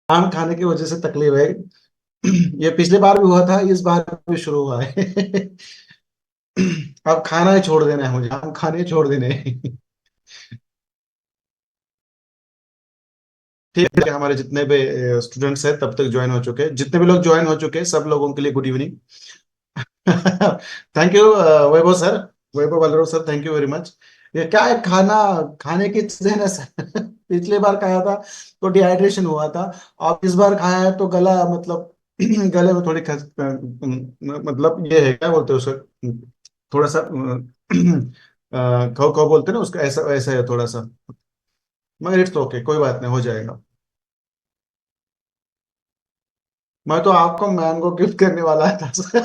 आम खाने की वजह से तकलीफ है। ये पिछली बार भी हुआ था, इस बार भी शुरू हुआ है। अब खाना ही छोड़ देना है मुझे, आम खाने ही छोड़ देने हैं। ठीक है, हमारे जितने भी स्टूडेंट्स हैं तब तक ज्वाइन हो चुके हैं, जितने भी लोग ज्वाइन हो चुके हैं सब लोगों के लिए good evening. Thank you Vaibhav sir, Vaibhav Balrao sir, thank you very much. ये क्या है, खाना खाने की चीजें ना सर। पिछली बार खाया था तो डिहाइड्रेशन हुआ था, अब इस बार खाया है तो गला मतलब गले में थोड़ी मतलब ये है, क्या बोलते हैं उसे, थोड़ा सा खो खो बोलते हैं ना उसका, ऐसा ऐसा है थोड़ा सा। मगर इट्स ओके, कोई बात नहीं, हो जाएगा। मैं तो आपको मैंगो गिफ्ट करने वाला था sir.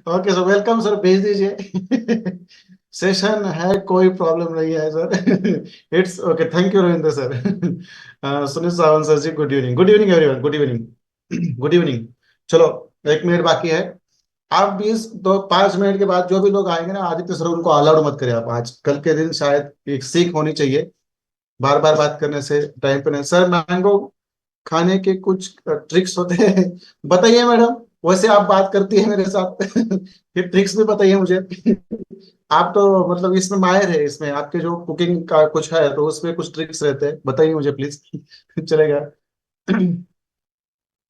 Okay sir, welcome sir, भेज दीजिए। सेशन है, कोई प्रॉब्लम नहीं है sir. It's okay, thank you Ravindra sir. Sunil Sawant sir ji, good evening, good evening everyone, good evening. Good evening. चलो, 1 मिनट बाकी है। आप 5 मिनट के बाद जो भी लोग आएंगे ना, आदित्य सर उनको अलाउड मत करें आप, आज कल के दिन शायद एक सीख होनी चाहिए। बार बार बात करने से टाइम पे नहीं। सर मैंगो खाने के कुछ ट्रिक्स होते हैं, बताइए मैडम। वैसे आप बात करती है मेरे साथ। फिर ट्रिक्स भी बताइए मुझे। आप तो मतलब इसमें माहिर है, इसमें आपके जो कुकिंग का कुछ है तो उसमें कुछ ट्रिक्स रहते हैं, बताइए मुझे प्लीज। चलेगा।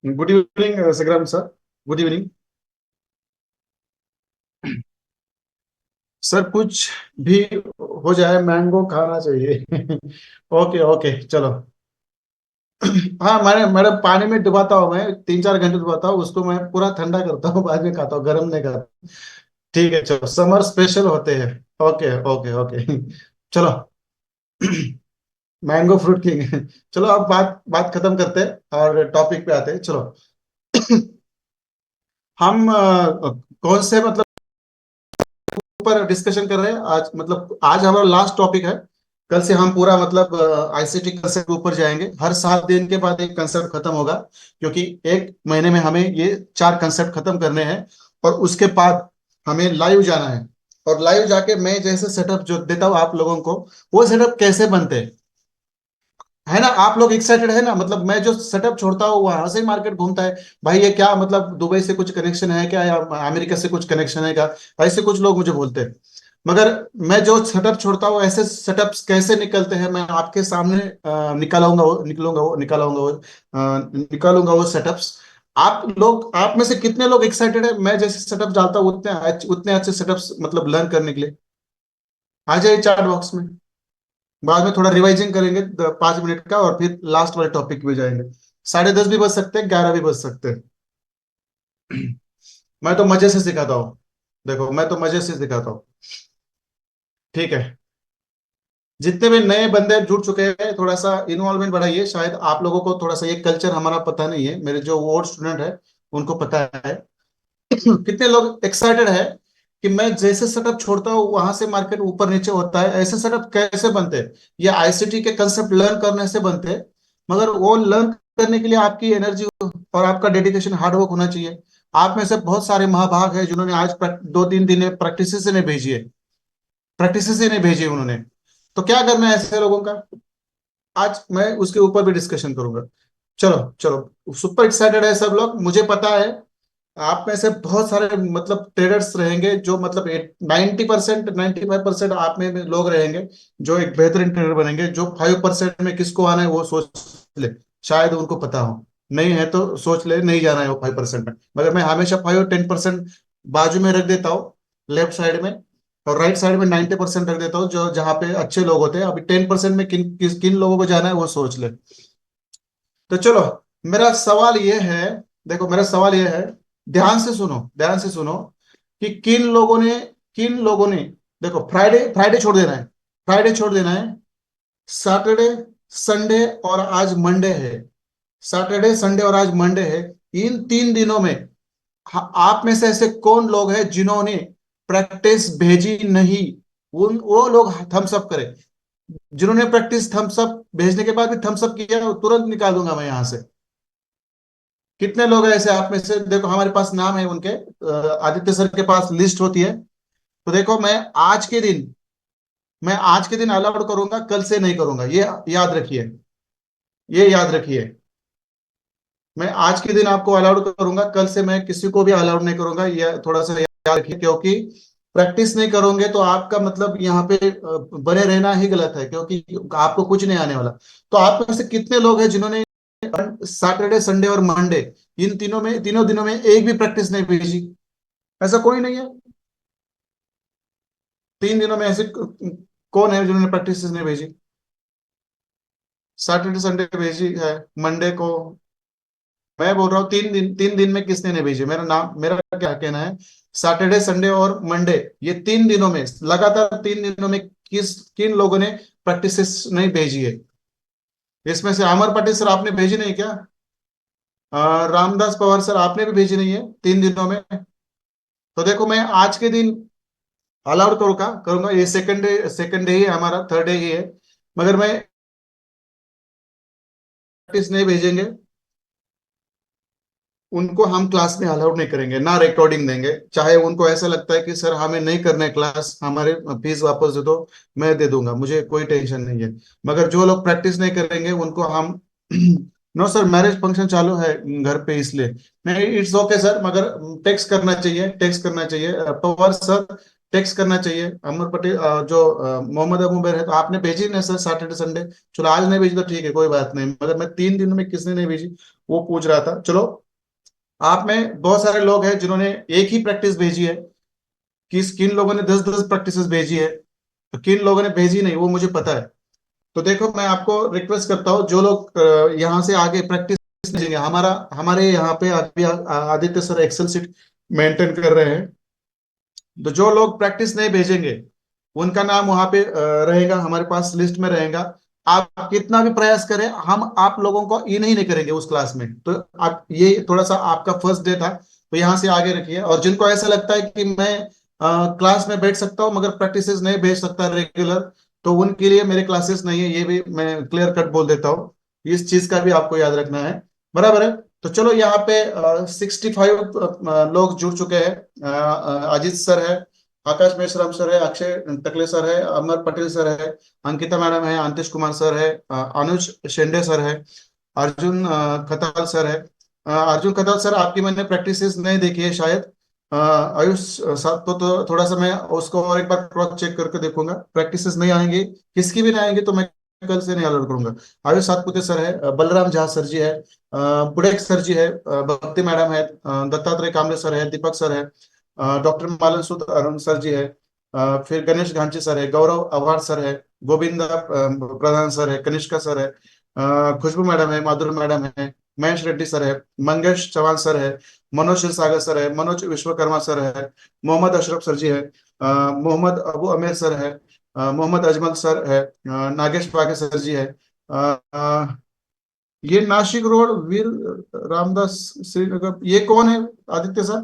Good evening Sangram sir, good evening. Sir कुछ भी हो जाए, मैंगो खाना चाहिए। ओके ओके चलो। हाँ, मैंने मैडम पानी में डुबाता हूँ, मैं 3-4 घंटे डुबाता हूँ उसको, मैं पूरा ठंडा करता हूँ, बाद में खाता हूँ, गर्म नहीं खाता। ठीक है चलो, समर स्पेशल होते हैं। Okay okay okay. चलो। Mango fruit king. चलो अब बात बात खत्म करते हैं और टॉपिक पे आते हैं, चलो। हम कौन से मतलब ऊपर डिस्कशन कर रहे हैं आज, मतलब आज हमारा लास्ट टॉपिक है। कल से हम पूरा मतलब आईसीटी कंसेप्ट के ऊपर जाएंगे, हर 7 दिन के बाद एक कंसेप्ट खत्म होगा, क्योंकि एक महीने में हमें ये 4 कंसेप्ट खत्म करने हैं। और उसके बाद हमें लाइव जाना है, और लाइव जाके मैं जैसे सेटअप जो देता हूँ आप लोगों को, वो सेटअप कैसे बनते हैं, है ना? आप लोग एक्साइटेड है ना? मतलब मैं जो सेटअप छोड़ता हूँ वहां से मार्केट घूमता है। भाई ये क्या मतलब, दुबई से कुछ कनेक्शन है क्या, या अमेरिका से कुछ कनेक्शन है क्या? ऐसे कुछ लोग मुझे बोलते हैं। मगर मैं जो सेटअप छोड़ता हूँ, ऐसे सेटअप्स कैसे निकलते हैं मैं आपके सामने निकालूंगा वो सेटअप्स। आप लोग, आप में से कितने लोग एक्साइटेड है मैं जैसे सेटअप डालता हूँ उतने अच्छे सेटअप्स मतलब लर्न करने के लिए? आ जाइए चैट बॉक्स में। बाद में थोड़ा रिवाइजिंग करेंगे 5 मिनट का, और फिर लास्ट वाले टॉपिक पे जाएंगे। 10:30 भी बज सकते हैं, 11 भी बज सकते हैं। मैं तो मजे से सिखाता हूँ, देखो मैं तो मजे से सिखाता हूँ। ठीक है। जितने भी नए बंदे जुड़ चुके हैं, थोड़ा सा इन्वॉल्वमेंट बढ़ाइए, शायद आप लोगों को थोड़ा सा ये कल्चर हमारा पता नहीं है, मेरे जो ओल्ड स्टूडेंट है उनको पता है। कितने लोग एक्साइटेड है कि मैं जैसे सेटअप छोड़ता हूँ वहां से मार्केट ऊपर नीचे होता है, ऐसे सेटअप कैसे बनते हैं? ये आईसीटी के कंसेप्ट लर्न करने से बनते हैं। मगर वो लर्न करने के लिए आपकी एनर्जी और आपका डेडिकेशन, हार्डवर्क होना चाहिए। आप में से बहुत सारे महाभाग हैं जिन्होंने आज 2-3 दिन प्रैक्टिस से नहीं भेजी है, प्रैक्टिस से नहीं भेजी है उन्होंने। तो क्या करना है ऐसे लोगों का? आज मैं उसके ऊपर भी डिस्कशन करूंगा। चलो चलो, सुपर एक्साइटेड है सब लोग, मुझे पता है। आप में से बहुत सारे मतलब ट्रेडर्स रहेंगे जो मतलब 90%, 95% आप में लोग रहेंगे जो एक बेहतरीन ट्रेडर बनेंगे, जो 5% में किसको आना है वो सोच ले, शायद उनको पता हो। नहीं है तो सोच ले, नहीं जाना है वो 5% में। मगर मैं हमेशा 5 और 10% बाजू में रख देता हूँ, लेफ्ट साइड में। और राइट साइड में 90% रख देता हूँ, जो जहाँ पे अच्छे लोग होते हैं। अभी 10% में किन लोगों को जाना है वो सोच ले। तो चलो, मेरा सवाल ये है, देखो मेरा सवाल ये है, ध्यान से सुनो, ध्यान से सुनो, कि किन लोगों ने देखो, फ्राइडे फ्राइडे छोड़ देना है, फ्राइडे छोड़ देना है। सैटरडे, संडे और आज मंडे है। सैटरडे, संडे और आज मंडे है। इन 3 दिनों में आप में से ऐसे कौन लोग हैं जिन्होंने प्रैक्टिस भेजी नहीं? उन वो लोग थम्स अप करें। जिन्होंने प्रैक्टिस थम्स अप भेजने के बाद भी थम्स अप किया, वो तुरंत निकाल दूंगा मैं यहां से। कितने लोग हैं ऐसे आप में से? देखो हमारे पास नाम है उनके, आदित्य सर के पास लिस्ट होती है। तो देखो, मैं आज के दिन अलाउड करूंगा, कल से नहीं करूंगा, ये याद रखिए, ये याद रखिए। मैं आज के दिन आपको अलाउड करूंगा, कल से मैं किसी को भी अलाउड नहीं करूंगा, यह थोड़ा सा याद रखिए, क्योंकि प्रैक्टिस नहीं करोगे तो आपका मतलब यहाँ पे बने रहना ही गलत है, क्योंकि आपको कुछ नहीं आने वाला। तो आप में से कितने लोग हैं जिन्होंने सैटरडे संडे और मंडे, इन तीनों दिनों में एक भी प्रैक्टिस नहीं भेजी? ऐसा कोई नहीं है। 3 दिनों में ऐसे कौन है जिन्होंने प्रैक्टिस नहीं भेजी? सैटरडे संडे भेजी है, मंडे को। मैं बोल रहा हूँ 3 दिन में किसने नहीं भेजी? मेरा क्या कहना है, सैटरडे संडे और मंडे, ये 3 दिनों में, लगातार 3 दिनों में किन लोगों ने प्रैक्टिस नहीं भेजी है? इसमें से अमर पाटिल सर आपने भेजी नहीं क्या? रामदास पवार सर आपने भी भेजी नहीं है 3 दिनों में? तो देखो, मैं आज के दिन अलाउड करूंगा करूंगा, ये सेकंड डे ही है हमारा, थर्ड डे ही है, मगर मैं प्रैक्टिस नहीं भेजेंगे, उनको हम क्लास में अलाउड नहीं करेंगे, ना रिकॉर्डिंग देंगे। चाहे उनको ऐसा लगता है कि सर हमें नहीं करना है क्लास, हमारे फीस वापस दे दो, मैं दे दूंगा, मुझे कोई टेंशन नहीं है। मगर जो लोग प्रैक्टिस नहीं करेंगे उनको हम नो सर, मैरिज फंक्शन चालू है घर पे, इसलिए नहीं, इट्स ओके सर, मगर टेक्स्ट करना चाहिए, टेक्स्ट करना चाहिए पवार सर, टेक्स्ट करना चाहिए। अमर पटेल जो मोहम्मद अबू बैर है, तो आपने भेजी ना सर सैटरडे संडे? चलो आज नहीं भेजी तो ठीक है, कोई बात नहीं, मगर मैं 3 दिनों में किसने नहीं भेजी वो पूछ रहा था। चलो, आप में बहुत सारे लोग हैं जिन्होंने एक ही प्रैक्टिस भेजी है, किन लोगों ने 10-10 प्रैक्टिस भेजी है, तो किन लोगों ने भेजी नहीं वो मुझे पता है। तो देखो, मैं आपको रिक्वेस्ट करता हूँ, जो लोग यहाँ से आगे प्रैक्टिस भेजेंगे, हमारे यहाँ पे अभी Aditya sir Excel sheet maintain कर रहे हैं, तो जो लोग प्रैक्टिस नहीं भेजेंगे उनका नाम वहां पे रहेगा, हमारे पास लिस्ट में रहेगा। आप कितना भी प्रयास करें, हम आप लोगों को इन ही नहीं करेंगे उस क्लास में। तो आप ये थोड़ा सा आपका फर्स्ट डे था, तो यहाँ से आगे रखिए। और जिनको ऐसा लगता है कि मैं क्लास में बैठ सकता हूँ मगर प्रैक्टिसेस नहीं भेज सकता रेगुलर, तो उनके लिए मेरे क्लासेस नहीं है, ये भी मैं क्लियर कट बोल देता हूँ। इस चीज का भी आपको याद रखना है, बराबर है? तो चलो, यहाँ पे 65 लोग जुड़ चुके हैं। अजीत सर है, आकाश मेश्राम सर है, अक्षय टकले सर है, अमर पटेल सर है, अंकिता मैडम है, अंतिश कुमार सर है, अनुज शेंडे सर है, अर्जुन खताल सर है। अर्जुन खताल सर, आपकी मैंने प्रैक्टिसेस नहीं देखी है शायद। आयुष साहब तो थोड़ा सा मैं उसको और एक बार क्रॉस चेक करके देखूंगा, प्रैक्टिसेस नहीं आएंगी, किसकी भी नहीं आएंगी तो मैं कल से नहीं अलाउड करूंगा। आयुष सातपुते सर है, बलराम झा सर जी है, बुडेक सर जी है, भक्ति मैडम है, दत्तात्रेय कामले सर है, दीपक सर है, डॉक्टर मालन सुद अरुण सर जी है, फिर गणेश घांची सर है, गौरव आभार सर है, गोविंदा प्रधान सर है, कनिष्का सर है, खुशबू मैडम है, माधुरी मैडम है, महेश रेड्डी सर है, मंगेश चौहान सर है, मनोज क्षीरसागर सर है, मनोज विश्वकर्मा सर है, मोहम्मद अशरफ सर जी है, मोहम्मद अबू अमेर सर है, मोहम्मद अजमल सर है, नागेश पागे सर जी है। ये नासिक रोड वीर रामदास श्रीनगर, ये कौन है आदित्य सर?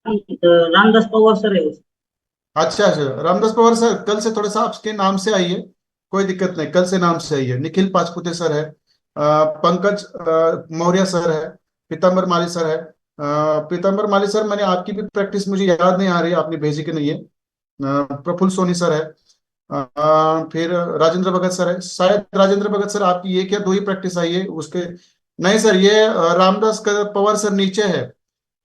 रामदास पवार सर है उसका। अच्छा अच्छा, रामदास पवार सर, कल से थोड़ा सा आपके नाम से आइए, कोई दिक्कत नहीं, कल से नाम से आइए। निखिल पाचपुते सर है, पंकज मौर्य सर है, पीताम्बर माली सर है। पीताम्बर माली सर, मैंने आपकी भी प्रैक्टिस मुझे याद नहीं आ रही, आपने भेजी कि नहीं है। प्रफुल्ल सोनी सर है, फिर राजेंद्र भगत सर है, शायद राजेंद्र भगत सर आपकी एक या दो ही प्रैक्टिस आई है उसके। नहीं सर, ये पवार सर नीचे है,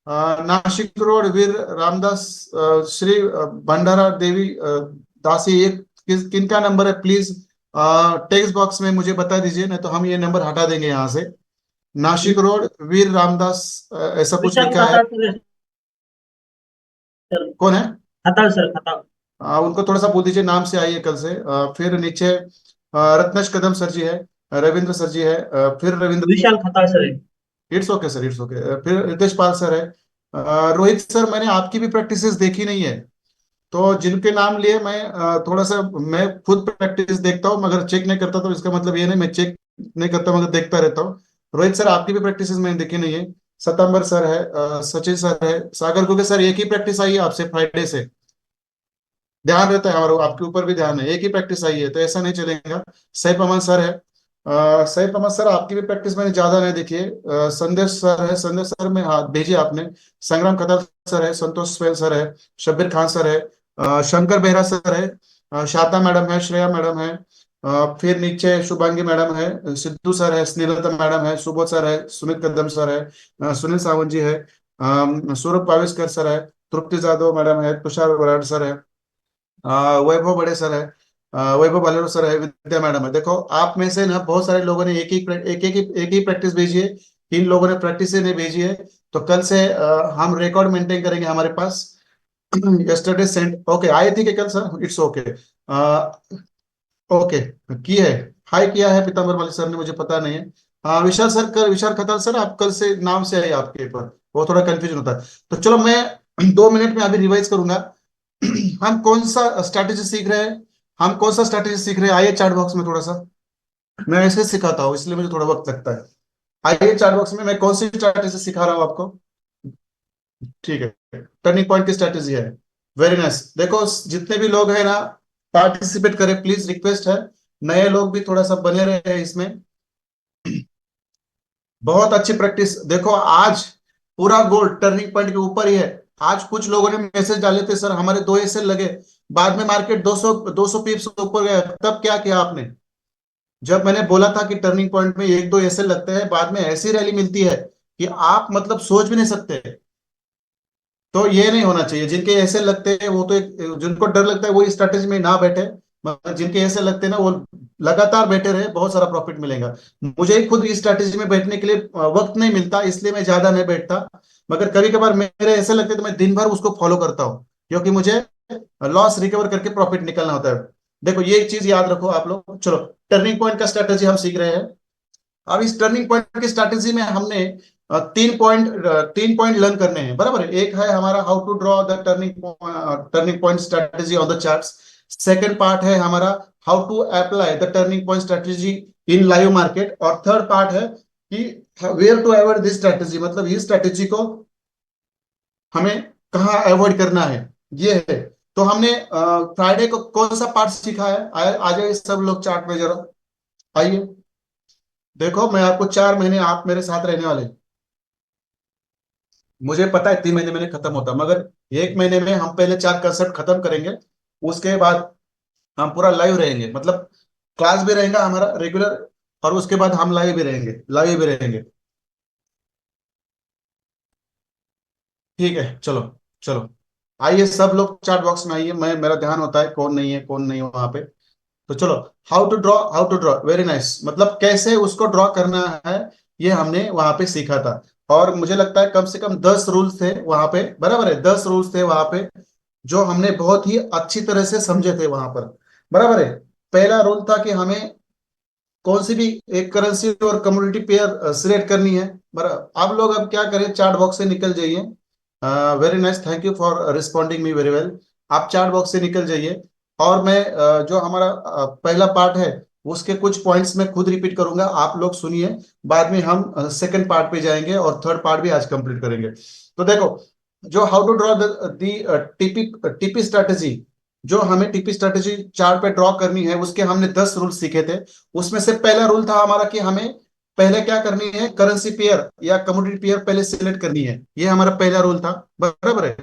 नाशिक रोड वीर रामदास श्री भंडारा देवी दासी, एक किनका नंबर है प्लीज टेक्स्ट बॉक्स में मुझे बता दीजिए, नहीं तो हम ये नंबर हटा देंगे यहाँ से। नाशिक रोड वीर रामदास ऐसा कुछ विशाल लिखा है। खताल सर है सर। कौन है? खताल सर, खताल। उनको थोड़ा सा बोल दीजिए नाम से आइए कल से। फिर नीचे रत्नेश कदम सर जी है, रविंद्र सर जी है, फिर रविंद्र। विशाल खताल सर है। It's okay sir, it's okay. फिर रितेश पाल सर है, रोहित सर, मैंने आपकी भी प्रैक्टिसेस देखी नहीं है, तो जिनके नाम लिए मैं थोड़ा सा, मैं खुद प्रैक्टिस देखता हूँ मगर चेक नहीं करता, तो इसका मतलब ये नहीं मैं चेक नहीं करता मगर देखता रहता हूँ। रोहित सर, आपकी भी प्रैक्टिसेस मैंने देखी नहीं है। सतंबर सर है, सचिन सर है, सागर गुगे सर, एक ही प्रैक्टिस आई है आपसे फ्राइडे से, ध्यान रहता है हमारा, आपके ऊपर भी ध्यान है, एक ही प्रैक्टिस आई है तो ऐसा नहीं चलेगा। सैफ अमन सर है, सैफ अमन सर, आपकी भी प्रैक्टिस मैंने ज्यादा नहीं देखी है। संदेश सर है, संदेश सर में हाथ भेजिए आपने। संग्राम खतर सर है, संतोष स्वयं सर है, शब्बीर खान सर है, शंकर बेहरा सर है, शारदा मैडम है, श्रेया मैडम है, फिर नीचे शुभांगी मैडम है, सिद्धू सर है, स्नेहलता मैडम है, सुबोध सर है, सुमित कदम सर है, सुनील सावंत जी है, सौरभ पावेस्कर सर है, तृप्ति जाधव मैडम है, तुषार बराड़ सर है, वैभव बड़े सर है, वैभव बालेरो सर है, विद्या मैडम है। देखो आप में से ना बहुत सारे लोगों ने एक ही प्रैक्टिस भेजी है, 3 लोगों ने प्रैक्टिस ही नहीं भेजी है। तो कल से हम रिकॉर्ड मेंटेन करेंगे हमारे पास। यस्टरडे सेंट, ओके आए थे कि कल सर, इट्स ओके। ओके, की है, हाई किया है पीताम्बर वाले सर ने, मुझे पता नहीं है। हाँ विशाल सर, कल विशाल खताल सर, आप कल से नाम से है आपके पर, वो थोड़ा कंफ्यूजन होता है। तो चलो मैं 2 मिनट में अभी रिवाइज करूंगा। हम कौन सा स्ट्रैटेजी सीख रहे हैं, हम कौन सा स्ट्रैटेजी सीख रहे हैं, आइए चैट बॉक्स में थोड़ा सा। मैं ऐसे सिखाता हूँ इसलिए मुझे थोड़ा वक्त लगता है। आइए चैट बॉक्स में, मैं कौन सी स्ट्रैटेजी सिखा रहा हूँ आपको। ठीक है, टर्निंग पॉइंट की स्ट्रैटेजी है। Very nice. देखो जितने भी लोग हैं ना, पार्टिसिपेट करें प्लीज, रिक्वेस्ट है। नए लोग भी थोड़ा सा बने रहे इसमें। बहुत अच्छी प्रैक्टिस। देखो आज पूरा गोल टर्निंग पॉइंट के ऊपर ही है। आज कुछ लोगों ने मैसेज डाले थे, सर हमारे 2 एसएल लगे, बाद में मार्केट 200 पिप्स ऊपर गया, तब क्या किया आपने? जब मैंने बोला था कि टर्निंग पॉइंट में 1-2 एसएल लगते हैं, बाद में ऐसी रैली मिलती है कि आप मतलब सोच भी नहीं सकते। तो ये नहीं होना चाहिए। जिनके ऐसे लगते हैं वो तो जिनको डर लगता है वो इस स्ट्रैटेजी में ना बैठे, मगर जिनके ऐसे लगते हैं ना वो लगातार बैठे रहे, बहुत सारा प्रॉफिट मिलेगा। मुझे ही खुद इस स्ट्रैटेजी में बैठने के लिए वक्त नहीं मिलता, इसलिए मैं ज्यादा नहीं बैठता। मगर कभी कभार मेरे ऐसे लगते हैं तो मैं दिन भर उसको फॉलो करता हूँ, क्योंकि मुझे लॉस रिकवर करके प्रॉफिट निकलना होता है। देखो ये चीज याद रखो आप लोग। चलो टर्निंग पॉइंट का स्ट्रैटेजी हम सीख रहे हैं। अब इस टर्निंग पॉइंट की स्ट्रैटेजी में हमने 3 पॉइंट लर्न करने हैं, बराबर है। एक है हमारा how to draw the turning point strategy on the charts. Second part है हमारा how to apply the turning point strategy in live market. और थर्ड पार्ट है कि where to avoid this strategy, मतलब इस स्ट्रैटेजी को हमें कहाँ अवॉइड करना है, ये है। तो हमने फ्राइडे को कौन सा पार्ट सीखा है, आ जाइए सब लोग चार्ट में जरा, आइए। देखो मैं आपको 4 महीने आप मेरे साथ रहने वाले हैं। मुझे पता है 3 महीने में खत्म होता, मगर 1 महीने में हम पहले 4 कंसेप्ट खत्म करेंगे। उसके बाद हम पूरा लाइव रहेंगे, मतलब क्लास भी रहेगा हमारा रेगुलर, और उसके बाद हम लाइव भी रहेंगे, लाइव भी रहेंगे। ठीक है चलो, चलो आइए सब लोग चैट बॉक्स में आइए। मैं मेरा ध्यान होता है कौन नहीं है कौन नहीं है वहां पे। तो चलो, how to draw very nice, मतलब कैसे उसको ड्रॉ करना है, ये हमने वहां पे सीखा था। और मुझे लगता है कम से कम 10 रूल्स थे वहां पे, बराबर है, 10 रूल्स थे वहां पे, जो हमने बहुत ही अच्छी तरह से समझे थे वहां पर, बराबर है। पहला रूल था कि हमें कौन सी भी एक करेंसी और कमोडिटी पेयर सिलेक्ट करनी है। बराबर, आप लोग अब क्या करें, चार्ट बॉक्स से निकल जाइए। Very nice, thank you for responding me very well. आप चार्ट बॉक्स से निकल जाइए। और मैं जो हमारा पहला पार्ट है उसके कुछ पॉइंट्स में खुद रिपीट करूंगा, आप लोग सुनिए। बाद में हम सेकंड पार्ट पे जाएंगे और थर्ड पार्ट भी आज कंप्लीट करेंगे। तो देखो, जो how to draw the TP TP strategy, जो हमें टीपी स्ट्रैटेजी चार्ट पे ड्रॉ करनी है, उसके हमने 10 रूल सीखे थे। उसमें से पहला रूल था हमारा कि हमें पहले क्या करनी है, करेंसी पेयर या कमोडिटी पेयर पहले सिलेक्ट करनी है, ये हमारा पहला रूल था, बराबर है।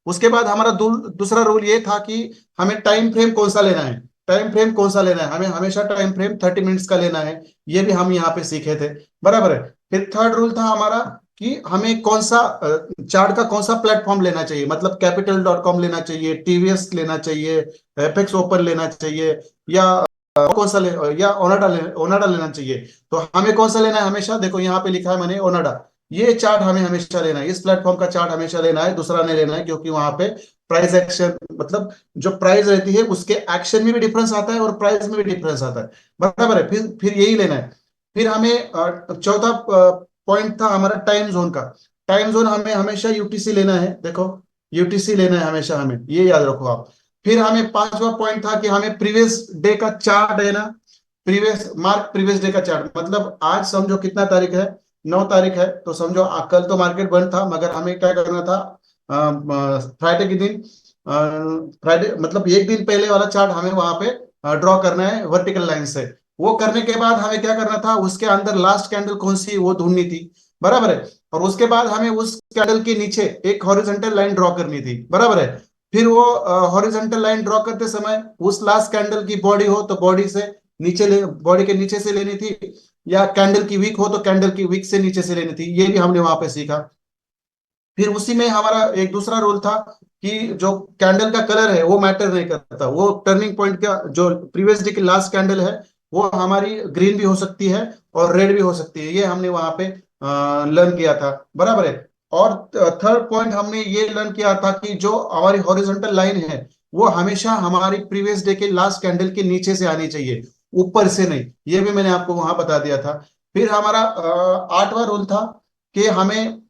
उसके बाद हमारा दूसरा रूल ये था कि हमें टाइम फ्रेम कौन सा लेना है, टाइम फ्रेम कौन सा लेना है, हमें हमेशा टाइम फ्रेम 30 मिनट्स का लेना है, ये भी हम यहाँ पे सीखे थे, बराबर है। फिर थर्ड रूल था हमारा कि हमें कौन सा चार्ट का कौन सा प्लेटफॉर्म लेना चाहिए, मतलब capital.com लेना चाहिए, टीवीएस लेना चाहिए, एपेक्स ओपन लेना चाहिए, या कौन सा ले, या ओनाडा लेना चाहिए। तो हमें कौन सा लेना है हमेशा, देखो यहाँ पे लिखा है मैंने ओनाडा। ये चार्ट हमें हमेशा लेना है, इस प्लेटफॉर्म का चार्ट हमेशा लेना है, दूसरा नहीं लेना है, क्योंकि वहां पे प्राइस एक्शन, मतलब जो प्राइस रहती है उसके एक्शन में भी डिफरेंस आता है और प्राइस में भी डिफरेंस आता है, बराबर है। फिर यही लेना है। फिर हमें चौथा पॉइंट था हमारा टाइम जोन का। टाइम जोन हमें हमेशा यूटीसी लेना है, देखो यूटीसी लेना है हमेशा, हमें ये याद रखो आप। फिर हमें पांचवा पॉइंट था कि हमें प्रीवियस डे का चार्ट है ना, प्रीवियस डे का चार्ट, मतलब आज समझो कितना तारीख है, 9 तारीख है, तो समझो कल तो मार्केट बंद था, मगर हमें क्या करना था, फ्राइडे के दिन, फ्राइडे मतलब एक दिन पहले वाला चार्ट हमें वहां पे ड्रॉ करना है वर्टिकल लाइन से। वो करने के बाद हमें क्या करना था, उसके अंदर लास्ट कैंडल कौन सी वो ढूंढनी थी, बराबर है। और उसके बाद हमें उस कैंडल के नीचे एक हॉरिजॉन्टल लाइन ड्रॉ करनी थी, बराबर है। फिर वो हॉरिजॉन्टल लाइन ड्रॉ करते समय उस लास्ट कैंडल की बॉडी हो तो बॉडी से नीचे ले, बॉडी के नीचे से लेनी थी, या कैंडल की वीक हो तो कैंडल की वीक से नीचे से लेनी थी, ये भी हमने वहां पे सीखा। फिर उसी में हमारा एक दूसरा रोल था कि जो कैंडल का कलर है वो मैटर नहीं करता, वो टर्निंग पॉइंट का जो प्रीवियस डे की लास्ट कैंडल है वो हमारी ग्रीन भी हो सकती है और रेड भी हो सकती है, ये हमने वहां पे लर्न किया था, बराबर है। और थर्ड पॉइंट हमने ये लर्न किया था कि जो हमारी हॉरिजॉन्टल लाइन है वो हमेशा हमारी प्रीवियस डे के लास्ट कैंडल के नीचे से आनी चाहिए, ऊपर से नहीं, ये भी मैंने आपको वहां बता दिया था। फिर हमारा आठवां रूल था कि हमें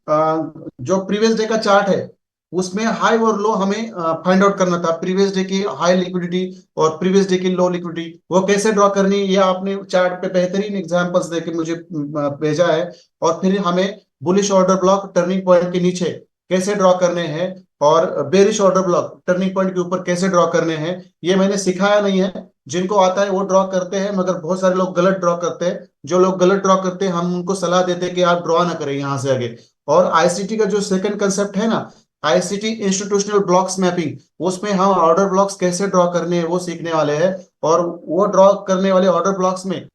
जो प्रीवियस डे का चार्ट है उसमें हाई और लो हमें फाइंड आउट करना था, प्रीवियस डे की हाई लिक्विडिटी और प्रीवियस डे की लो लिक्विडिटी वो कैसे ड्रॉ करनी है, ये आपने चार्ट पे बेहतरीन एग्जांपल्स देके मुझे भेजा है। और फिर हमें bullish order block turning point के नीचे कैसे ड्रॉ करने हैं, और bearish order block turning point के ऊपर कैसे ड्रॉ करने हैं, ये मैंने सिखाया नहीं है। जिनको आता है वो ड्रॉ करते हैं, मगर बहुत सारे लोग गलत ड्रॉ करते हैं। जो लोग गलत ड्रॉ करते हैं हम उनको सलाह देते हैं कि आप ड्रॉ ना करें यहाँ से आगे। और आईसीटी का जो सेकंड कंसेप्ट है ना, आईसीटी इंस्टीट्यूशनल ब्लॉक्स मैपिंग, उसमें हम ऑर्डर ब्लॉक्स कैसे ड्रॉ करने हैं वो सीखने वाले हैं। और वो ड्रॉ करने वाले ऑर्डर ब्लॉक्स में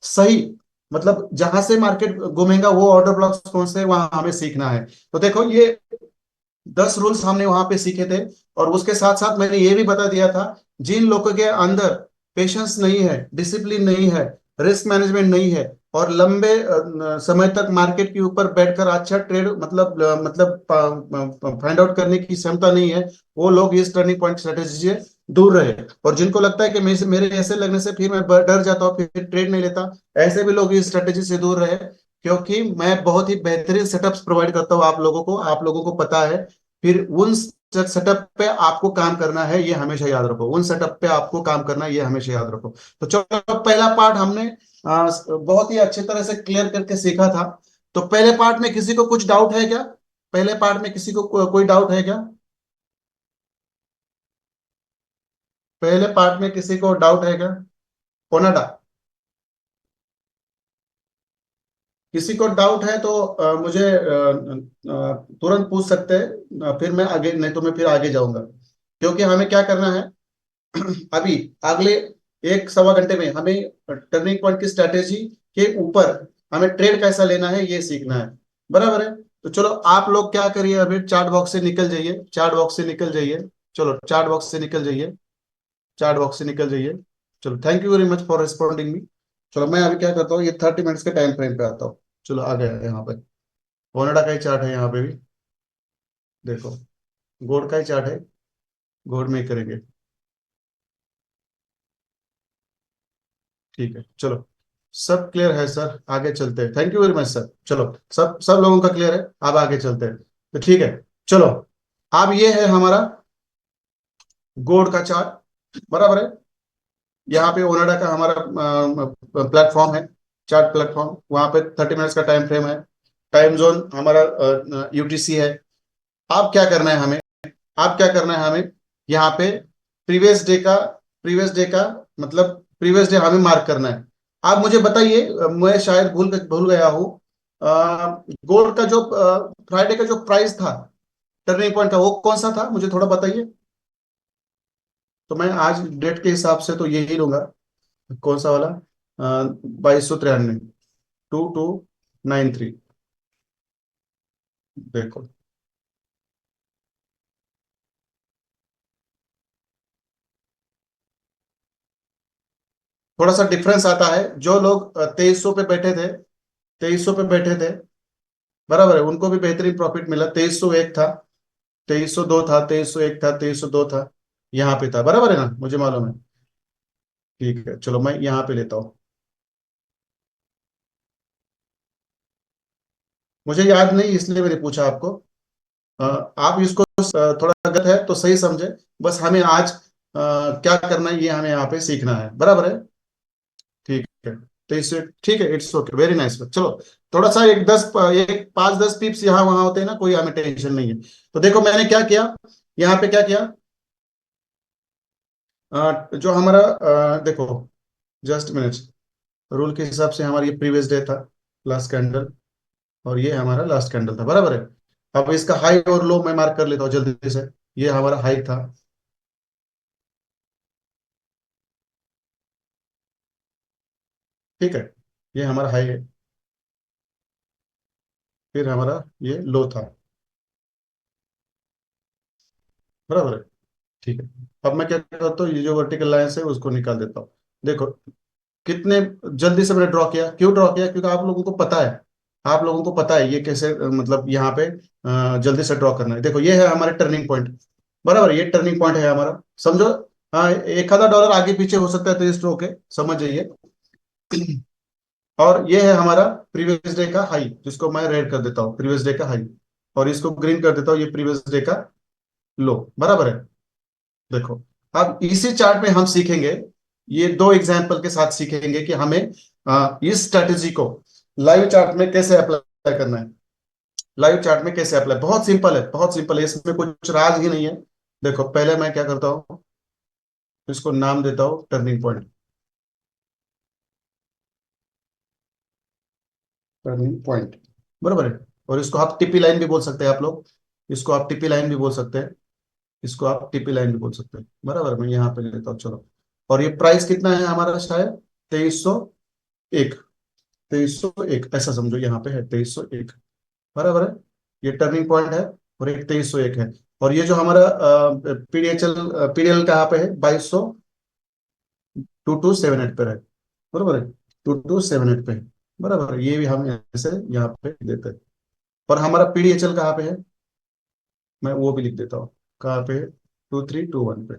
सही, मतलब जहां से मार्केट घूमेगा वो ऑर्डर ब्लॉक्स कौन से हैं, वहां हमें सीखना है। तो देखो ये 10 रूल्स हमने वहां पे सीखे थे। और उसके साथ साथ मैंने ये भी बता दिया था, जिन लोगों के अंदर पेशेंस नहीं है, डिसिप्लिन नहीं है, रिस्क मैनेजमेंट नहीं है, और लंबे समय तक मार्केट के ऊपर बैठकर अच्छा ट्रेड मतलब फाइंड आउट करने की क्षमता नहीं है, वो लोग इस टर्निंग पॉइंट स्ट्रेटेजी से दूर रहे। और जिनको लगता है कि मेरे ऐसे लगने से फिर मैं डर जाता हूँ फिर ट्रेड नहीं लेता, ऐसे भी लोग इस स्ट्रेटेजी से दूर रहे। क्योंकि मैं बहुत ही बेहतरीन सेटअप्स प्रोवाइड करता हूँ आप लोगों को, आप लोगों को पता है। फिर उन सेटअप पे आपको काम करना है, ये हमेशा याद रखो, उन सेटअप पे आपको काम करना है, ये हमेशा याद रखो। तो चलो पहला पार्ट हमने बहुत ही अच्छे तरह से क्लियर करके सीखा था। तो पहले पार्ट में किसी को कुछ डाउट है क्या? पहले पार्ट में किसी को कोई डाउट है क्या? पहले पार्ट में किसी को डाउट है क्या? कोनाडा, किसी को डाउट है तो मुझे तुरंत पूछ सकते हैं, फिर मैं आगे, नहीं तो मैं फिर आगे जाऊंगा। क्योंकि हमें क्या करना है अभी अगले 1 सवा घंटे में हमें टर्निंग पॉइंट की स्ट्रेटेजी के ऊपर हमें ट्रेड कैसा लेना है ये सीखना है, बराबर है। तो चलो आप लोग क्या करिए, अभी चार्ट बॉक्स से निकल जाइए, चार्ट बॉक्स से निकल जाइए। चलो चार्ट बॉक्स से निकल जाइए, चार्ट बॉक्स से निकल जाइए। चलो thank you very much for responding me. चलो मैं अभी क्या करता हूँ, ये 30 मिनट्स के टाइम फ्रेम पे आता हूँ। चलो आ गया यहाँ पे, ओनेडा का ही चार्ट है यहाँ पे भी, देखो गोल्ड का ही चार्ट है, गोल्ड में ही करेंगे। ठीक है चलो, सब क्लियर है सर, आगे चलते हैं, thank you very much sir. चलो सब सब लोगों का क्लियर है, अब आगे चलते हैं। तो ठीक है चलो, अब ये है हमारा गोल्ड का चार्ट, बराबर है। यहाँ पे ओनाडा का हमारा प्लेटफॉर्म है, चार्ट प्लेटफॉर्म, वहाँ पे 30 मिनट्स का टाइम फ्रेम है। टाइम जोन हमारा यूटीसी है। अब क्या करना है हमें, अब क्या करना है हमें, यहाँ पे प्रीवियस डे का, प्रीवियस डे का मतलब प्रीवियस डे हमें मार्क करना है। आप मुझे बताइए, मैं शायद भूल गया हूँ, गोल्ड का जो फ्राइडे का जो प्राइस था टर्निंग पॉइंट का, वो कौन सा था मुझे थोड़ा बताइए। तो मैं आज डेट के हिसाब से तो यही लूंगा, कौन सा वाला, 2293, 2293, देखो थोड़ा सा डिफरेंस आता है। जो लोग 2300 पे बैठे थे, 2300 पे बैठे थे, बराबर है, उनको भी बेहतरीन प्रॉफिट मिला। 2301 था, 2302 था, 2301 था, 2302 था, यहाँ पे था, बराबर है ना, मुझे मालूम है। ठीक है चलो मैं यहाँ पे लेता हूँ, मुझे याद नहीं इसलिए मैंने पूछा आपको। आप इसको थोड़ा गलत है तो सही समझे, बस हमें आज क्या करना है ये हमें यहाँ पे सीखना है, बराबर है। ठीक है, तो इससे ठीक है, इट्स ओके, वेरी नाइस। चलो थोड़ा सा एक 5-10 पिप्स यहाँ वहां होते हैं ना, कोई हमें टेंशन नहीं है। तो देखो मैंने क्या किया, यहाँ पे क्या किया, जो हमारा देखो जस्ट मिनट, रूल के हिसाब से हमारा ये प्रीवियस डे था लास्ट कैंडल, और ये हमारा लास्ट कैंडल था, बराबर है। अब इसका हाई और लो मैं मार्क कर लेता हूँ जल्दी से। ये हमारा हाई था, ठीक है, ये हमारा हाई है, फिर हमारा ये लो था, बराबर है। ठीक है, अब मैं क्या करता हूँ, ये जो वर्टिकल लाइंस है उसको निकाल देता हूँ। देखो कितने जल्दी से मैंने ड्रॉ किया, क्यों ड्रॉ किया, क्योंकि आप लोगों को पता है, आप लोगों को पता है ये कैसे मतलब यहाँ पे जल्दी से ड्रॉ करना है। देखो ये है हमारे टर्निंग पॉइंट, बराबर, ये टर्निंग पॉइंट है हमारा, समझो। हाँ, एक आधा डॉलर आगे पीछे हो सकता है तो ये स्ट्रोक है, समझ जाइए। और ये है हमारा प्रीवियस डे का हाई, जिसको मैं रेड कर देता हूँ, प्रीवियस डे का हाई, और इसको ग्रीन कर देता हूँ, ये प्रीवियस डे का लो, बराबर है। देखो अब इसी चार्ट में हम सीखेंगे, ये दो एग्जाम्पल के साथ सीखेंगे कि हमें इस स्ट्रेटेजी को लाइव चार्ट में कैसे अप्लाई करना है। लाइव चार्ट में कैसे अप्लाई, बहुत सिंपल है, बहुत सिंपल है, इसमें कुछ राज ही नहीं है। देखो पहले मैं क्या करता हूँ, इसको नाम देता हूँ टर्निंग पॉइंट, टर्निंग पॉइंट, बराबर है। और इसको आप टिपी लाइन भी बोल सकते हैं आप लोग, इसको आप टिपी लाइन भी बोल सकते हैं, इसको आप टिपी लाइन भी बोल सकते हैं, बराबर। मैं यहाँ पे लेता हूँ, चलो। और ये प्राइस कितना है हमारा, शायद 2301, 2301 ऐसा समझो, यहाँ पे है 2301, बराबर है। ये टर्निंग पॉइंट है, और एक 2301 है। और ये जो हमारा पीडीएचएल, पीडीएल कहाँ पे है, 2278 पे है, बराबर है, 2278 पे है, बराबर है। ये भी हम ऐसे यहाँ पे देते हैं। और हमारा पीडीएचएल कहाँ पे है, मैं वो भी लिख देता हूँ, कहाँ पे, 2321 पे,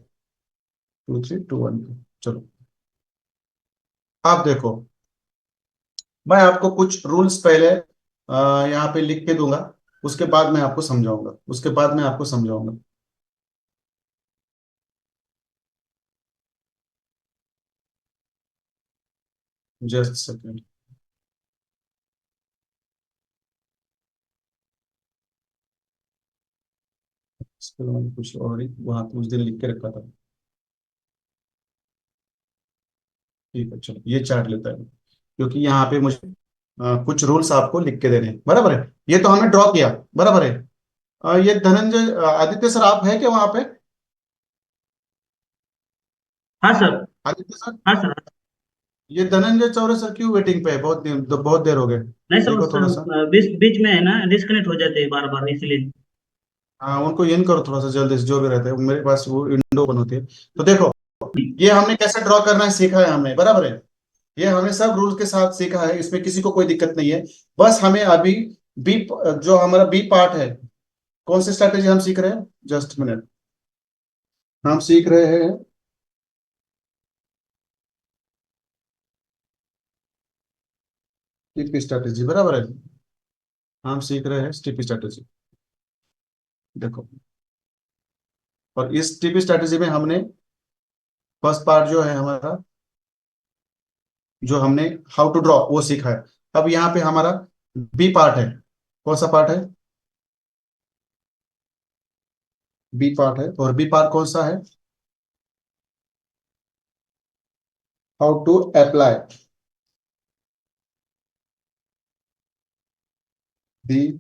2321 पे। चलो आप देखो, मैं आपको कुछ रूल्स पहले यहाँ पे लिख के दूंगा, उसके बाद मैं आपको समझाऊंगा, उसके बाद मैं आपको समझाऊंगा। जस्ट सेकेंड, इसके लिए मैंने कुछ और ही वहाँ कुछ दिन लिख के रखा था। ठीक है, चलो ये चार्ट लेता है, क्योंकि यहाँ पे मुझे कुछ रूल्स आपको लिख के देने हैं, बराबर है। ये तो हमने ड्रॉ किया, बराबर है। ये धनंजय आदित्य सर, आप है क्या वहाँ पे, हाँ सर। आदित्य सर? हाँ सर। ये धनंजय चौरे सर क्यों वेटिंग पे है, बहुत देर हो गए, नहीं सर, देखो थोड़ा सा। बीच बीच में है ना, डिस्कनेक्ट हो जाते हैं बार बार, इसलिए। हाँ उनको इन करो थोड़ा सा जल्दी से, जो भी रहते हैं मेरे पास वो विंडो ओपन होती है। तो देखो ये हमने कैसे ड्रॉ करना है सीखा है हमने, बराबर है। ये हमने सब रूल के साथ सीखा है, इसमें किसी को कोई दिक्कत नहीं है। बस हमें अभी बी, जो हमारा बी पार्ट है, कौन सी स्ट्रैटेजी हम सीख रहे हैं, जस्ट मिनट, हम सीख रहे हैं टीपी स्ट्रैटेजी, बराबर है। हम सीख रहे हैं टीपी स्ट्रैटेजी, देखो। और इस टीपी स्ट्रैटेजी में हमने फर्स्ट पार्ट जो है हमारा, जो हमने हाउ टू ड्रॉ वो सीखा है। अब यहाँ पे हमारा बी पार्ट है, कौन सा पार्ट है, बी पार्ट है। और बी पार्ट कौन सा है, how to apply the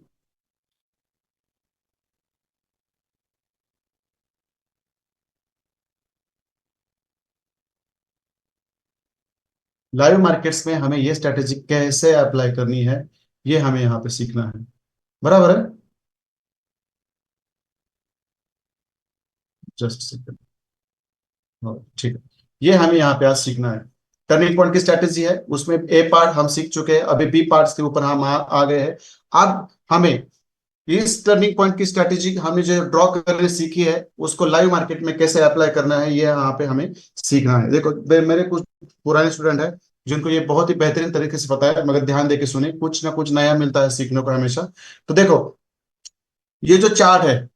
live markets में हमें ये स्ट्रैटेजी कैसे अप्लाई करनी है, ये हमें यहाँ पे सीखना है, बराबर है। जस्ट सेकंड, ठीक है, ये हमें यहाँ पे आज सीखना है। टर्निंग पॉइंट की स्ट्रैटेजी है, उसमें ए पार्ट हम सीख चुके हैं, अभी बी पार्ट्स के ऊपर हम आ गए हैं। अब हमें इस टर्निंग पॉइंट की स्ट्रैटेजी हमने जो ड्रॉ करने सीखी है, उसको लाइव मार्केट में कैसे अप्लाई करना है, ये यहाँ पे हमें सीखना है। देखो मेरे कुछ पुराने स्टूडेंट हैं जिनको ये बहुत ही बेहतरीन तरीके से पता है, मगर ध्यान देके सुने, कुछ ना कुछ नया मिलता है सीखने को हमेशा। तो देखो ये जो चार्ट है,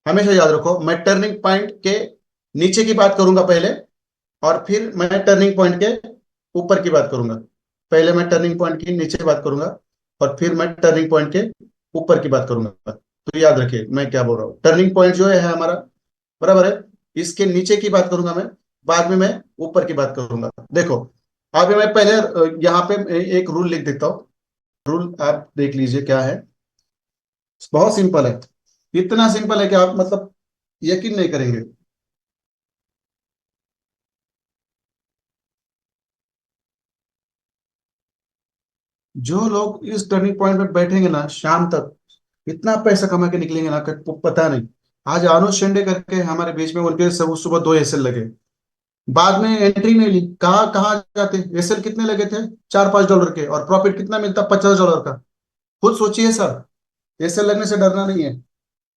हमेशा याद रखो, मैं टर्निंग पॉइंट के नीचे की बात करूंगा पहले, और फिर मैं टर्निंग पॉइंट के ऊपर की बात करूंगा। पहले मैं टर्निंग पॉइंट की नीचे बात करूंगा, और फिर मैं टर्निंग पॉइंट के ऊपर की बात करूंगा। तो याद रखिए मैं क्या बोल रहा हूँ, टर्निंग पॉइंट जो है हमारा, बराबर है, इसके नीचे की बात करूंगा मैं, बाद में मैं ऊपर की बात करूंगा। देखो अभी मैं पहले यहाँ पे एक रूल लिख देता हूँ, रूल आप देख लीजिए क्या है। बहुत सिंपल है, इतना सिंपल है कि आप मतलब यकीन नहीं करेंगे। जो लोग इस टर्निंग पॉइंट में बैठेंगे ना शाम तक, इतना पैसा कमा के निकलेंगे ना कि पता नहीं। आज आनुष शेंडे करके हमारे बीच में, उनके सब सुबह 2 एसएल लगे, बाद में एंट्री नहीं ली, कहाँ कहाँ जाते। एसएल कितने लगे थे? $4-5 के, और प्रॉफिट कितना मिलता? $50 का। खुद सोचिए सर, एसएल लगने से डरना नहीं है।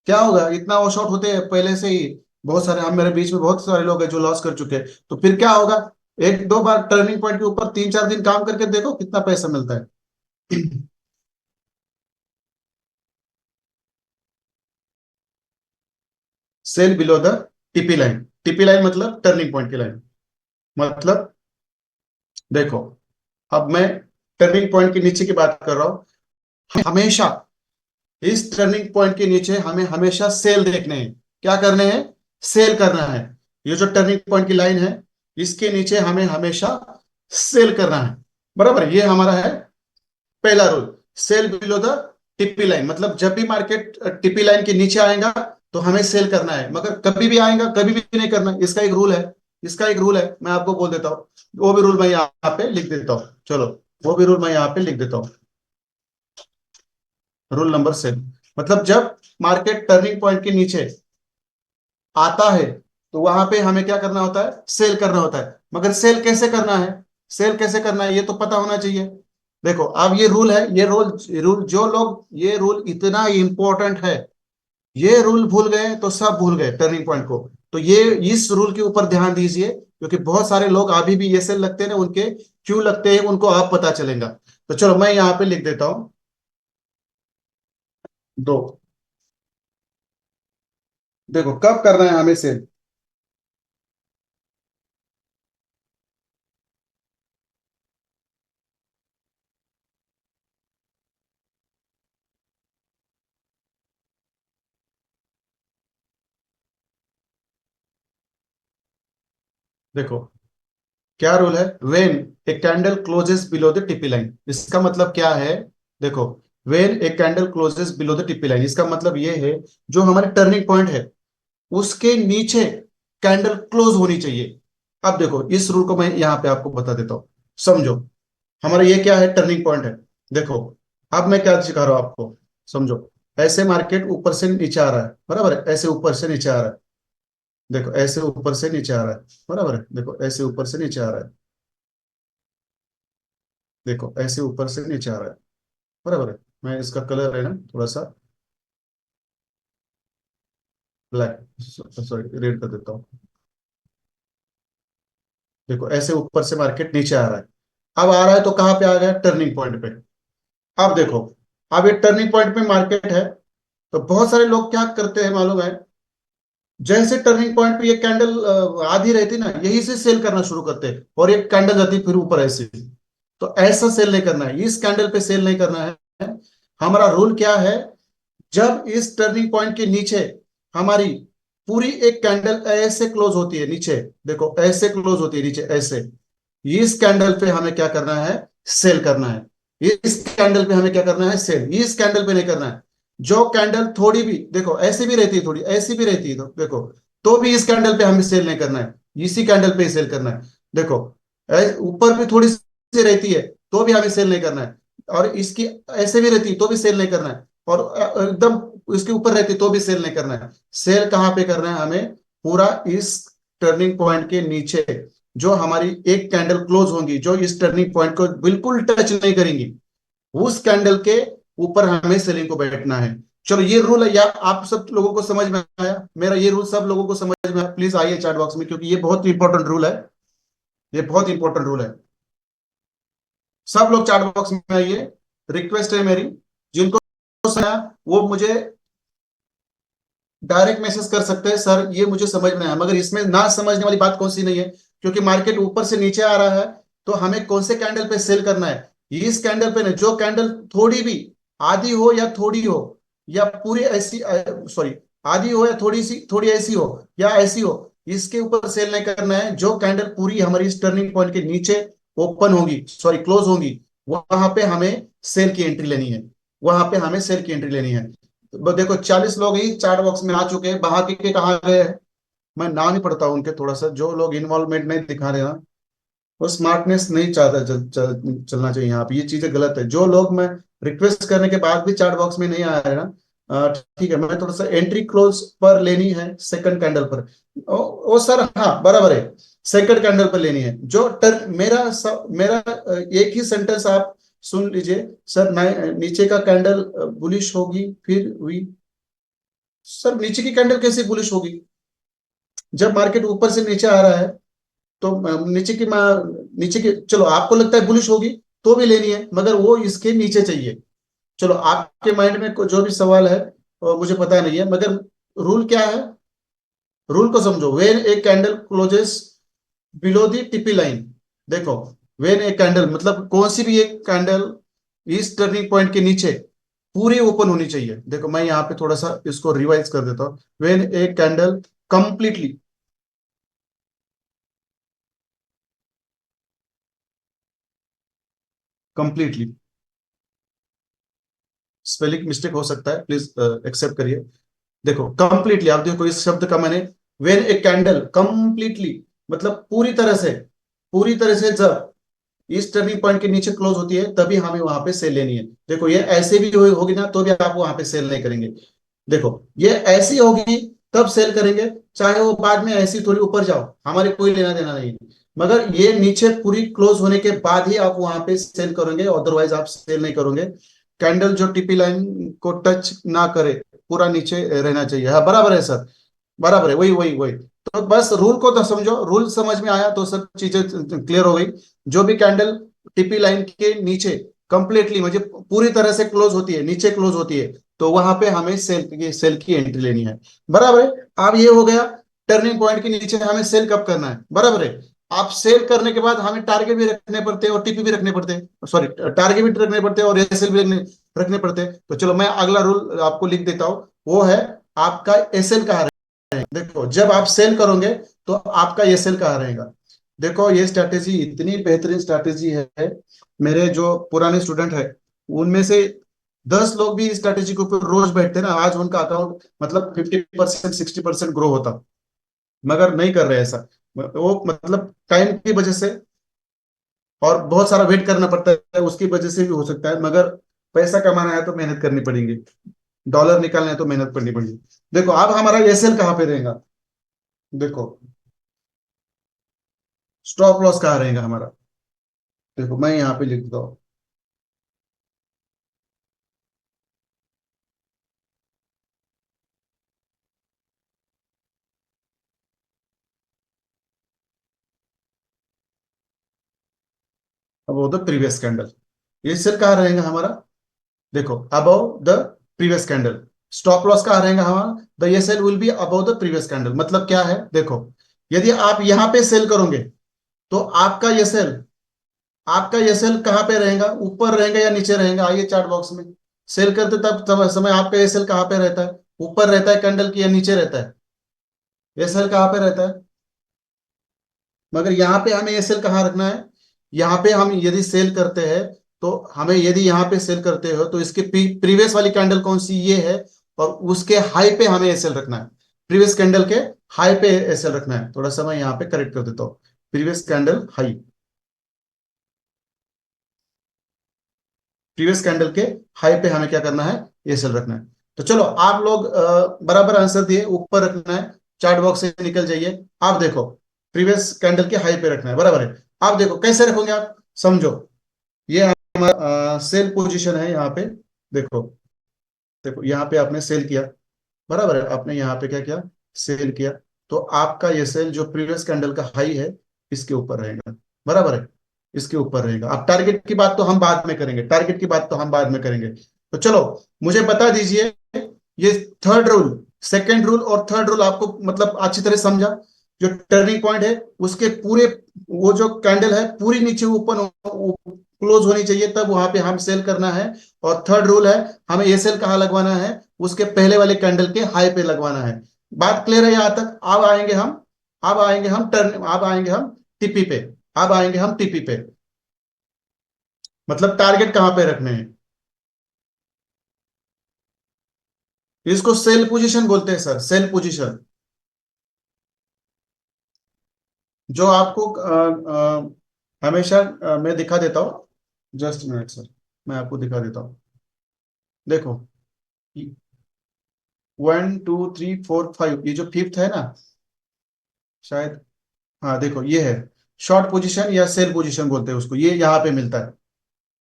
क्या होगा, इतना वॉश आउट होते हैं पहले से ही। बहुत सारे, हम मेरे बीच में बहुत सारे लोग हैं जो लॉस कर चुके हैं। तो फिर क्या होगा, एक दो बार टर्निंग पॉइंट के ऊपर 3-4 दिन काम करके देखो कितना पैसा मिलता है। Cell below the TP line. TP line मतलब टर्निंग पॉइंट की लाइन। मतलब देखो, अब मैं टर्निंग पॉइंट के नीचे की बात कर रहा हूं। हमेशा इस टर्निंग पॉइंट के नीचे हमें हमेशा सेल देखने हैं। क्या करने हैं? सेल करना है। ये जो टर्निंग पॉइंट की लाइन है, इसके नीचे हमें हमेशा सेल करना है। बराबर, ये हमारा है पहला rule. Sell below the tippy line, मतलब जब भी मार्केट टिप्पी लाइन के नीचे आएगा तो हमें सेल करना है, मगर कभी भी आएगा कभी भी नहीं करना। इसका एक रूल है। इसका एक रूल है, मैं आपको बोल देता हूँ। वो भी रूल मैं यहाँ पे लिख देता हूँ, चलो। वो भी रूल मैं यहाँ पे लिख देता हूँ। रूल नंबर 7, मतलब जब मार्केट टर्निंग पॉइंट के नीचे आता है तो वहां पे हमें क्या करना होता है? सेल करना होता है। मगर सेल कैसे करना है? सेल कैसे करना है ये तो पता होना चाहिए। देखो, अब ये रूल है, ये रूल रूल जो लोग, ये रूल इतना इंपॉर्टेंट है, ये रूल भूल गए तो सब भूल गए टर्निंग पॉइंट को। तो ये, इस रूल के ऊपर ध्यान दीजिए, क्योंकि बहुत सारे लोग अभी भी ये सेल लगते हैं ना, उनके क्यों लगते हैं उनको आप पता चलेगा। तो चलो मैं यहाँ पे लिख देता हूँ 2। देखो, कब करना है हमें सेल? देखो, क्या रूल है? When a candle closes below the tippy line, इसका मतलब क्या है? देखो, when a candle closes below the tippy line, इसका मतलब ये है, जो हमारे टर्निंग पॉइंट है उसके नीचे कैंडल क्लोज होनी चाहिए। अब देखो, इस रूल को मैं यहाँ पे आपको बता देता हूँ, समझो। हमारा ये क्या है? टर्निंग पॉइंट है। देखो, अब मैं क्या सिखा रहा हूँ आपको, समझो। ऐसे मार्केट ऊपर से नीचे आ रहा है, बराबर है, ऐसे ऊपर से नीचे आ रहा है। देखो, ऐसे ऊपर से नीचे आ रहा है, बराबर है, देखो ऐसे ऊपर से नीचे आ रहा है। देखो, ऐसे ऊपर से नीचे आ रहा है, बराबर है। मैं इसका कलर है ना थोड़ा सा ब्लैक, सॉरी रेड कर देता हूँ। देखो, ऐसे ऊपर से मार्केट नीचे आ रहा है। अब आ रहा है तो कहाँ पे आ गया? टर्निंग पॉइंट पे। अब देखो, अब ये टर्निंग पॉइंट पे मार्केट है, तो बहुत सारे लोग क्या करते हैं मालूम है? जैसे टर्निंग पॉइंट पे ये कैंडल आधी रहती ना, यही से सेल करना शुरू करते हैं, और एक कैंडल जाती है फिर ऊपर ऐसे। तो ऐसा सेल नहीं करना है, इस कैंडल पे सेल नहीं करना है। हमारा रूल क्या है? जब इस टर्निंग पॉइंट के नीचे हमारी पूरी एक कैंडल ऐसे क्लोज होती है नीचे, देखो ऐसे क्लोज होती है नीचे ऐसे, इस कैंडल पे हमें क्या करना है? सेल करना है। इस कैंडल पे हमें क्या करना है? सेल। इस कैंडल पे नहीं करना है। जो कैंडल थोड़ी भी, देखो ऐसी भी रहती है, थोड़ी ऐसी भी रहती है, तो देखो, तो भी इस कैंडल पे हमें सेल नहीं करना है, इसी कैंडल पे ही सेल करना है। देखो, ऊपर भी थोड़ी सी रहती है तो भी हमें सेल नहीं करना है, और इसकी ऐसे भी रहती है तो भी सेल नहीं करना है, और एकदम इसके ऊपर रहती है तो भी सेल नहीं करना है। सेल कहाँ पे करना है हमें? पूरा इस टर्निंग पॉइंट के नीचे, जो हमारी एक कैंडल क्लोज होंगी, जो इस टर्निंग पॉइंट को बिल्कुल टच नहीं करेंगी, उस कैंडल के ऊपर हमें सेलिंग को बैठना है। चलो, ये रूल है, या आप सब लोगों को समझ में आया? मेरा ये रूल सब लोगों को समझ में आया? प्लीज आइए चैट बॉक्स में, क्योंकि ये बहुत इंपॉर्टेंट रूल है। ये बहुत इंपॉर्टेंट रूल है। सब लोग चैट बॉक्स में आइए, रिक्वेस्ट है मेरी। जिनको समझ आया, वो मुझे डायरेक्ट मैसेज कर सकते हैं, सर ये मुझे समझ में आया। मगर इसमें ना समझने वाली बात कौन सी नहीं है, क्योंकि मार्केट ऊपर से नीचे आ रहा है, तो हमें कौन से कैंडल पे सेल करना है? इस कैंडल पे नहीं, जो कैंडल थोड़ी भी, आधी हो या थोड़ी हो, या पूरी ऐसी, सॉरी, आधी हो या थोड़ी सी, थोड़ी ऐसी हो या ऐसी हो, इसके ऊपर सेल नहीं करना है। जो कैंडल पूरी हमारी इस टर्निंग पॉइंट के नीचे ओपन होगी, सॉरी क्लोज होगी, वहां पे हमें सेल की एंट्री लेनी है। वहां पे हमें सेल की एंट्री लेनी है। देखो, 40 लोग ही चैट बॉक्स में आ चुके हैं, बाकी के कहाँ गए हैं? मैं नाम नहीं पढ़ता हूं उनके, थोड़ा सा जो लोग इन्वॉल्वमेंट नहीं दिखा रहे ना, वो स्मार्टनेस नहीं चाहता चलना चाहिए यहाँ पे। ये चीजें गलत है। जो लोग मैं रिक्वेस्ट करने के बाद भी चैट बॉक्स में नहीं आ रहे ना, ठीक है, मैं थोड़ा सा एंट्री क्लोज पर लेनी है सेकंड कैंडल पर। ओ सर, हाँ बराबर है, सेकंड कैंडल पर लेनी है। जो मेरा एक ही सेंटेंस आप सुन लीजिए सर। नीचे का कैंडल बुलिश होगी फिर हुई। सर नीचे की कैंडल कैसे बुलिश होगी? जब मार्केट ऊपर से नीचे आ रहा है तो नीचे की, चलो आपको लगता है बुलिश होगी तो भी लेनी है, मगर वो इसके नीचे चाहिए। चलो आपके माइंड में जो भी सवाल है मुझे पता नहीं है, मगर रूल क्या है? रूल को समझो। When a candle closes below the TP line, देखो, वेन ए कैंडल मतलब कौन सी भी एक कैंडल इस टर्निंग पॉइंट के नीचे पूरी ओपन होनी चाहिए। देखो मैं यहाँ पे थोड़ा सा इसको रिवाइज कर देता हूँ। When a candle completely, completely, spelling mistake हो सकता है, प्लीज एक्सेप्ट करिए। देखो कंप्लीटली, आप देखो इस शब्द का मैंने, वेन ए कैंडल कंप्लीटली मतलब पूरी तरह से जब इस टर्निंग पॉइंट के नीचे क्लोज होती है तभी हमें वहां पे सेल लेनी है। देखो ये ऐसे भी होगी ना तो भी आप वहां पे सेल नहीं करेंगे। देखो ये ऐसी होगी तब सेल करेंगे, चाहे वो बाद में ऐसी थोड़ी ऊपर जाओ, हमारे कोई लेना देना नहीं है। मगर ये नीचे पूरी क्लोज होने के बाद ही आप वहां पे सेल करोगे, अदरवाइज आप सेल नहीं करोगे। कैंडल जो टीपी लाइन को टच ना करे, पूरा नीचे रहना चाहिए। हाँ बराबर है सर, बराबर है, वही वही वही। तो बस रूल को तो समझो, रूल समझ में आया तो सब चीजें क्लियर हो गई। जो भी कैंडल टीपी लाइन के नीचे कंप्लीटली मुझे पूरी तरह से क्लोज होती है, नीचे क्लोज होती है, तो वहां पे हमें सेल की एंट्री लेनी है। बराबर है। अब ये हो गया, टर्निंग पॉइंट के नीचे हमें सेल कब करना है, बराबर है। आप सेल करने के बाद हमें टारगेट भी रखने पड़ते हैं और टीपी भी रखने पड़ते हैं, सॉरी, टारगेट भी रखने पड़ते हैं और एसएल भी रखने पड़ते हैं। तो चलो मैं अगला रूल आपको लिख देता हूँ। वो है आपका एसएल कहाँ रहेगा। देखो जब आप सेल करोगे तो आपका एसएल कहाँ रहेगा। देखो ये स्ट्रैटेजी इतनी बेहतरीन स्ट्रैटेजी है। मेरे जो पुराने स्टूडेंट है उनमें से 10 लोग भी इस स्ट्रैटेजी के ऊपर रोज बैठते ना, आज उनका अकाउंट मतलब 50% 60% ग्रो होता। मगर नहीं कर रहे ऐसा, वो मतलब टाइम की वजह से और बहुत सारा वेट करना पड़ता है उसकी वजह से भी हो सकता है। मगर पैसा कमाना है तो मेहनत करनी पड़ेगी, डॉलर निकालना है तो मेहनत करनी पड़ेगी। देखो अब हमारा एसएल कहाँ पे रहेगा। देखो स्टॉप लॉस कहाँ रहेगा हमारा। देखो मैं यहाँ पे लिख देता हूँ। अब वो द प्रीवियस कैंडल, ये सेल कहाँ रहेगा हमारा। देखो above the previous candle. Stop loss कहाँ रहेगा हमारा, द ये sell will be above the previous candle. मतलब क्या है, देखो यदि आप यहाँ पे सेल करोगे तो आपका ये सेल कहाँ पे रहेगा, ऊपर रहेगा या नीचे रहेगा। आइए चार्ट बॉक्स में, सेल करते तब समय आपका ये सेल कहाँ पे रहता है, ऊपर रहता है कैंडल की या नीचे रहता है। ये सेल कहाँ पे रहता है। मगर यहाँ पे हमें ये सेल कहाँ रखना है। यहाँ पे हम यदि सेल करते हैं तो हमें, यदि यहाँ पे सेल करते हो तो इसके प्रीवियस वाली कैंडल कौन सी, ये है, और उसके हाई पे हमें एसएल रखना है। प्रीवियस कैंडल के हाई पे एसएल रखना है। थोड़ा सा मैं यहाँ पे करेक्ट कर देता हूँ, previous candle high, previous candle के हाई पे हमें क्या करना है, एसएल रखना है। तो चलो आप लोग बराबर आंसर दिए, ऊपर रखना है, चार्ट बॉक्स से निकल जाइए। आप देखो प्रीवियस कैंडल के हाई पे रखना है, बराबर है। आप देखो कैसे रखोगे आप, समझो। ये हमारा सेल पोजीशन है यहाँ पे। देखो, देखो यहाँ पे आपने सेल किया, बराबर है, आपने यहाँ पे क्या किया, सेल किया। तो आपका ये सेल जो प्रीवियस कैंडल का हाई है इसके ऊपर रहेगा, बराबर है, इसके ऊपर रहेगा। अब टारगेट की बात तो हम बाद में करेंगे, टारगेट की बात तो हम बाद में करेंगे। तो चलो मुझे बता दीजिए, ये थर्ड रूल, सेकंड रूल और थर्ड रूल आपको मतलब अच्छी तरह समझा। जो टर्निंग पॉइंट है उसके पूरे, वो जो कैंडल है पूरी नीचे ओपन क्लोज होनी चाहिए तब वहां पे हम सेल करना है। और थर्ड रूल है, हमें ये सेल कहाँ लगवाना है, उसके पहले वाले कैंडल के हाई पे लगवाना है। बात क्लियर है यहाँ तक। अब आएंगे हम टीपी पे। अब आएंगे हम टीपी पे, मतलब टारगेट कहाँ पे रखने हैं। इसको सेल पोजीशन बोलते हैं सर, सेल पोजीशन। जो आपको हमेशा मैं दिखा देता हूँ। जस्ट मिनट सर, मैं आपको दिखा देता हूँ। देखो, 1 2 3 4 5, ये जो फिफ्थ है ना शायद, हाँ देखो ये है शॉर्ट पोजीशन या सेल पोजीशन बोलते हैं उसको, ये यहाँ पे मिलता है।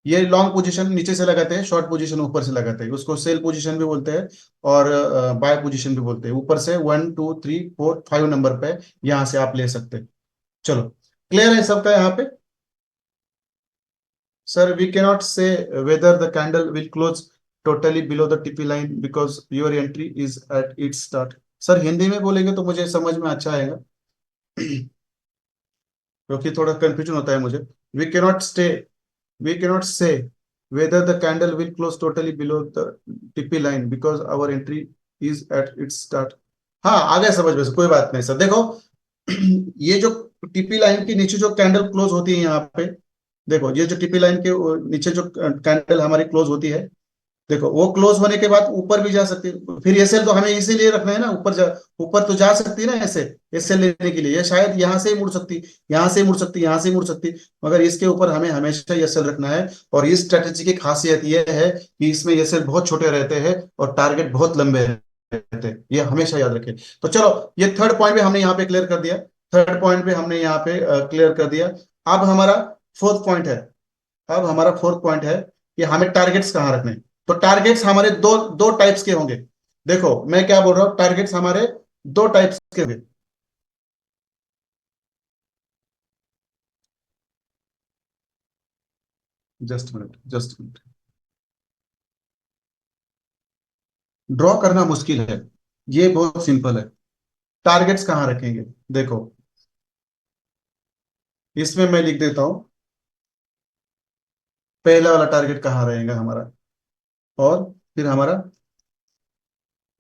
ये लॉन्ग पोजीशन नीचे से लगाते हैं, शॉर्ट पोजीशन ऊपर से लगाते हैं, उसको सेल पोजीशन भी बोलते हैं और बाय पोजीशन भी बोलते हैं। ऊपर से 1 2 3 4 5 नंबर पे यहाँ से आप ले सकते हैं। चलो, क्लियर है सबका यहाँ पे? Sir, we cannot say whether the candle will close totally below the TP line because your entry is at its start. Sir Hindi में बोलेंगे तो मुझे समझ में अच्छा आएगा क्योंकि थोड़ा कंफ्यूजन होता है मुझे। We cannot stay we cannot say whether the candle will close totally below the TP line because our entry is at its start। हाँ आ गया समझ में से, कोई बात नहीं सर। देखो ये जो टीपी लाइन के नीचे जो कैंडल क्लोज होती है यहाँ पे, देखो ये जो टीपी लाइन के नीचे जो कैंडल हमारी क्लोज होती है, देखो वो क्लोज होने के बाद ऊपर भी जा सकती है। फिर एसएल तो हमें इसीलिए रखना है ना, ऊपर तो जा सकती है ना ऐसे। एसएल लेने के लिए ये शायद यहाँ से ही मुड़ सकती, यहाँ से मुड़ सकती, यहाँ से मुड़ सकती, मगर इसके ऊपर हमें हमेशा एसएल रखना है। और इस स्ट्रेटेजी की खासियत यह है कि इसमें एसएल बहुत छोटे रहते हैं और टारगेट बहुत लंबे रहते हैं, ये हमेशा याद रखें। तो चलो, ये थर्ड पॉइंट भी हमने यहाँ पे क्लियर कर दिया। थर्ड पॉइंट भी हमने यहाँ पे क्लियर कर दिया। अब हमारा फोर्थ पॉइंट है। अब हमारा फोर्थ पॉइंट है कि हमें टारगेट्स कहाँ रखने हैं। तो टारगेट्स हमारे दो दो टाइप्स के होंगे। देखो मैं क्या बोल रहा हूं, टारगेट्स हमारे दो टाइप्स के होंगे। Just minute, just minute. Draw करना मुश्किल है, ये बहुत सिंपल है। टारगेट्स कहाँ रखेंगे, देखो इसमें मैं लिख देता हूं। पहला वाला टारगेट कहाँ रहेगा हमारा, और फिर हमारा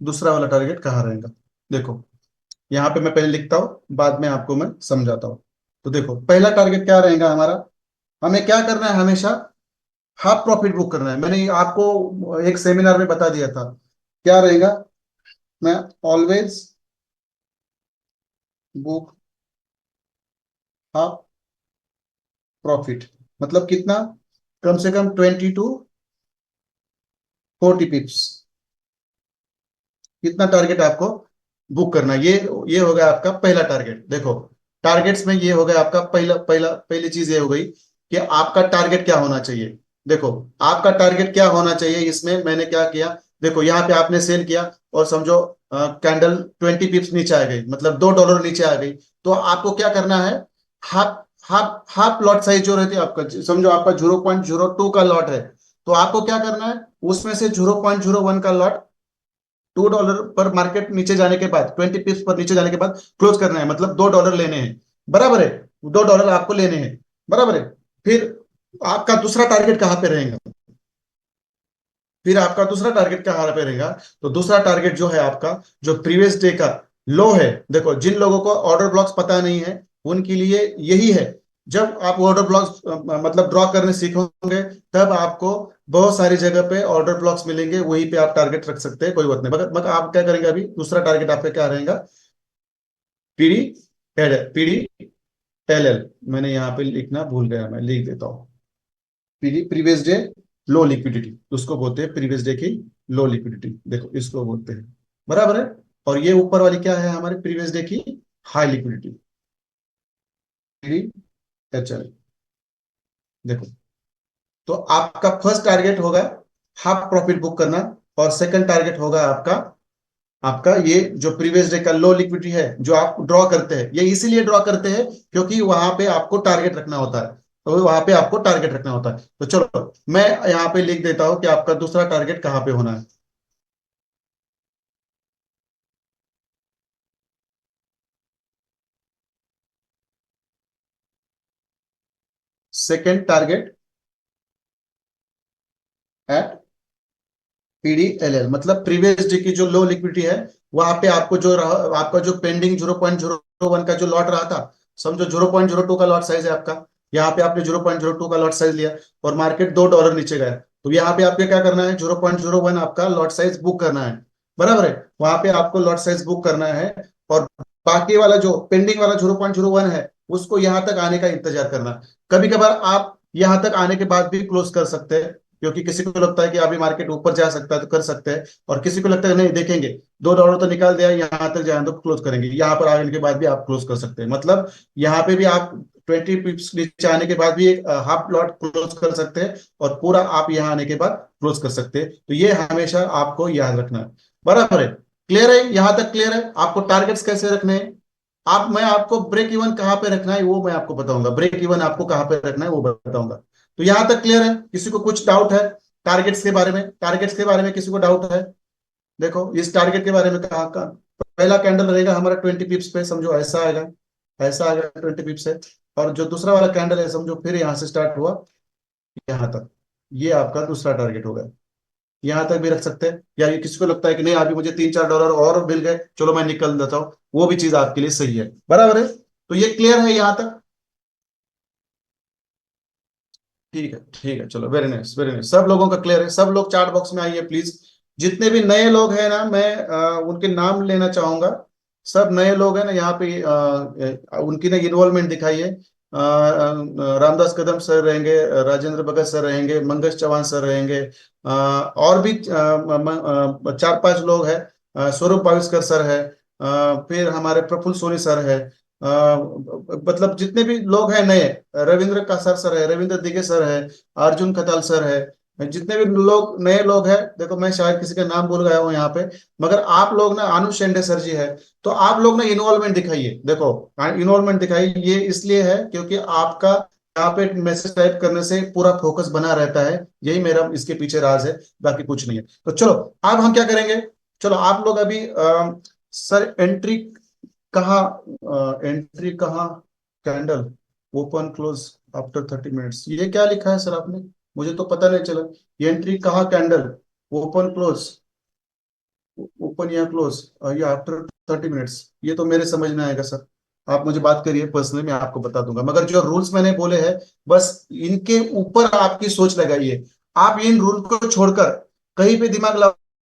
दूसरा वाला टारगेट कहाँ रहेगा। देखो यहाँ पे मैं पहले लिखता हूं, बाद में आपको मैं समझाता हूं। तो देखो पहला टारगेट क्या रहेगा हमारा, हमें क्या करना है, हमेशा हाफ प्रॉफिट बुक करना है। मैंने आपको एक सेमिनार में बता दिया था क्या रहेगा। मैं ऑलवेज बुक हाफ प्रॉफिट, मतलब कितना, कम से कम 20 to 40 पिप्स, कितना टारगेट आपको बुक करना है। ये हो गया आपका पहला टारगेट। देखो टारगेट्स में ये हो गया आपका पहला पहला पहली चीज ये हो गई कि आपका टारगेट क्या होना चाहिए। देखो आपका टारगेट क्या होना चाहिए, इसमें मैंने क्या किया, देखो यहाँ पे आपने सेल किया और समझो कैंडल 20 पिप्स नीचे आ गई, मतलब $2 नीचे आ गई। तो आपको क्या करना है, half half half lot size जो रहती है आपका, समझो आपका 0.02 का लॉट है, तो आपको क्या करना है, उसमें से 0.01 का लॉट $2 पर मार्केट नीचे जाने के बाद, 20 पिप्स पर नीचे जाने के बाद क्लोज करना है, मतलब $2 लेने हैं। बराबर है, $2 आपको लेने हैं। बराबर है। फिर आपका दूसरा टारगेट कहां पे रहेगा, फिर आपका दूसरा टारगेट कहां पे रहेगा। तो दूसरा टारगेट जो है आपका, जो प्रीवियस डे का लो है। देखो जिन लोगों को ऑर्डर ब्लॉक्स पता नहीं है उनके लिए यही है। जब आप ऑर्डर ब्लॉक्स मतलब ड्रॉ करने सीखोगे, तब आपको बहुत सारी जगह पे ऑर्डर ब्लॉक्स मिलेंगे, वहीं पे आप टारगेट रख सकते हैं, कोई बात नहीं। मगर मगर आप क्या करेंगे, अभी दूसरा टारगेट आपका क्या रहेगा, PD L, PD L L. मैंने यहाँ पे लिखना भूल गया, मैं लिख देता हूँ। पीडी प्रीवियस डे लो लिक्विडिटी, उसको बोलते हैं प्रीवियस डे की लो लिक्विडिटी, देखो इसको बोलते हैं। बराबर है। और ये ऊपर वाली क्या है हमारे प्रीवियस डे की high liquidity, PD H L. देखो तो आपका फर्स्ट टारगेट होगा हाफ प्रॉफिट बुक करना, और सेकंड टारगेट होगा आपका आपका ये जो प्रीवियस डे का लो लिक्विडिटी है जो आप ड्रॉ करते हैं। ये इसीलिए ड्रॉ करते हैं क्योंकि वहां पे आपको टारगेट रखना होता है, तो वहां पे आपको टारगेट रखना होता है। तो चलो मैं यहाँ पे लिख देता हूं कि आपका दूसरा टारगेट कहाँ पे होना है। सेकेंड टारगेट एट पीडीएलएल, मतलब प्रीवियस डे की जो लो लिक्विडिटी है, वहां पे आपको जो आपका जो पेंडिंग 0.01 का जो लॉट रहा था, समझो 0.02 का लॉट साइज है आपका, यहाँ पे आपने 0.02 का लॉट साइज लिया और मार्केट $2 नीचे गया, तो यहाँ पे आपको क्या करना है, 0.01 आपका लॉट साइज बुक करना है। बराबर है, वहां पे आपको लॉट साइज बुक करना है। और बाकी वाला जो पेंडिंग वाला 0.01 है, उसको यहाँ तक आने का इंतजार करना। कभी कभार आप यहाँ तक आने के बाद भी क्लोज कर सकते हैं, क्योंकि किसी को लगता है कि अभी मार्केट ऊपर जा सकता है तो कर सकते हैं, और किसी को लगता है नहीं देखेंगे, $2 तो निकाल दिया, यहाँ तक जाए तो क्लोज करेंगे। यहाँ पर आने के बाद भी आप क्लोज कर सकते हैं, मतलब यहाँ पे भी आप 20 पिप्स नीचे आने के बाद भी एक हाफ लॉट क्लोज कर सकते हैं, और पूरा आप यहाँ आने के बाद क्लोज कर सकते हैं। तो ये हमेशा आपको याद रखना है। बराबर है? क्लियर है? यहाँ तक क्लियर है? आपको टारगेट्स कैसे रखने हैं, आप मैं आपको ब्रेक इवन कहाँ पे रखना है वो मैं आपको बताऊंगा, ब्रेक इवन आपको कहाँ पे रखना है वो बताऊंगा। तो यहाँ तक क्लियर है? किसी को कुछ डाउट है टारगेट्स के बारे में? टारगेट्स के बारे में किसी को डाउट है? देखो इस टारगेट के बारे में कहाँ का पहला कैंडल रहेगा हमारा 20 पिप्स पे, समझो ऐसा आएगा, ऐसा आ गया 20 पिप्स है। और जो दूसरा वाला कैंडल है समझो फिर यहाँ से स्टार्ट हुआ यहाँ तक, ये आपका दूसरा टारगेट होगा। यहाँ तक भी रख सकते हैं, या ये किसी को लगता है कि नहीं अभी मुझे $3-4 और मिल गए, चलो मैं निकल देता हूँ, वो भी चीज आपके लिए सही है। बराबर है? तो ये क्लियर है यहाँ तक? ठीक है, ठीक है, चलो वेरी नाइस, वेरी नाइस, सब लोगों का क्लियर है? सब लोग चार्ट बॉक्स में आइए प्लीज। जितने भी नए लोग हैं ना, मैं उनके नाम लेना चाहूंगा। सब नए लोग हैं ना यहाँ पे, उनकी ना इन्वॉल्वमेंट दिखाइए। रामदास कदम सर रहेंगे, राजेंद्र भगत सर रहेंगे, मंगेश चौहान सर रहेंगे, और भी 4-5 लोग हैं। स्वरूप भाविस्कर सर है, फिर हमारे प्रफुल्ल सोनी सर है, मतलब जितने भी लोग हैं नए, रविंद्र का सर है, रविंद्र दिगे सर है, अर्जुन खताल सर है, जितने भी लोग नए लोग हैं, देखो मैं शायद किसी का नाम भूल गया हूँ यहाँ पे, मगर आप लोग ना, अनु शेंडे सर जी है, तो आप लोग ना इन्वॉल्वमेंट दिखाइए। देखो इन्वॉल्वमेंट दिखाइए, ये इसलिए है क्योंकि आपका यहाँ पे मैसेज टाइप करने से पूरा फोकस बना रहता है, यही मेरा इसके पीछे राज है, बाकी कुछ नहीं है। तो चलो अब हम क्या करेंगे, चलो आप लोग अभी सर एंट्री कहाँ, एंट्री कहाँ, candle open close after 30 minutes, ये क्या लिखा है सर आपने? मुझे तो पता नहीं चला। ये एंट्री कहाँ, कैंडल ओपन क्लोज, ओपन या क्लोज या आफ्टर 30 मिनट्स, ये तो मेरे समझ में आएगा सर। आप मुझे बात करिए पर्सनली, मैं आपको बता दूंगा, मगर जो रूल्स मैंने बोले हैं बस इनके ऊपर आपकी सोच लगाइए। आप इन रूल को छोड़कर कहीं पे दिमाग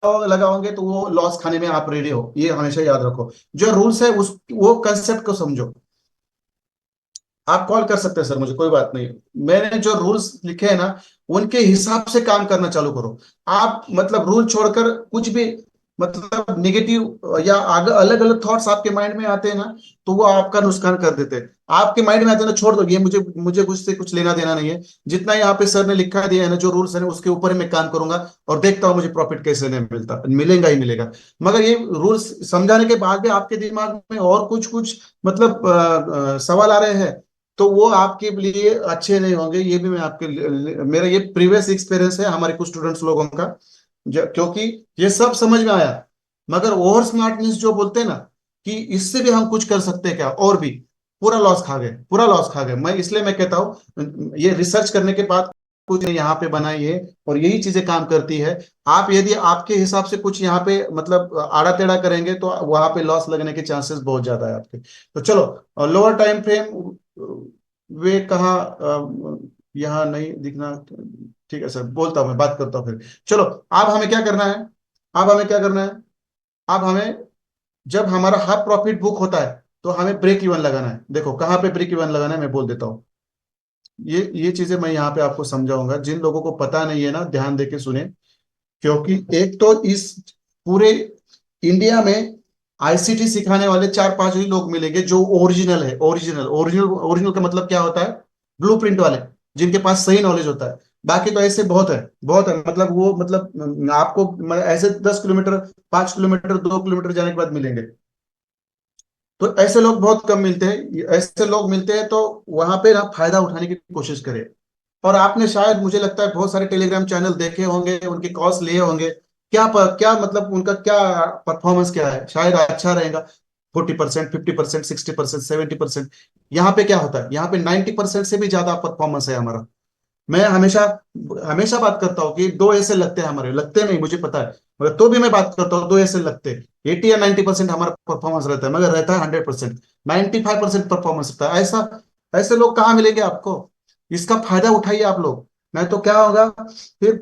लगाओगे तो वो लॉस खाने में आप रेडी हो, ये हमेशा याद रखो। जो रूल्स है उस वो कंसेप्ट को समझो। आप कॉल कर सकते हैं सर मुझे, कोई बात नहीं। मैंने जो रूल्स लिखे हैं ना उनके हिसाब से काम करना चालू करो। आप मतलब रूल छोड़कर कुछ भी मतलब निगेटिव या अलग अलग थॉट्स आपके माइंड में आते हैं ना, तो वो आपका नुकसान कर देते हैं। आपके माइंड में आते हैं ना, छोड़ दो, ये मुझे मुझे कुछ से कुछ लेना देना नहीं है। जितना यहाँ पे सर ने लिखा दिया है ना, जो रूल्स है ना उसके ऊपर ही मैं काम करूंगा, और देखता हूँ मुझे प्रॉफिट कैसे नहीं मिलता, मिलेगा ही मिलेगा। मगर ये रूल्स समझाने के बाद भी आपके दिमाग में और कुछ कुछ मतलब सवाल आ रहे हैं, तो वो आपके लिए अच्छे नहीं होंगे। ये भी मैं मेरा ये प्रीवियस एक्सपीरियंस है हमारे कुछ स्टूडेंट्स लोगों का, क्योंकि ये सब समझ में आया, मगर ओवर स्मार्टनेस जो बोलते हैं ना कि इससे भी हम कुछ कर सकते हैं क्या, और भी पूरा लॉस खा गए, पूरा लॉस खा गए। मैं इसलिए मैं कहता हूँ ये रिसर्च करने के बाद कुछ यहाँ पे बनाई है, और यही चीजें काम करती है। आप यदि आपके हिसाब से कुछ यहाँ पे मतलब आड़ा टेढ़ा करेंगे तो वहां पे लॉस लगने के चांसेस बहुत ज्यादा है आपके। तो चलो लोअर टाइम फ्रेम वे कहाँ, यहाँ नहीं दिखना, ठीक है सर, बोलता हूँ मैं, बात करता हूँ फिर। चलो अब हमें क्या करना है, अब हमें क्या करना है, अब हमें जब हमारा हाफ प्रॉफिट बुक होता है तो हमें ब्रेक इवन लगाना है। देखो कहाँ पे ब्रेक इवन लगाना है मैं बोल देता हूँ। ये चीजें मैं यहाँ पे आपको समझाऊंगा, जिन लोगों को पता नहीं है ना ध्यान देके सुने। क्योंकि एक तो इस पूरे इंडिया में आईसीटी सिखाने वाले 4-5 ही लोग मिलेंगे जो ओरिजिनल है, ओरिजिनल ओरिजिनल ओरिजिनल का मतलब क्या होता है, ब्लूप्रिंट वाले, जिनके पास सही नॉलेज होता है। बाकी तो ऐसे बहुत है, बहुत है, मतलब वो मतलब आपको ऐसे 10 किलोमीटर, 5 किलोमीटर, 2 किलोमीटर जाने के बाद मिलेंगे। तो ऐसे लोग बहुत कम मिलते हैं, ऐसे लोग मिलते हैं तो वहां पे ना फायदा उठाने की कोशिश करें। और आपने शायद मुझे लगता है बहुत सारे टेलीग्राम चैनल देखे होंगे, उनके कॉल्स लिए होंगे। क्या मतलब उनका क्या परफॉर्मेंस क्या है, शायद अच्छा रहेगा 40%, 50%, 60%, 70%। यहाँ पे क्या होता है, यहाँ पे 90% से भी ज्यादा परफॉर्मेंस है हमारा। मैं हमेशा हमेशा बात करता हूँ कि दो ऐसे लगते हैं हमारे, लगते नहीं मुझे पता है, मगर तो भी मैं बात करता हूँ, दो ऐसे लगते हैं। 80 या 90% हमारा परफॉर्मेंस रहता है, मगर रहता है 100%, 95% परफॉर्मेंस रहता है। ऐसा ऐसे लोग कहाँ मिलेंगे आपको? इसका फायदा उठाइए आप लोग। नहीं तो क्या होगा, फिर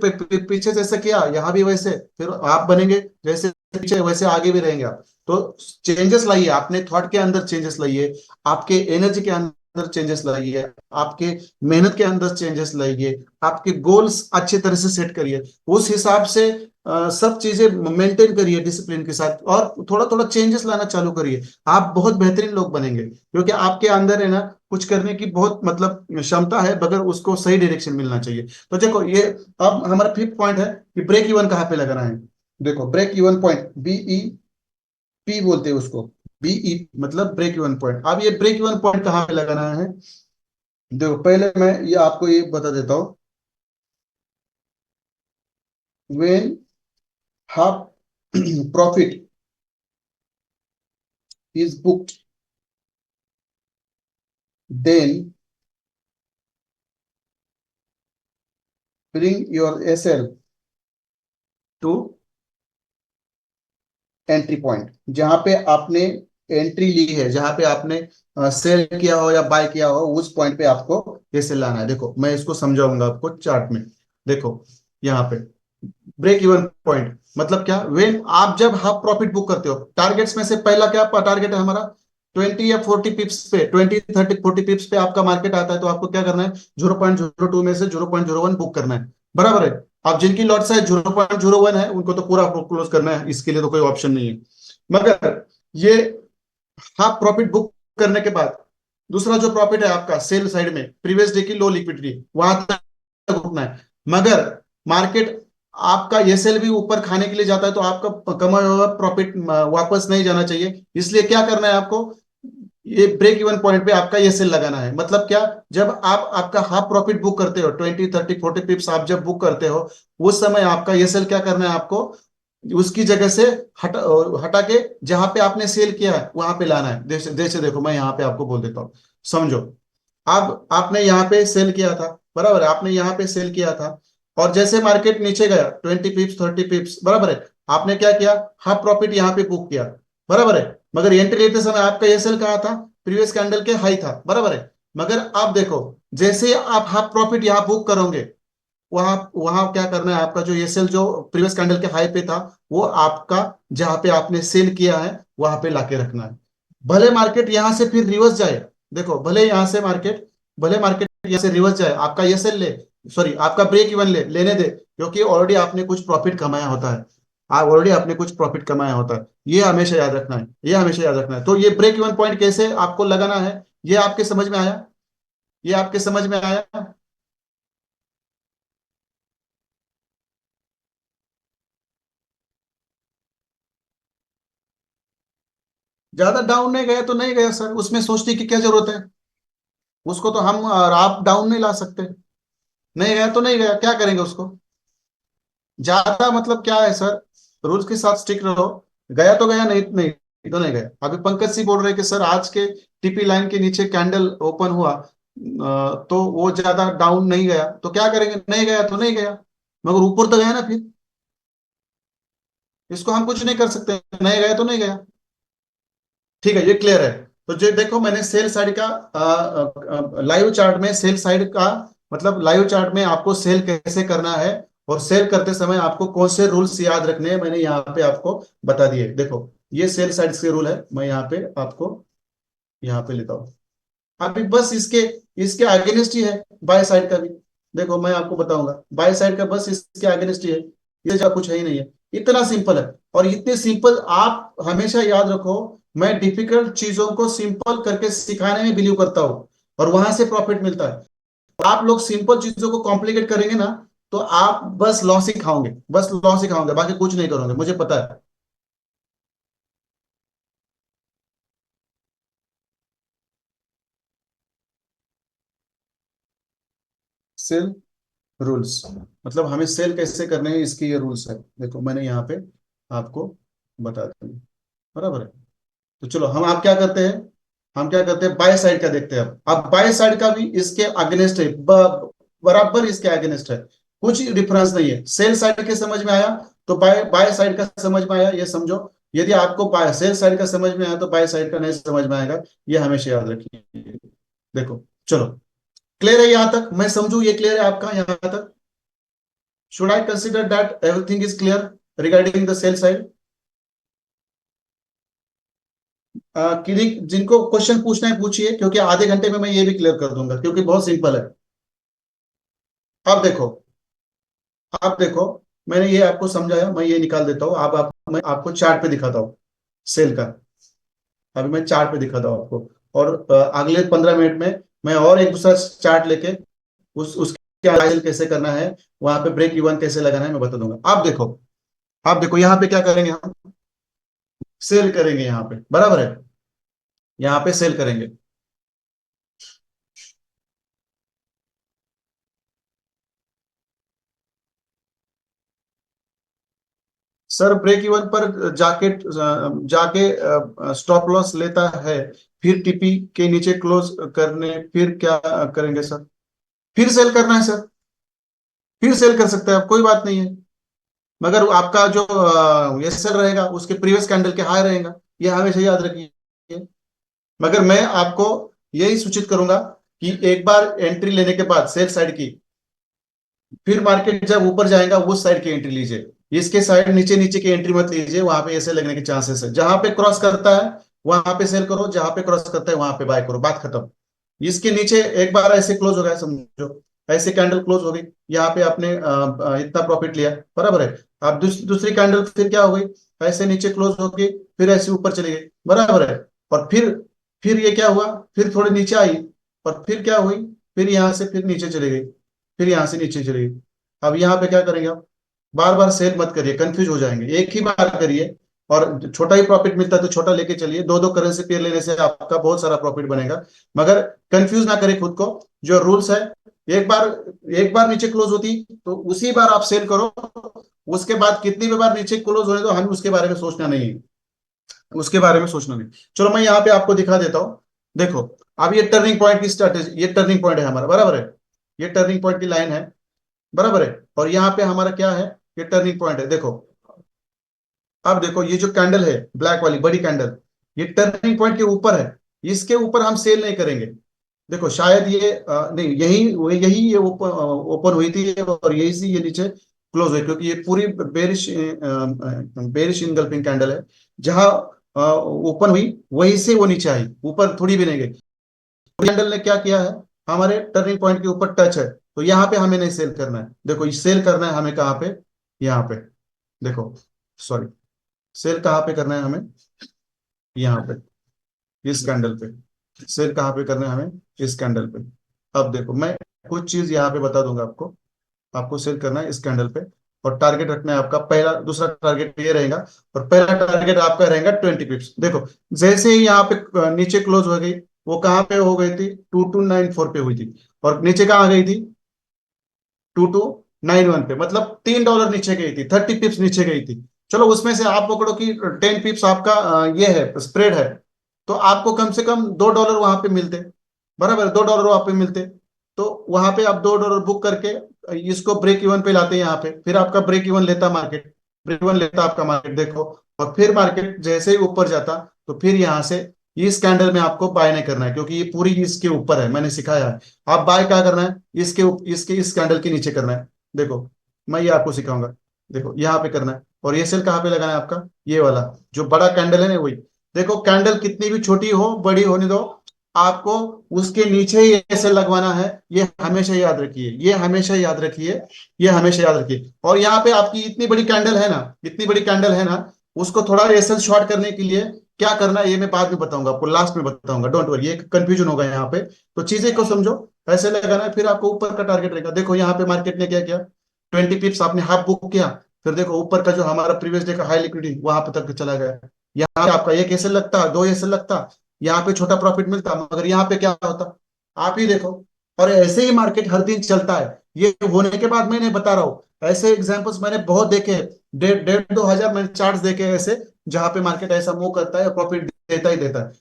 पीछे जैसे किया यहाँ भी वैसे, फिर आप बनेंगे जैसे पीछे वैसे आगे भी रहेंगे आप। तो चेंजेस लाइए, अपने थॉट के अंदर चेंजेस लाइए, आपके एनर्जी के अंदर अंदर चेंजेस लाइए, आपके मेहनत के अंदर चेंजेस लाइए, आपके गोल्स अच्छे तरह से सेट करिए, उस हिसाब से सब चीजें मेंटेन करिए डिसिप्लिन के साथ, और थोड़ा थोड़ा चेंजेस लाना चालू करिए। आप बहुत बेहतरीन लोग बनेंगे, क्योंकि आपके अंदर है ना कुछ करने की बहुत मतलब क्षमता है, मगर उसको सही डायरेक्शन मिलना चाहिए। तो देखो ये, अब हमारा फिफ्थ पॉइंट है कि ब्रेक इवन कहाँ पे लगाना है। देखो break even point, B P बोलते हैं उसको, बीई मतलब ब्रेक इवन पॉइंट। अब ये ब्रेक इवन पॉइंट कहाँ पे लगाना है, देखो पहले मैं ये आपको ये बता देता हूँ। When half profit is booked, then bring your SL to entry point, जहां पे आपने एंट्री ली है, जहां पे आपने सेल किया हो या बाय किया हो, उस पॉइंट पे आपको एसएल लाना है। देखो मैं इसको समझाऊंगा आपको चार्ट में। देखो यहाँ पे ब्रेक इवन पॉइंट मतलब क्या, वेन आप जब हाफ प्रॉफिट बुक करते हो, टारगेट्स में से पहला क्या टारगेट है हमारा, 20 या 40 पिप्स पे, 20, 30, 40 पिप्स पे आपका मार्केट आता है, तो आपको क्या करना है, 0.02 में से 0.01 बुक करना है, बराबर है। अब जिनकी लॉट साइज 0.01 है उनको तो पूरा क्लोज करना है, इसके लिए तो कोई ऑप्शन नहीं है। मगर ये हाफ प्रॉफिट बुक करने के बाद दूसरा जो प्रॉफिट है आपका सेल साइड में, प्रीवियस डे की लो लिक्विडिटी, वहां तक रुकना है। मगर मार्केट आपका ये सेल भी ऊपर खाने के लिए जाता है, तो आपका कमाया हुआ प्रॉफिट वापस नहीं जाना चाहिए। इसलिए क्या करना है आपको, ये ब्रेक इवन पॉइंट पे आपका ये सेल लगाना है। मतलब क्या, जब आप आपका हाफ प्रॉफिट बुक करते हो, 20, 30, 40 पिप्स आप जब बुक करते हो, उस समय आपका ये सेल क्या करना है आपको, उसकी जगह से हटा हटा के जहां पे आपने सेल किया है वहां पे लाना है। जैसे जैसे देखो मैं यहाँ पे आपको बोल देता हूँ, समझो। अब आपने यहाँ पे सेल किया था, बराबर है, आपने यहाँ पे सेल किया था, और जैसे मार्केट नीचे गया 20 पिप्स 30 पिप्स, बराबर है, आपने क्या किया, हाफ प्रॉफिट यहाँ पे बुक किया, बराबर है। मगर एंट्री लेते समय आपका ये सेल कहाँ था, प्रीवियस कैंडल के हाई था, बराबर है। मगर आप देखो, जैसे आप हाफ प्रॉफिट यहाँ बुक करोगे, वहां वहां क्या करना है आपका, जो ये सेल जो प्रीवियस कैंडल के हाई पे था, वो आपका जहां पे आपने सेल किया है वहां पे लाके रखना है। भले मार्केट यहां से फिर रिवर्स जाए, देखो भले मार्केट यहाँ से रिवर्स जाए, आपका ये सेल ले, सॉरी आपका ब्रेक इवन लेने दे, क्योंकि ऑलरेडी आपने कुछ प्रॉफिट कमाया होता है, आप ऑलरेडी आपने कुछ प्रॉफिट कमाया होता है। ये हमेशा याद रखना है, ये हमेशा याद रखना है। तो ये ब्रेक इवन पॉइंट कैसे आपको लगाना है, ये आपके समझ में आया, ये आपके समझ में आया। ज्यादा डाउन नहीं गया तो नहीं गया सर, उसमें सोचने की क्या जरूरत है, उसको तो हम और आप डाउन नहीं ला सकते। नहीं गया तो नहीं गया, क्या करेंगे उसको। ज्यादा मतलब क्या है सर, रूल्स के साथ स्टिक रहो। गया तो गया, नहीं नहीं तो नहीं गया। अभी पंकज सिंह बोल रहे कि सर आज के टीपी लाइन के नीचे कैंडल ओपन हुआ, तो वो ज्यादा डाउन नहीं गया, तो क्या करेंगे, नहीं गया तो नहीं गया, मगर ऊपर तो गया ना फिर, इसको हम कुछ नहीं कर सकते, नहीं गया तो नहीं गया। ठीक है, ये क्लियर है। तो जो देखो मैंने सेल साइड का लाइव चार्ट में, सेल साइड का मतलब लाइव चार्ट में आपको सेल कैसे करना है, और सेल करते समय आपको कौन से रूल्स याद रखने हैं, मैंने यहाँ पे आपको बता दिए। देखो ये सेल साइड के रूल है, मैं यहाँ पे आपको यहाँ पे लेता हूँ। अभी बस इसके इसके अगेंस्ट ही है बाय साइड का भी। देखो मैं आपको बताऊंगा, बाय साइड का बस इसके अगेंस्ट ही है, ये जगह कुछ है ही नहीं है। इतना सिंपल है, और इतने सिंपल आप हमेशा याद रखो, मैं डिफिकल्ट चीजों को सिंपल करके सिखाने में बिलीव करता हूँ, और वहां से प्रॉफिट मिलता है। आप लोग सिंपल चीजों को कॉम्प्लिकेट करेंगे ना, तो आप बस लॉस ही खाओगे, बस लॉस ही खाओगे, बाकी कुछ नहीं करोगे, मुझे पता है। सेल रूल्स मतलब हमें सेल कैसे करने हैं, इसके ये रूल्स है। देखो मैंने यहाँ पे आपको बता दिया, बराबर है। तो चलो हम आप क्या करते हैं, हम क्या करते हैं, बाय साइड का देखते हैं। अब बाय साइड का भी इसके अगेंस्ट है, बराबर इसके अगेंस्ट है, कुछ डिफरेंस नहीं है। सेल साइड के समझ में आया तो बाय बाय साइड का समझ में आया, ये समझो। यदि आपको बाय सेल साइड का समझ में आया तो बाय साइड का नहीं समझ में आएगा, ये हमेशा याद रखिए। देखो चलो, क्लियर है यहाँ तक, मैं समझू ये क्लियर है आपका यहाँ तक। Should I consider that everything is clear regarding the sell side. किन्हीं जिनको क्वेश्चन पूछना है पूछिए, क्योंकि आधे घंटे में मैं ये भी क्लियर कर दूंगा, क्योंकि बहुत सिंपल है। अब देखो, अब देखो, मैंने ये आपको समझाया, मैं ये निकाल देता हूँ। मैं आपको चार्ट पे दिखाता हूँ सेल का। अभी मैं चार्ट पे दिखाता हूँ आपको, और अगले 15 मिनट में मैं और एक दूसरा चार्ट लेके उसके सेल कैसे करना है, वहां पे ब्रेक इवन कैसे लगाना है, मैं बता दूंगा। आप देखो, आप देखो यहाँ पे क्या करेंगे हम, सेल करेंगे यहाँ पे, बराबर है, यहाँ पे सेल करेंगे। सर ब्रेक इवन पर जाके जाके स्टॉप लॉस लेता है, फिर टीपी के नीचे क्लोज करने, फिर क्या करेंगे सर? फिर सेल करना है सर, फिर सेल कर सकते हैं आप, कोई बात नहीं है। मगर आपका जो ये सेल रहेगा उसके प्रीवियस कैंडल के हाई रहेगा, ये हमेशा याद रखिए। मगर मैं आपको यही सूचित करूंगा कि एक बार एंट्री लेने के बाद सेल साइड की, फिर मार्केट जब ऊपर जाएगा उस साइड की एंट्री लीजिए। इसके साइड नीचे नीचे की एंट्री मत लीजिए, वहां पे ऐसे लगने के चांसेस है। जहां पे क्रॉस करता है वहां पे सेल करो, जहां पे क्रॉस करता है वहां पे बाय करो, बात खत्म। इसके नीचे एक बार ऐसे क्लोज हो गया समझो, ऐसे कैंडल क्लोज हो गई, यहाँ पे आपने इतना प्रॉफिट लिया, बराबर है। अब दूसरी कैंडल फिर क्या हो गई, ऐसे नीचे क्लोज हो गई, फिर ऐसे ऊपर चली गई, बराबर है। और फिर ये क्या हुआ, फिर थोड़ी नीचे आई, और फिर क्या हुई, फिर यहाँ से फिर नीचे चली गई, फिर यहाँ से नीचे चली गई। अब यहाँ पे क्या करेंगे आप, बार बार सेल मत करिए, कंफ्यूज हो जाएंगे, एक ही बार करिए। और छोटा ही प्रॉफिट मिलता है तो छोटा लेके चलिए, दो दो करेंसी पेयर लेने से आपका बहुत सारा प्रॉफिट बनेगा। मगर कंफ्यूज ना करें खुद को। जो रूल्स है, एक बार एक बार नीचे क्लोज होती तो उसी बार आप सेल करो। उसके बाद कितनी भी बार नीचे क्लोज होने दो, हम उसके बारे में सोचना नहीं है, उसके बारे में सोचना नहीं। चलो मैं यहाँ पे आपको दिखा देता हूँ। देखो, अब ये टर्निंग पॉइंट की स्ट्रेटेजी, ये टर्निंग पॉइंट है हमारा, बराबर है, ये टर्निंग पॉइंट की लाइन है, बराबर है। और यहाँ पे हमारा क्या है, ये टर्निंग पॉइंट है, देखो। अब देखो ये जो कैंडल है, ब्लैक वाली बड़ी कैंडल, ये टर्निंग पॉइंट के ऊपर है, इसके ऊपर हम सेल नहीं करेंगे। देखो शायद ये नहीं, यही यही ये ओपन ओपन हुई थी, और यही से ये नीचे क्लोज हुई, क्योंकि ये पूरी बेरिश बेरिश इनगल्फिंग कैंडल है। जहां ओपन हुई वहीं से वो नीचे आई, ऊपर थोड़ी भी नहीं गई। कैंडल ने क्या किया है, हमारे टर्निंग पॉइंट के ऊपर टच है, तो यहाँ पे हमें नहीं सेल करना है। देखो ये सेल करना है हमें कहाँ पे, यहाँ पे, देखो, सॉरी, सेल कहाँ पे करना है हमें, यहाँ पे, इस कैंडल पे। सेल कहाँ पे करना है हमें, इस कैंडल पे। अब देखो मैं कुछ चीज यहाँ पे बता दूंगा आपको, आपको सेल करना है इस कैंडल पे, और टारगेट रखना है आपका, पहला दूसरा टारगेट ये रहेगा, और पहला टारगेट आपका रहेगा 20 पिप्स। देखो जैसे ही यहाँ पे नीचे क्लोज हो गई, वो कहाँ पे हो गई थी, 2294 पे हुई थी, और नीचे कहाँ गई थी, 2291 पे, मतलब $3 नीचे गई थी, 30 पिप्स नीचे गई थी। चलो उसमें से आप पकड़ो कि 10 पिप्स आपका ये है, स्प्रेड है, तो आपको कम से कम $2 वहां पे मिलते, बराबर, $2 वहां पे मिलते। तो वहां पे आप $2 बुक करके इसको ब्रेक इवन पे लाते हैं यहाँ पे, फिर आपका ब्रेक इवन लेता मार्केट, ब्रेक इवन लेता आपका मार्केट, देखो। और फिर मार्केट जैसे ही ऊपर जाता, तो फिर यहाँ से इस कैंडल में आपको बाय नहीं करना है, क्योंकि ये पूरी इसके ऊपर है, मैंने सिखाया है। आप बाय क्या करना है, इसके इस कैंडल के नीचे करना है। देखो मैं ये आपको सिखाऊंगा, देखो यहाँ पे करना है, और ये सेल कहाँ पे लगाना है आपका, ये वाला जो बड़ा कैंडल है ना, वही। देखो कैंडल कितनी भी छोटी हो बड़ी होने दो, आपको उसके नीचे ही ऐसे लगवाना है, ये हमेशा याद रखिए, ये हमेशा याद रखिए, ये हमेशा याद रखिए। और यहाँ पे आपकी इतनी बड़ी कैंडल है ना, इतनी बड़ी कैंडल है ना, उसको थोड़ा रेसल शॉर्ट करने के लिए क्या करना है, ये मैं बाद में बताऊंगा आपको, लास्ट में बताऊंगा, डोंट वरी, ये कंफ्यूजन होगा यहाँ पे। तो चीजें को समझो, ऐसे लगाना है, फिर आपको ऊपर का टारगेट रहेगा। देखो यहाँ पे मार्केट ने क्या किया, 20 पिप्स आपने हाफ बुक किया, फिर देखो ऊपर का जो हमारा प्रीवियस डे का हाई लिक्विडिटी वहां पे तक चला गया। यहाँ पे आपका एक ऐसे लगता, दो ऐसे लगता, यहाँ पे छोटा प्रॉफिट मिलता, मगर यहाँ पे क्या होता, आप ही देखो। और ऐसे ही मार्केट हर दिन चलता है, ये होने के बाद मैं नहीं बता रहा हूँ, ऐसे एग्जांपल्स मैंने बहुत देखे हैं, 1,500-2,000 मैंने चार्ट्स देखे हैं ऐसे, जहां पे मार्केट ऐसा मूव करता है और प्रॉफिट देता ही देता है।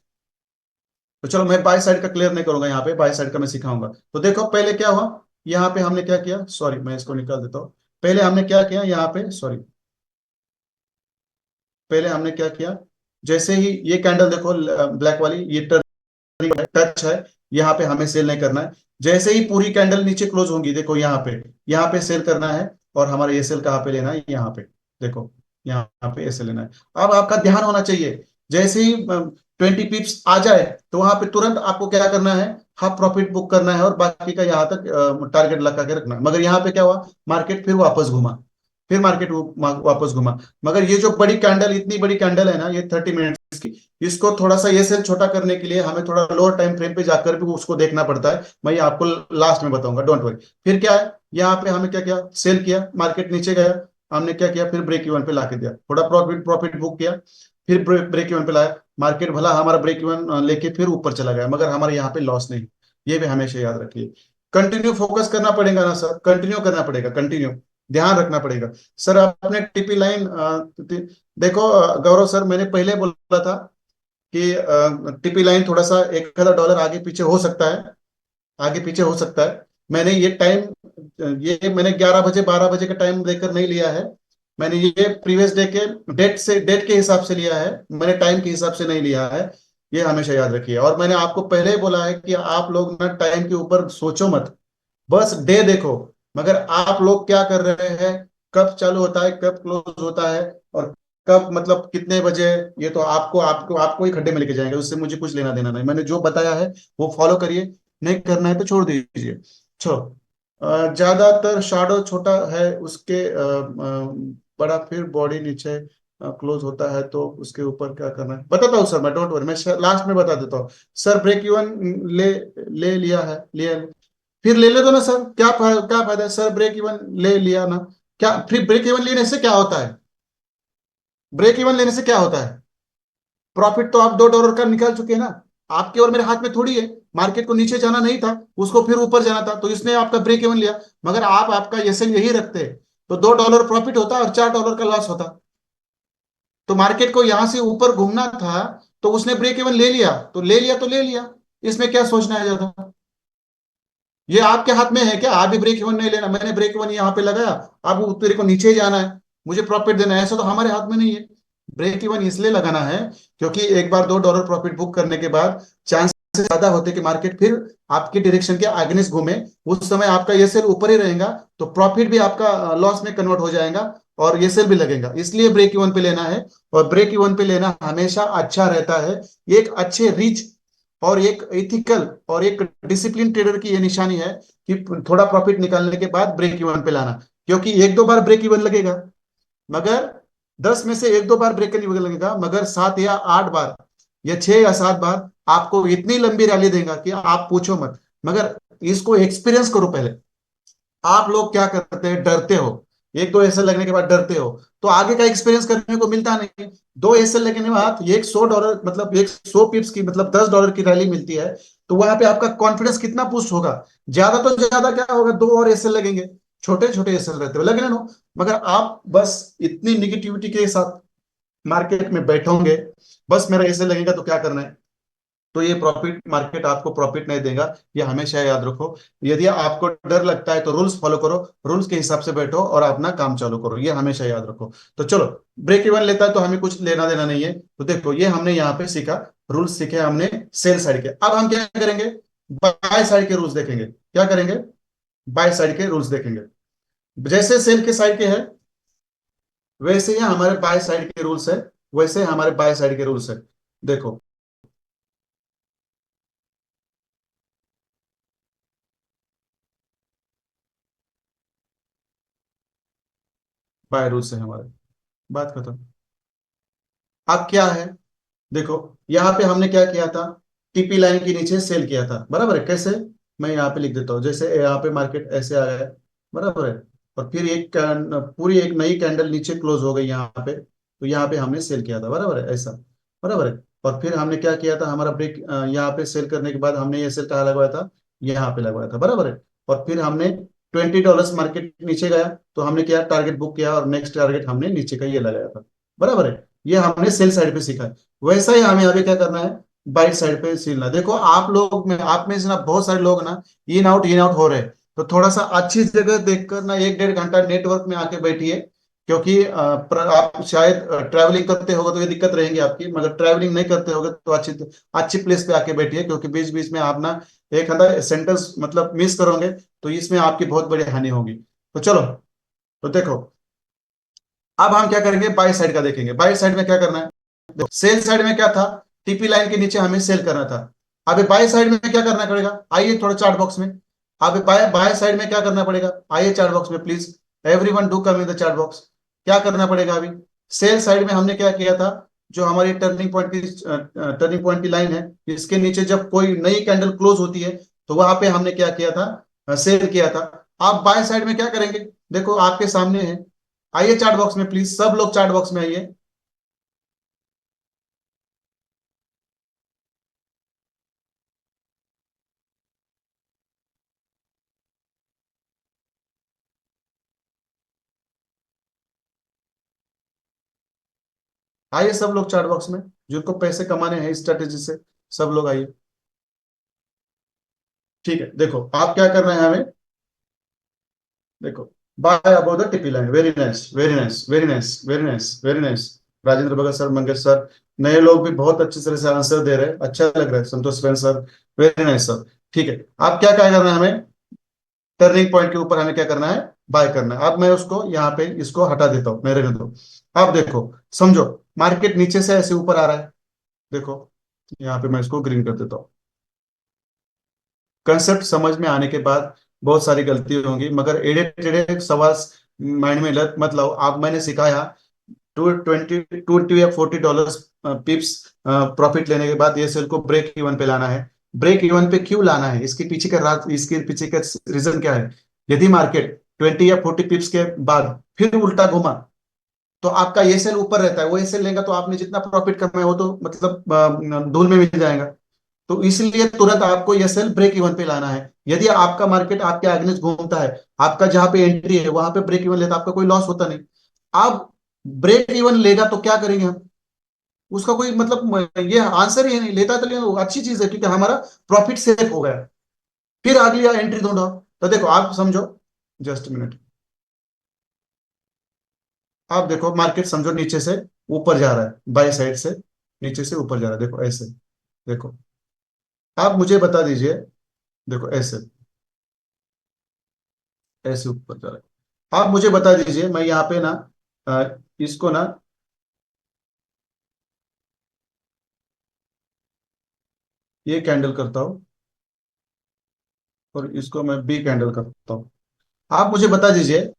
तो चलो मैं बाय साइड का क्लियर नहीं करूंगा, यहाँ पे बाय साइड का मैं सिखाऊंगा। तो देखो पहले क्या हुआ, यहाँ पे हमने क्या किया, सॉरी मैं इसको निकाल देता हूँ। पहले हमने क्या किया यहाँ पे, सॉरी, पहले हमने क्या किया, जैसे ही ये कैंडल देखो ब्लैक वाली, ये टच है, यहाँ पे हमें सेल नहीं करना है। जैसे ही पूरी कैंडल नीचे क्लोज होंगी, देखो यहाँ पे सेल करना है, और हमारा ये सेल कहाँ पे लेना है, यहाँ पे, देखो यहाँ पे ऐसे लेना है। अब आपका ध्यान होना चाहिए, जैसे ही 20 पिप्स आ जाए तो वहां पे तुरंत आपको क्या करना है, हाफ प्रॉफिट बुक करना है और बाकी का यहाँ तक टारगेट लगा के रखना है। मगर यहाँ पे क्या हुआ, मार्केट फिर वापस घुमा, फिर मार्केट वापस घुमा। मगर ये जो बड़ी कैंडल, इतनी बड़ी कैंडल है ना, ये 30 मिनट्स की, इसको थोड़ा सा ये सेल छोटा करने के लिए हमें थोड़ा लोअर टाइम फ्रेम पे जाकर भी उसको देखना पड़ता है। मैं ये आपको लास्ट में बताऊंगा, डोंट वरी। फिर क्या है, यहाँ पे हमें क्या किया, सेल किया, मार्केट नीचे गया, हमने क्या किया, फिर ब्रेक इवन पे लाके दिया, थोड़ा प्रॉफिट प्रॉफिट बुक किया, फिर ब्रेक इवन पे लाया, मार्केट भला हमारा ब्रेक इवन लेके फिर ऊपर चला गया, मगर हमारे यहाँ पे लॉस नहीं। ये भी हमेशा याद रखिए। कंटिन्यू फोकस करना पड़ेगा ना सर, कंटिन्यू करना पड़ेगा, कंटिन्यू ध्यान रखना पड़ेगा। सर आपने टीपी लाइन देखो गौरव सर, मैंने पहले बोला था कि टीपी लाइन थोड़ा सा $1,000 आगे पीछे हो सकता है, आगे पीछे हो सकता है। मैंने ये टाइम, ये मैंने 11 बजे 12 बजे का टाइम लेकर नहीं लिया है, मैंने ये प्रीवियस डे के डेट के हिसाब से लिया है, मैंने टाइम के हिसाब से नहीं लिया है। ये हमेशा याद रखिए। और मैंने आपको पहले ही बोला है कि आप लोग ना टाइम के ऊपर सोचो मत, बस डे देखो। मगर आप लोग क्या कर रहे हैं, कब चालू होता है, कब क्लोज होता है, और कब मतलब कितने बजे, ये तो आपको आपको आपको ही खड्डे में लेके जाएंगे, उससे मुझे कुछ लेना देना नहीं। मैंने जो बताया है वो फॉलो करिए, नहीं करना है तो छोड़ दीजिए। चलो, ज्यादातर शाडो छोटा है उसके बड़ा, फिर बॉडी नीचे क्लोज होता है तो उसके ऊपर क्या करना है, बताता हूँ सर मैं, डोंट वरी, मैं लास्ट में बता देता हूँ। सर ब्रेक इवन ले ले लिया है, लिया, फिर ले ले दो ना सर, क्या फायदा है सर, ब्रेक इवन ले लिया ना, क्या फिर ब्रेक इवन लेने से क्या होता है, ब्रेक इवन लेने से क्या होता है, प्रॉफिट तो आप $2 का निकाल चुके हैं ना, आपके और मेरे हाथ में थोड़ी है। मार्केट को नीचे जाना नहीं था, उसको फिर ऊपर जाना था, तो इसने आपका ब्रेक इवन लिया। मगर आप आपका एसएल यही रखते, तो $2 प्रॉफिट होता और $4 का लॉस होता। तो मार्केट को यहां से ऊपर घूमना था, तो उसने ब्रेक इवन ले लिया, तो ले लिया तो ले लिया, इसमें क्या सोचना है ज्यादा। ये आपके हाथ में है क्या, आप भी ब्रेक इवन नहीं लेना, मैंने ब्रेक इवन यहाँ पे लगाया, अब तेरे को नीचे ही जाना है, मुझे प्रॉफिट देना है, ऐसा तो हमारे हाथ में नहीं है। ब्रेक इवन इसलिए लगाना है क्योंकि एक बार $2 प्रॉफिट बुक करने के बाद चांस ज्यादा होते कि मार्केट फिर आपके डायरेक्शन के अगेंस्ट घूमे, उस समय आपका ये सेल ऊपर ही रहेगा, तो प्रॉफिट भी आपका लॉस में कन्वर्ट हो जाएगा और ये सेल भी लगेगा, इसलिए ब्रेक इवन पे लेना है। और ब्रेक इवन पे लेना हमेशा अच्छा रहता है, एक अच्छे रिच और एक एथिकल और एक डिसिप्लिन ट्रेडर की ये निशानी है कि थोड़ा प्रॉफिट निकालने के बाद ब्रेक इवन पे लाना। क्योंकि एक दो बार ब्रेक इवन लगेगा, मगर 10 में से एक दो बार ब्रेक इवन लगेगा, मगर 7 या 8 बार या 6 या 7 बार आपको इतनी लंबी रैली देगा कि आप पूछो मत। मगर इसको एक्सपीरियंस करो पहले। आप लोग क्या करते हैं, डरते हो, एक दो एसएल लगने के बाद डरते हो, तो आगे का एक्सपीरियंस करने को मिलता नहीं। दो एसएल लगने के बाद एक $100, मतलब एक 100 पिप्स की, मतलब $10 की रैली मिलती है, तो वहां पे आपका कॉन्फिडेंस कितना पुस्ट होगा। ज्यादा तो ज्यादा क्या होगा, दो और एसएल लगेंगे, छोटे छोटे एसएल रहते हो लगने नो। मगर आप बस इतनी निगेटिविटी के साथ मार्केट में बैठोगे, बस मेरा एसएल लगेगा तो क्या करना है, तो ये प्रॉफिट, मार्केट आपको प्रॉफिट नहीं देगा, ये हमेशा याद रखो। यदि आपको डर लगता है तो रूल्स फॉलो करो, रूल्स के हिसाब से बैठो और अपना काम चालू करो, ये हमेशा याद रखो। तो चलो, ब्रेक इवन लेता है तो हमें कुछ लेना देना नहीं है, तो देखो ये हमने यहाँ पे सीखा, रूल्स सीखे हमने सेल साइड के। अब हम क्या करेंगे, बाय साइड के रूल्स देखेंगे, क्या करेंगे, बाय साइड के रूल्स देखेंगे। जैसे सेल के साइड के है, वैसे ही हमारे बाय साइड के रूल्स है, वैसे हमारे बाय साइड के रूल्स है। देखो, बाय रूल्स है हमारे, बात खत्म। अब क्या है, देखो यहाँ पे हमने क्या किया था, टीपी लाइन के नीचे सेल किया था, बराबर है, कैसे, मैं यहाँ पे लिख देता हूँ, जैसे यहाँ पे मार्केट ऐसे आ गया, बराबर है, और फिर पूरी एक नई कैंडल नीचे क्लोज हो गई यहाँ पे, तो यहाँ पे हमने सेल किया था, बराबर है, ऐसा, बराबर है। और फिर हमने क्या किया था, हमारा ब्रेक यहाँ पे सेल करने के बाद हमने ये सेल कहाँ लगवाया था, यहाँ पे लगवाया था, बराबर है। और फिर हमने $20 मार्केट नीचे गया, तो हमने क्या टारगेट बुक किया और नेक्स्ट टारगेट हमने नीचे का ये लगाया था, बराबर है। ये हमने सेल साइड पे सीखा है। वैसा ही हमें अभी क्या करना है, बाइट साइड पे सीलना। देखो आप में से ना बहुत सारे लोग ना इन आउट हो रहे हैं, तो थोड़ा सा अच्छी जगह देखकर ना 1 डेढ़ घंटा नेटवर्क में आके बैठिए। क्योंकि आप शायद ट्रैवलिंग करते होगे तो ये दिक्कत रहेंगी आपकी, मगर ट्रैवलिंग नहीं करते होगे तो अच्छी अच्छी प्लेस पे आके बैठिए, क्योंकि बीच बीच में आप ना एक आधा सेंटेंस मतलब मिस करोगे, तो इसमें आपकी बहुत बड़ी हानि होगी। तो चलो, तो देखो, अब हम क्या करेंगे, बाई साइड का देखेंगे। बाई साइड में क्या करना है, सेल साइड में क्या था, टीपी लाइन के नीचे हमें सेल करना था। अभी बाय साइड में क्या करना पड़ेगा, आइए थोड़ा चार्ट बॉक्स में। अभी बाय बाय साइड में क्या करना पड़ेगा, आइए चार्ट बॉक्स में please, everyone do come in the chart box. क्या करना पड़ेगा अभी, सेल साइड में हमने क्या किया था, जो हमारी टर्निंग पॉइंट की लाइन है, इसके नीचे जब कोई नई कैंडल क्लोज होती है तो वहां पे हमने क्या किया था, सेल किया था। आप बाय साइड में क्या करेंगे, देखो आपके सामने है। आइए चार्ट बॉक्स में प्लीज, सब लोग चार्ट बॉक्स में आइए। आइए सब लोग चार्ट बॉक्स में, जिनको पैसे कमाने हैं इस स्ट्रेटेजी से, सब लोग आइए। ठीक है, देखो आप क्या कर रहे हैं हमें, देखो, buy above the tippy line, very nice very nice very nice very nice very nice. Rajendra Bhagat sir, Mangesh sir, नए लोग भी बहुत अच्छी तरह से आंसर दे रहे हैं, अच्छा लग रहा है, संतोष फैन सर, वेरी नाइस सर। ठीक है, आप क्या क्या करना है हमें, टर्निंग पॉइंट के ऊपर हमें क्या करना है, बाय करना है। अब मैं उसको यहाँ पे इसको हटा देता हूँ, मेरे रहने दो। अब देखो, समझो, मार्केट नीचे से ऐसे ऊपर आ रहा है, देखो, यहाँ पे मैं इसको ग्रीन कर देता हूँ। कंसेप्ट समझ में आने के बाद बहुत सारी गलती होंगी, मगर एड़े टेढ़े सवाल माइंड में मत लाओ। आप, मैंने सिखाया, 20 या 40 डॉलर पिप्स प्रॉफिट लेने के बाद ये सेल को ब्रेक इवन पे लाना है। ब्रेक इवन पे क्यों लाना है, इसके पीछे का रीजन क्या है। यदि मार्केट 20 या 40 पिप्स के बाद फिर उल्टा घुमा, तो आपका ये सेल ऊपर रहता है, वो ये सेल लेगा तो आपने जितना प्रॉफिट कमाया वो तो मतलब धूल में मिल जाएगा। तो इसलिए तुरंत आपको यह सेल ब्रेक इवन पे लाना है। यदि आपका मार्केट आपके अगेंस्ट घूमता है, आपका जहां पे एंट्री है वहां पे ब्रेक इवन लेता है, आपका कोई लॉस होता नहीं। आप ब्रेक इवन लेगा तो क्या करेंगे हम, उसका कोई मतलब ये आंसर ही नहीं, लेता तो लेना वो अच्छी चीज है, क्योंकि हमारा प्रॉफिट सेफ हो गया, फिर अगली एंट्री ढूंढो। तो देखो आप समझो, जस्ट मिनट, आप देखो मार्केट समझो नीचे से ऊपर जा रहा है, बाय साइड से नीचे से ऊपर जा रहा है, देखो ऐसे, देखो, आप मुझे बता दीजिए, देखो ऐसे, ऐसे ऊपर जा रहा है, आप मुझे बता दीजिए, मैं यहाँ पे ना इसको ना, ये कैंडल करता हूँ और इसको मैं बी कैंडल करता हूँ। आप मुझे बता दीजिए,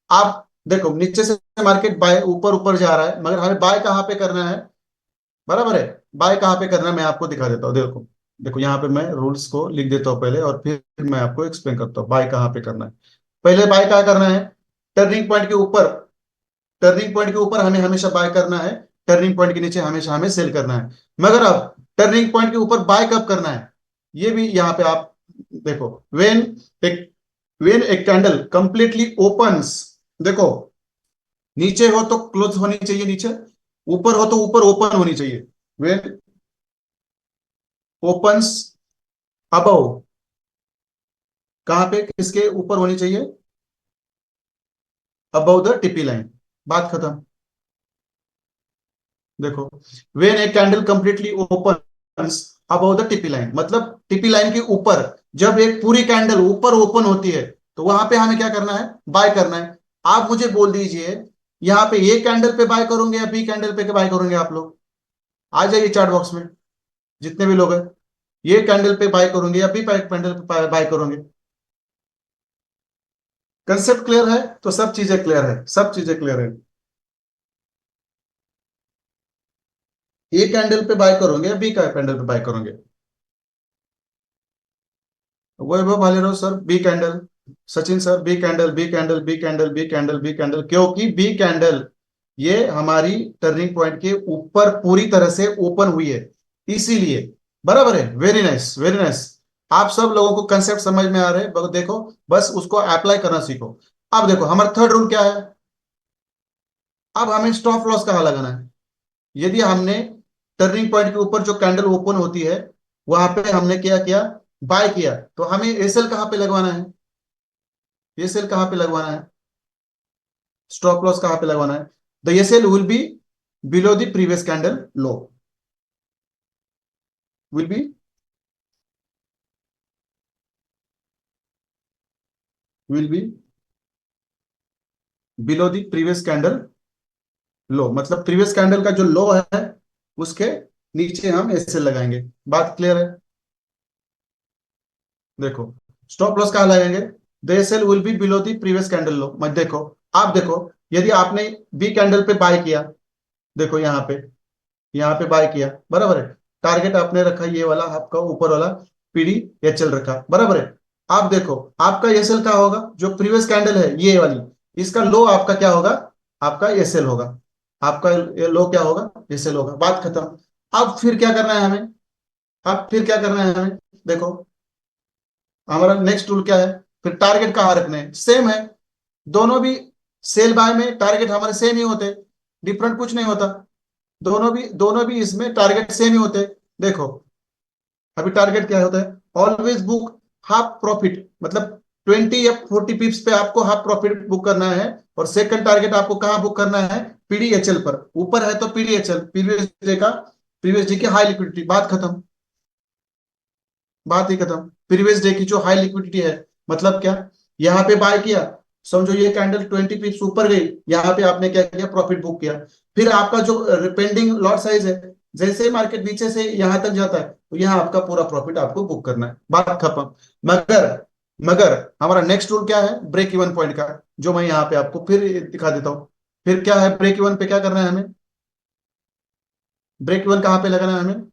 आप देखो नीचे से मार्केट बाय ऊपर ऊपर जा रहा है, मगर हमें बाय कहाँ पे करना है, बराबर है। बाय कहाँ पे करना है मैं आपको दिखा देता हूँ, देखो, देखो यहाँ पे मैं रूल्स को लिख देता हूँ पहले, और फिर मैं आपको एक्सप्लेन करता हूँ बाय कहाँ पे करना है। पहले बाय कहाँ करना है, टर्निंग पॉइंट के ऊपर। टर्निंग पॉइंट के ऊपर हमें हमेशा बाय करना है, टर्निंग पॉइंट के नीचे हमेशा हमें सेल करना है। मगर अब टर्निंग पॉइंट के ऊपर बाय कब करना है, ये भी यहाँ पे आप देखो, वेन एक when a candle completely opens, देखो, नीचे हो तो क्लोज होनी चाहिए नीचे, ऊपर हो तो ऊपर ओपन होनी चाहिए। वेन ओपन्स अबव, कहां पे, किसके ऊपर होनी चाहिए, अबव द टीपी लाइन, बात खत्म। देखो, when a candle completely open above the TP line, मतलब टीपी लाइन के ऊपर जब एक पूरी कैंडल ऊपर ओपन होती है, तो वहां पे हमें क्या करना है, बाय करना है। आप मुझे बोल दीजिए, यहाँ पे ए कैंडल पे बाय करोगे या बी कैंडल पे बाय करोगे आप लोग, आ जाइए चार्ट बॉक्स में, जितने भी लोग हैं, ये कैंडल पे बाय करोगे या बी कैंडल पे बाय करोगे। कंसेप्ट क्लियर है तो सब चीजें क्लियर है, सब चीजें क्लियर है। ए कैंडल पे बाय करोगे या बी कैंडल पे बाय करोगे, Vaibhav Bhalerao sir B candle, Sachin sir B candle B candle B candle B candle B candle, क्योंकि बी कैंडल ये हमारी टर्निंग पॉइंट के ऊपर पूरी तरह से ओपन हुई है, इसीलिए। बराबर है, वेरी नाइस वेरी नाइस। आप सब लोगों को कंसेप्ट समझ में आ रहे हैं, देखो, बस उसको अप्लाई करना सीखो। अब देखो हमारा थर्ड रूल क्या है, अब हमें स्टॉप लॉस कहाँ लगाना है। यदि हमने टर्निंग पॉइंट के ऊपर जो कैंडल ओपन होती है वहां पे हमने क्या किया, बाय किया, तो हमें एसएल कहां पे लगवाना है, एसएल कहां पे लगवाना है, स्टॉप लॉस कहां पे लगवाना है। The SL will be below the previous candle low, will be, will be below the previous candle low, मतलब प्रीवियस कैंडल का जो लो है उसके नीचे हम एस एल लगाएंगे। बात क्लियर है? देखो, स्टॉप लॉस कहाँ लगाएंगे? The S L will be below the previous candle low. मत देखो, आप देखो, यदि आपने बी कैंडल पे बाय किया, देखो यहाँ पे बाय किया, बराबर है। टारगेट आपने रखा ये वाला, आपका ऊपर वाला पीडी एच एल रखा, बराबर है। आप देखो, आपका एस एल क्या होगा? जो प्रीवियस कैंडल है ये वाली, इसका लो आपका क्या होगा? आपका एस एल होगा। आपका लो क्या होगा? एस एल होगा। बात खत्म। अब फिर क्या करना है हमें? अब फिर क्या करना है हमें? देखो, हमारा नेक्स्ट रूल क्या है? फिर टारगेट कहाँ रखने हैं? सेम है, दोनों भी। सेल बाय में टारगेट हमारे सेम ही होते, डिफरेंट कुछ नहीं होता। दोनों भी इसमें टारगेट सेम ही होते। देखो, अभी टारगेट क्या होता है? ऑलवेज बुक हाफ प्रॉफिट, मतलब 20 या 40 पिप्स पे आपको हाफ प्रॉफिट बुक करना है। और सेकंड टारगेट आपको कहाँ बुक करना है? पीडीएचएल पर। ऊपर है तो पीडीएचएल, प्रीवियस डे की हाई लिक्विडिटी। बात खत्म, बात ही खत्म। प्रीवियस डे की जो हाई लिक्विडिटी है, मतलब क्या? यहाँ पे बाय किया, समझो ये कैंडल 20 पिप्स ऊपर गई, यहाँ पे आपने क्या किया? प्रॉफिट बुक किया। फिर आपका जो पेंडिंग लॉट साइज है, जैसे ही मार्केट नीचे से यहाँ तक जाता है, तो यहाँ आपका पूरा प्रॉफिट आपको बुक करना है। बात खत्म। मगर मगर हमारा नेक्स्ट रूल क्या है? ब्रेक इवन पॉइंट का, जो मैं यहाँ पे आपको फिर दिखा देता हूँ। फिर क्या है? ब्रेक इवन पे क्या करना है हमें? ब्रेक इवन कहाँ पे लगाना है हमें?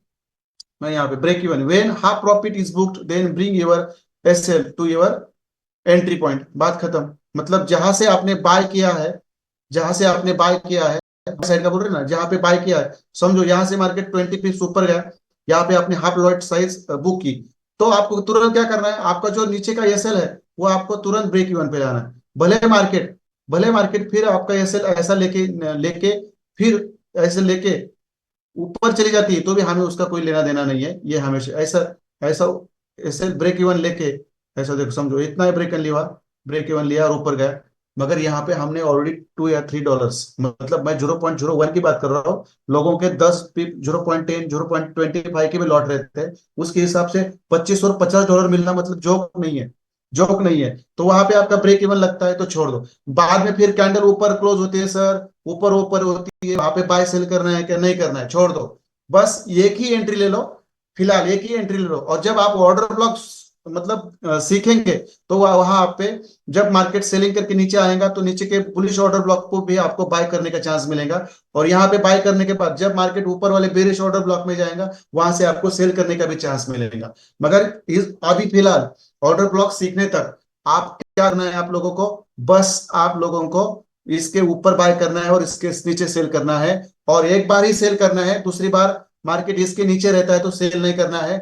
मैं यहाँ पे break even, when half profit is booked then bring your SL to your entry point. बात खत्म। मतलब जहां से आपने बाय किया है, जहां से आपने बाय किया है, साइड का बोल रहे ना, जहां पे बाय किया है, समझो यहां से मार्केट 20 पिप्स ऊपर गया, यहाँ पे आपने हाफ लॉट साइज बुक की, तो आपको तुरंत क्या करना है? आपका जो नीचे का एसएल है, वो आपको तुरंत ब्रेक इवन पे लाना है। भले मार्केट फिर आपका एसएल ऐसा लेके लेके फिर ऐसे लेके ऊपर चली जाती है, तो भी हमें उसका कोई लेना देना नहीं है। ये हमेशा ऐसा ऐसा ऐसे ब्रेक इवन लेके, ऐसा देखो, समझो इतना ही ब्रेक इवन लिया और ऊपर गया। मगर यहाँ पे हमने ऑलरेडी $2 या $3, मतलब मैं 0.01 की बात कर रहा हूँ। लोगों के 10 पिप, 0.10, 0.25 के भी लॉट रहते हैं। उसके हिसाब से $25 और $50 मिलना मतलब जोक नहीं है, जोक नहीं है। तो वहां पे आपका ब्रेक इवन लगता है तो छोड़ दो। बाद में फिर कैंडल ऊपर क्लोज होती है सर, ऊपर ऊपर होती है, वहां पे बाय सेल करना है क्या नहीं करना है, छोड़ दो। बस एक ही एंट्री ले लो, फिलहाल एक ही एंट्री ले लो। और जब आप ऑर्डर ब्लॉक मतलब सीखेंगे, तो वहां आप पे जब मार्केट सेलिंग करके नीचे आएगा, तो नीचे के बुलिश ऑर्डर ब्लॉक को भी आपको बाय करने का चांस मिलेगा। और यहाँ पे बाय करने के बाद जब मार्केट ऊपर वाले बेरिश ऑर्डर ब्लॉक में जाएगा, वहां से आपको सेल करने का भी चांस मिलेगा। मगर इस अभी फिलहाल ऑर्डर ब्लॉक सीखने तक आप क्या करना है? आप लोगों को, बस आप लोगों को इसके ऊपर बाय करना है और इसके नीचे सेल करना है। और एक बार ही सेल करना है, दूसरी बार मार्केट इसके नीचे रहता है तो सेल नहीं करना है।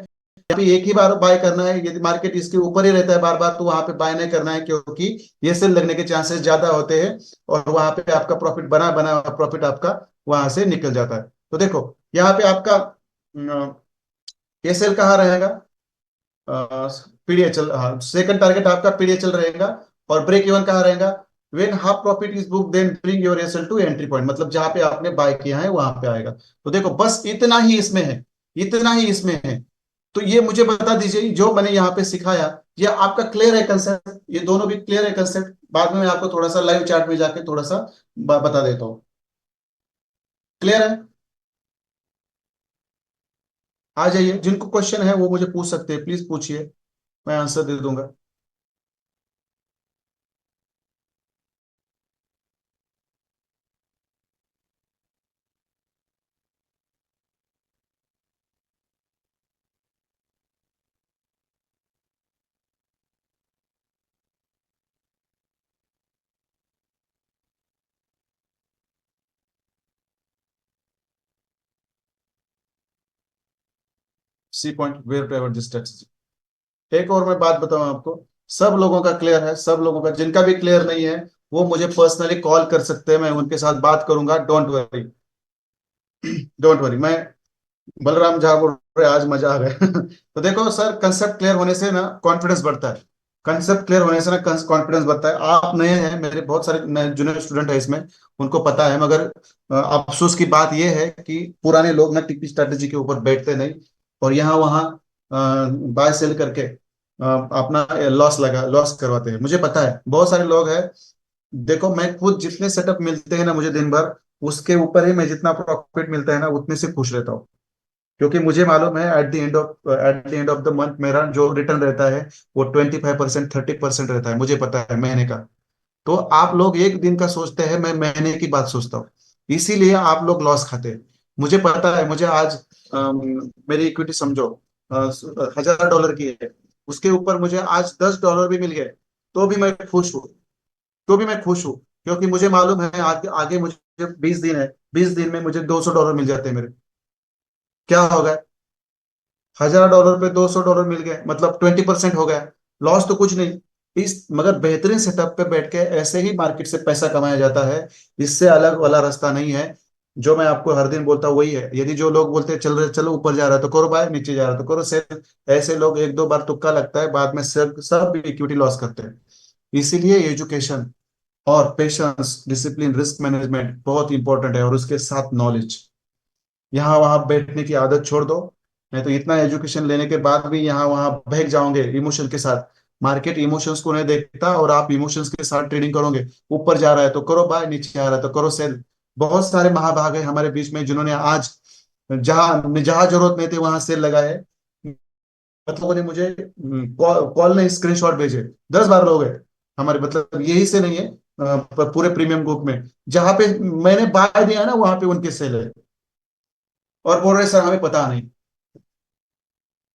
अभी एक ही बार बाय करना है। यदि मार्केट इसके ऊपर ही रहता है बार बार, तो वहां पे बाय नहीं करना है, क्योंकि ये सेल लगने के चांसेस ज्यादा होते हैं। और वहां पे आपका प्रॉफिट बना बना प्रॉफिट आपका वहां से निकल जाता है। तो देखो, यहाँ पे आपका ये सेल कहाँ रहेगा? पीडीएचएल, हाँ, सेकंड टारगेट आपका पीडीएचएल रहेगा। और ब्रेक इवन कहाँ रहेगा? When half profit is book then bring your SL to entry point, मतलब जहां पे आपने बाय किया है वहां पे आएगा। तो देखो, बस इतना ही इसमें है, इतना ही इसमें है। तो ये मुझे बता दीजिए, जो मैंने यहाँ पे सिखाया, ये आपका क्लियर है कंसेप्ट? ये दोनों भी क्लियर है कंसेप्ट? बाद में मैं आपको थोड़ा सा लाइव चार्ट में जाके थोड़ा सा बता देता हूँ। क्लियर है? आ जाइए, जिनको क्वेश्चन है वो मुझे पूछ सकते हैं, प्लीज पूछिए, मैं आंसर दे दूंगा। See point where to ever this text. एक और मैं बात बताऊं आपको, सब लोगों का क्लियर है? सब लोगों का? जिनका भी क्लियर नहीं है, वो मुझे पर्सनली कॉल कर सकते हैं, मैं उनके साथ बात करूंगा। Don't worry, don't worry. मैं बलराम झा बोल रहे, आज मजा आ गया। तो देखो सर, कंसेप्ट क्लियर होने से ना कॉन्फिडेंस बढ़ता है। कंसेप्ट क्लियर होने से ना कॉन्फिडेंस बढ़ता है। आप नए हैं, मेरे बहुत सारे नए जूनियर स्टूडेंट है इसमें, उनको पता है। मगर अफसोस की बात यह है कि पुराने लोग ना टिकी स्ट्रेटेजी के ऊपर बैठते नहीं, और यहाँ वहाँ बाय सेल करके अपना लॉस करवाते हैं। मुझे पता है, बहुत सारे लोग हैं। देखो, मैं खुद जितने सेटअप मिलते हैं ना मुझे दिन भर, उसके ऊपर ही मैं जितना प्रॉफिट मिलता है ना, उतने से खुश रहता हूँ। क्योंकि मुझे मालूम है at the end of the month मेरा जो रिटर्न रहता है वो 25%, 30% रहता है, मुझे पता है महीने का। तो आप लोग एक दिन का सोचते हैं, मैं महीने की बात सोचता हूँ, इसीलिए आप लोग लॉस खाते हैं। मुझे पता है, मुझे आज मेरी इक्विटी समझो $1000 की है, उसके ऊपर मुझे आज $10 भी मिल गए तो भी मैं खुश हूँ, तो भी मैं खुश हूँ। क्योंकि मुझे मालूम है आगे आगे मुझे 20 दिन है, 20 दिन में मुझे $200 मिल जाते हैं मेरे। क्या होगा, $1000 पे $200 मिल गए, मतलब 20% हो गया। लॉस तो कुछ नहीं। इस मगर बेहतरीन सेटअप पे बैठ के ऐसे ही मार्केट से पैसा कमाया जाता है। इससे अलग वाला रास्ता नहीं है। जो मैं आपको हर दिन बोलता हूँ वही है। यदि जो लोग बोलते हैं चल रहे चलो ऊपर जा रहा है तो करो बाय, नीचे जा रहा है तो करो सेल, ऐसे लोग एक दो बार तुक्का लगता है, बाद में सब सब इक्विटी लॉस करते हैं। इसीलिए एजुकेशन और पेशेंस, डिसिप्लिन, रिस्क मैनेजमेंट बहुत इंपॉर्टेंट है, और उसके साथ नॉलेज। यहाँ वहां बैठने की आदत छोड़ दो, नहीं तो इतना एजुकेशन लेने के बाद भी यहाँ वहां बहक जाओगे इमोशन के साथ। मार्केट इमोशंस को नहीं देखता, और आप इमोशंस के साथ ट्रेडिंग करोगे। ऊपर जा रहा है तो करो बाय, नीचे आ रहा है तो करो सेल। बहुत सारे महाभाग है हमारे बीच में जिन्होंने आज जहां जहां जरूरत नहीं थी वहां सेल लगाए। मतलब ने मुझे कॉल कॉल ने स्क्रीनशॉट भेजे, 10 बार लोग हैं हमारे, मतलब यही से नहीं है पूरे प्रीमियम ग्रुप में। जहां पे मैंने बाय दिया ना वहां पे उनके सेल है, और बोल रहे सर हमें पता नहीं।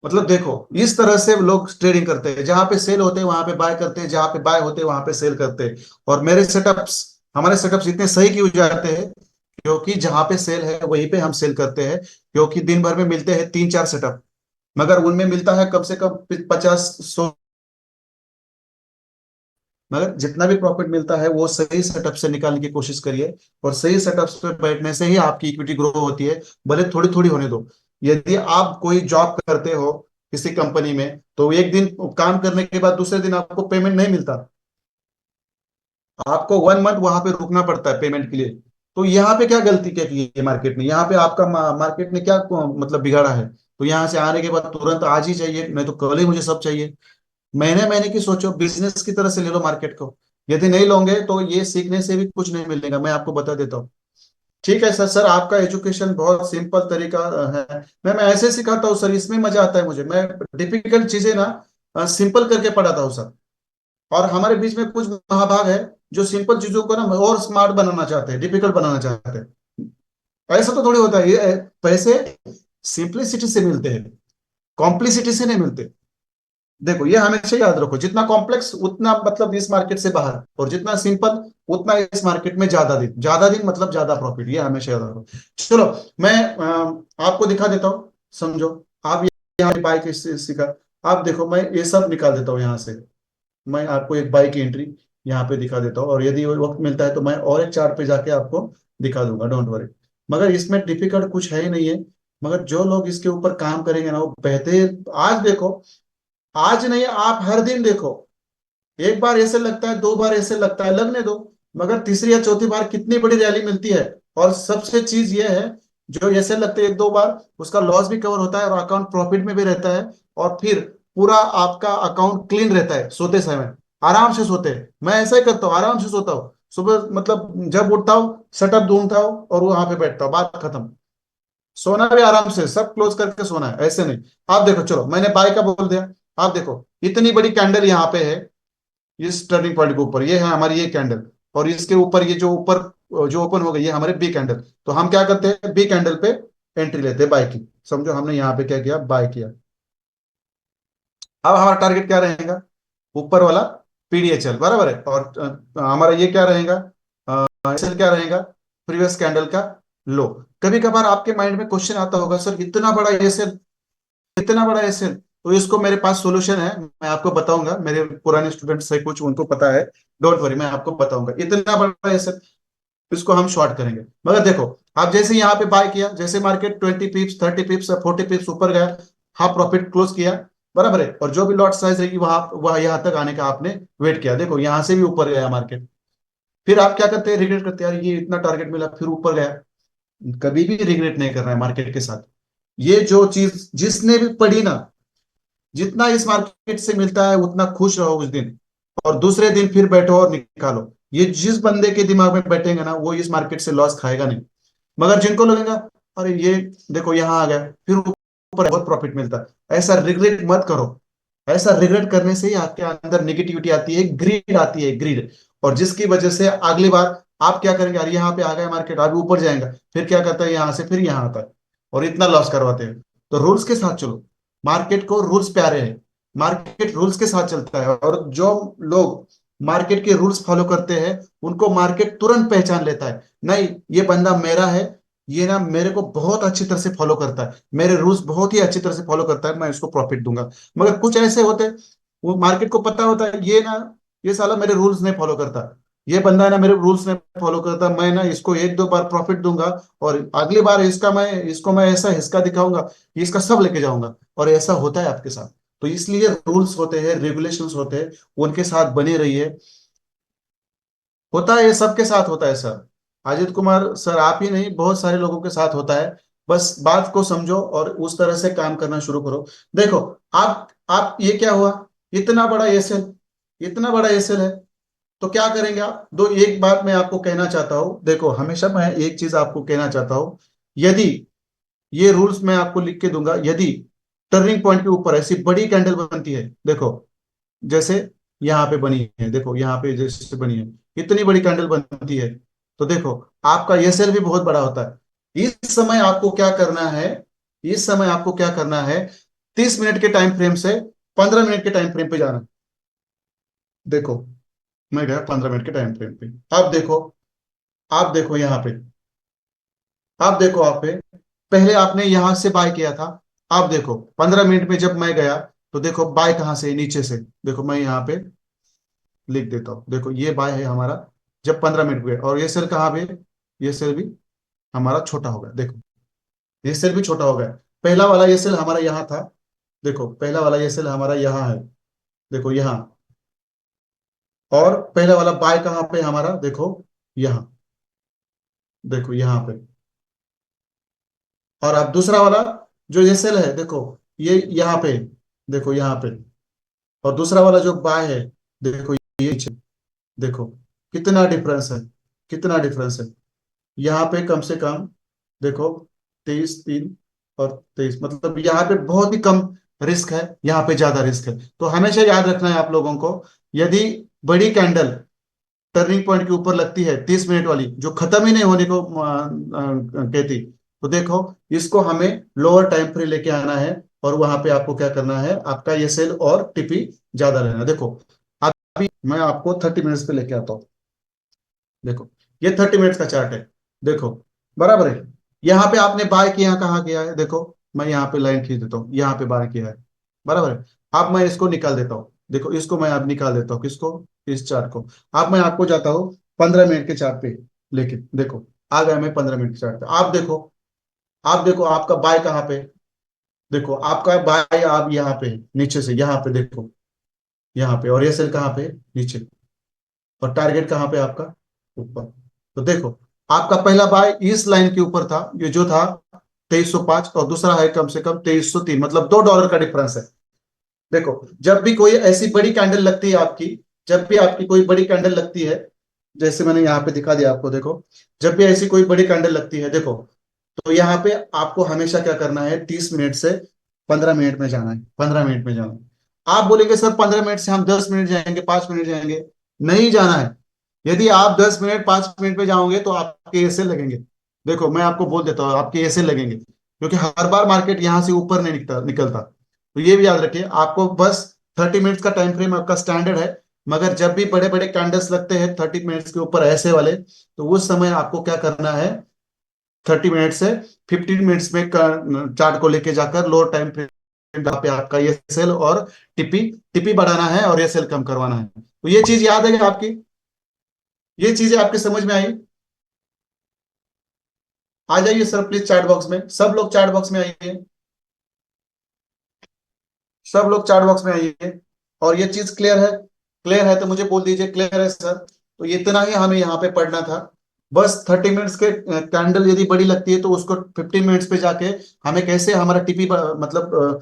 मतलब देखो, इस तरह से लोग ट्रेडिंग करते हैं, जहां पे सेल होते हैं वहां पे बाय करते हैं, जहां पे बाय होते हैं वहां पे सेल करते हैं। और मेरे सेटअप्स, हमारे सेटअप्स इतने सही क्यों जाते हैं, क्योंकि जहां पे सेल है वहीं पे हम सेल करते हैं। क्योंकि दिन भर में मिलते हैं 3-4 सेटअप, मगर उनमें मिलता है कम से कम 50-100। मगर जितना भी प्रॉफिट मिलता है वो सही सेटअप से निकालने की कोशिश करिए। और सही सेटअप पे बैठने से ही आपकी इक्विटी ग्रो होती है, भले थोड़ी थोड़ी होने दो। यदि आप कोई जॉब करते हो किसी कंपनी में, तो एक दिन काम करने के बाद दूसरे दिन आपको पेमेंट नहीं मिलता, आपको 1 मंथ वहां पे रुकना पड़ता है पेमेंट के लिए। तो यहाँ पे क्या गलती क्या की है मार्केट ने, यहाँ पे आपका मार्केट ने क्या मतलब बिगाड़ा है। तो यहाँ से आने के बाद तुरंत आज ही चाहिए, नहीं तो कल ही मुझे सब चाहिए। महीने महीने की सोचो, बिजनेस की तरह से ले लो मार्केट को। यदि नहीं लोगे तो ये सीखने से भी कुछ नहीं मिलेगा, मैं आपको बता देता हूँ। ठीक है सर, आपका एजुकेशन बहुत सिंपल तरीका है। मैं ऐसे सिखाता हूँ सर, इसमें मजा आता है मुझे। मैं डिफिकल्ट चीजें ना सिंपल करके पढ़ाता हूँ सर। और हमारे बीच में कुछ महाभाग है जो सिंपल चीजों को ना और स्मार्ट बनाना चाहते हैं, डिफिकल्ट बनाना चाहते हैं। ऐसा तो थोड़ी होता है, ये पैसे सिंपलिसिटी से मिलते हैं, कॉम्प्लिसिटी से नहीं मिलते। देखो ये हमेशा याद रखो, जितना कॉम्प्लेक्स उतना मतलब इस मार्केट से बाहर, और जितना सिंपल उतना इस मार्केट में ज्यादा दिन मतलब ज्यादा प्रॉफिट, ये हमेशा याद रखो। चलो, मैं आपको दिखा देता हूँ, समझो। आप यहाँ बाइक सीखा, आप देखो मैं ये सब निकाल देता हूँ यहाँ से। मैं आपको एक बाइक की एंट्री यहाँ पे दिखा देता हूँ, और यदि वक्त मिलता है तो मैं और एक चार्ट पे जाके आपको दिखा दूंगा, डोंट वरी। मगर इसमें डिफिकल्ट कुछ है ही नहीं है। मगर जो लोग इसके ऊपर काम करेंगे ना वो बेहतर, आज देखो, आज नहीं आप हर दिन देखो, एक बार ऐसे लगता है, 2 बार ऐसे लगता है, लगने दो। मगर तीसरी या चौथी बार कितनी बड़ी रैली मिलती है। और सबसे चीज ये है, जो ऐसे लगते हैं 1-2 बार, उसका लॉस भी कवर होता है और अकाउंट प्रॉफिट में भी रहता है। और फिर पूरा आपका अकाउंट क्लीन रहता है सोते समय, आराम से सोते हैं। मैं ऐसा ही करता हूँ, आराम से सोता हूँ सुबह, मतलब जब उठता हूँ सेटअप ढूंढता हूँ और वहां पे बैठता हूँ, बात खत्म। सोना भी आराम से, सब क्लोज करके सोना है, ऐसे नहीं। आप देखो, चलो मैंने बाय का बोल दिया। आप देखो इतनी बड़ी कैंडल यहाँ पे है, इस टर्निंग पॉइंट के ऊपर ये है हमारी ये कैंडल, और इसके ऊपर ये जो ऊपर जो ओपन हो गई ये हमारे बी कैंडल। तो हम क्या करते हैं, बी कैंडल पे एंट्री लेते हैं बाय की। समझो हमने यहाँ पे क्या किया, बाय किया। अब हमारा टारगेट क्या रहेगा, ऊपर वाला पीडीएचएल बराबर है। और हमारा ये क्या रहेगा, एसएल क्या रहेगा, प्रीवियस कैंडल का लो। कभी कभार आपके माइंड में क्वेश्चन आता होगा, सर इतना बड़ा एसएल, इतना बड़ा एसएल, तो इसको मेरे पास सॉल्यूशन है, मैं आपको बताऊंगा। मेरे पुराने स्टूडेंट्स से कुछ उनको पता है, डोंट वरी, मैं आपको बताऊंगा। इतना बड़ा एसएल, इसको हम शॉर्ट करेंगे। मगर देखो, आप जैसे यहाँ पे बाय किया, जैसे मार्केट 20 पिप्स, 30 पिप्स, 40 पिप्स ऊपर गया, हाफ प्रॉफिट क्लोज किया, बराबर है। और जो भी लॉट साइज रहेगी वहां वह यहाँ तक आने का आपने वेट किया। देखो यहाँ से भी ऊपर गया मार्केट, फिर आप क्या करते हैं, रिग्रेट करते हैं, यार ये इतना टारगेट मिला फिर ऊपर गया। कभी भी रिग्रेट नहीं करना है मार्केट के साथ। ये जो चीज जिसने भी पढ़ी ना, जितना इस मार्केट से मिलता है उतना खुश रहो उस दिन, और दूसरे दिन फिर बैठो और निकालो। ये जिस बंदे के दिमाग में बैठेगा ना वो इस मार्केट से लॉस खाएगा नहीं। मगर जिनको लगेगा अरे ये देखो यहाँ आ गया फिर ऊपर बहुत प्रॉफिट मिलता है। ऐसा रिग्रेट मत करो। ऐसा रिग्रेट करने से ही आपके अंदर निगेटिविटी आती है, ग्रीड आती है, ग्रीड। और जिसकी वजह से अगली बार आप क्या करेंगे, अरे यहाँ पे आ गया मार्केट, अभी ऊपर जाएगा, फिर क्या करता है, यहाँ से फिर यहाँ आता है और इतना लॉस करवाते हैं। तो रूल्स के साथ चलो। मार्केट को रूल्स प्यारे हैं। मार्केट रूल्स के साथ चलता है, और जो लोग मार्केट के रूल्स फॉलो करते हैं उनको मार्केट तुरंत पहचान लेता है। नहीं, ये बंदा मेरा है, ये ना मेरे को बहुत अच्छी तरह से फॉलो करता है, मेरे रूल्स बहुत ही अच्छी तरह से फॉलो करता है, मैं इसको प्रॉफिट दूंगा। मगर कुछ ऐसे होते हैं, वो मार्केट को पता होता है ये ना, ये साला मेरे रूल्स नहीं फॉलो करता, ये बंदा है ना मेरे रूल्स नहीं फॉलो करता, मैं ना इसको एक दो बार प्रॉफिट दूंगा और अगली बार इसको मैं ऐसा हिस्सा दिखाऊंगा कि इसका सब लेके जाऊंगा। और ऐसा होता है आपके साथ। तो इसलिए रूल्स होते हैं, रेगुलेशंस होते हैं, उनके साथ बने रहिए। होता है, ये सबके साथ होता है सर। अजित कुमार सर, आप ही नहीं, बहुत सारे लोगों के साथ होता है। बस बात को समझो और उस तरह से काम करना शुरू करो। देखो, आप ये क्या हुआ, इतना बड़ा एसएल, इतना बड़ा एसएल है, तो क्या करेंगे आप? दो एक बात मैं आपको कहना चाहता हूं, देखो हमेशा मैं एक चीज आपको कहना चाहता हूं। यदि ये रूल्स मैं आपको लिख के दूंगा, यदि टर्निंग पॉइंट के ऊपर ऐसी बड़ी कैंडल बनती है, देखो जैसे यहाँ पे बनी है, देखो यहाँ पे जैसे बनी है, इतनी बड़ी कैंडल बनती है, तो देखो आपका ये सेल भी बहुत बड़ा होता है। इस समय आपको क्या करना है, इस समय आपको क्या करना है, 30 मिनट के टाइम फ्रेम से 15 मिनट के टाइम फ्रेम पे जाना। देखो, मैं गया 15 मिनट के टाइम फ्रेम पे। अब देखो, आप देखो यहाँ पे, आप देखो, आप पे पहले आपने यहां से बाय किया था। आप देखो 15 मिनट में जब मैं गया, तो देखो बाय कहां से, नीचे से। देखो मैं यहाँ पे लिख देता हूँ, देखो ये बाय है हमारा जब 15 मिनट हुए, और ये सेल कहाँ पे, ये सेल भी हमारा छोटा हो गया। देखो ये सेल भी छोटा हो गया। पहला वाला ये सेल हमारा यहाँ था, देखो पहला वाला ये सेल हमारा यहाँ है, देखो यहाँ। और पहला वाला बाय कहाँ पे हमारा, देखो यहाँ, देखो यहाँ पे। और अब दूसरा वाला जो ये सेल है, देखो ये यहाँ पे, देखो यहाँ पे। और दूसरा वाला जो बाय है, देखो ये नीचे। देखो कितना डिफरेंस है, कितना डिफरेंस है। यहाँ पे कम से कम देखो 23 3 और 23, मतलब यहाँ पे बहुत ही कम रिस्क है, यहाँ पे ज्यादा रिस्क है। तो हमेशा याद रखना है आप लोगों को, यदि बड़ी कैंडल टर्निंग पॉइंट के ऊपर लगती है 30 मिनट वाली, जो खत्म ही नहीं होने को कहती, तो देखो इसको हमें लोअर टाइम फ्रेम लेके आना है। और वहां पे आपको क्या करना है, आपका ये सेल और टिपी ज्यादा लेना। देखो अभी मैं आपको 30 मिनट्स पे लेके आता हूँ। देखो ये 30 मिनट्स का चार्ट है, देखो बराबर है। यहाँ पे आपने बाय किया, कहाँ किया है, देखो मैं यहाँ पे लाइन खींच देता हूँ, यहाँ पे बाय किया है, बराबर है। अब मैं इसको निकाल देता हूँ, देखो इसको मैं अब निकाल देता हूँ, किसको, इस चार्ट को। अब मैं आपको जाता हूँ 15 मिनट के चार्ट पे लेके, देखो आ गया मैं 15 मिनट के चार्ट पे। आप देखो, आप देखो आपका बाय कहाँ पे, देखो आपका बाय आप यहाँ पे नीचे से, यहाँ पे देखो, यहाँ पे। और ये सेल कहाँ पे, नीचे। और टारगेट कहाँ पे आपका, ऊपर। तो देखो आपका पहला बाय इस लाइन के ऊपर था, ये जो था 2305, और दूसरा है कम से कम 2303, मतलब $2 का डिफरेंस है। देखो जब भी कोई ऐसी बड़ी कैंडल लगती है आपकी, जब भी आपकी कोई बड़ी कैंडल लगती है, जैसे मैंने यहाँ पे दिखा दिया आपको, देखो जब भी ऐसी कोई बड़ी कैंडल लगती है, देखो तो यहाँ पे आपको हमेशा क्या करना है, 30 मिनट से 15 मिनट में जाना है, 15 मिनट में जाना है। आप बोलेंगे सर 15 मिनट से हम 10 मिनट जाएंगे, 5 मिनट जाएंगे, नहीं जाना है। यदि आप 10 मिनट 5 मिनट पे जाओगे तो आपके ऐसे लगेंगे, देखो मैं आपको बोल देता हूँ आपके ऐसे लगेंगे, क्योंकि हर बार मार्केट यहाँ से ऊपर नहीं निकलता। तो ये भी याद रखिए, आपको बस 30 मिनट्स का टाइम फ्रेम आपका स्टैंडर्ड है। मगर जब भी बड़े बड़े कैंडल्स लगते हैं 30 मिनट्स के ऊपर ऐसे वाले, तो उस समय आपको क्या करना है, 30 मिनट से 15 मिनट्स में चार्ट को लेके जाकर लोअर टाइम फ्रेम पे आपका ये सेल और टिपी टिपी बढ़ाना है और ये सेल कम करवाना है। तो ये चीज याद है आपकी, ये चीजें आपके समझ में आई? आ जाइए सर प्लीज चैट बॉक्स में, सब लोग चैट बॉक्स में आइए, सब लोग चैट बॉक्स में आइए। और ये चीज क्लियर है, क्लियर है तो मुझे बोल दीजिए क्लियर है सर। तो इतना ही हमें यहाँ पे पढ़ना था। बस 30 मिनट्स के कैंडल यदि बड़ी लगती है तो उसको 15 मिनट्स पे जाके हमें कैसे हमारा टीपी मतलब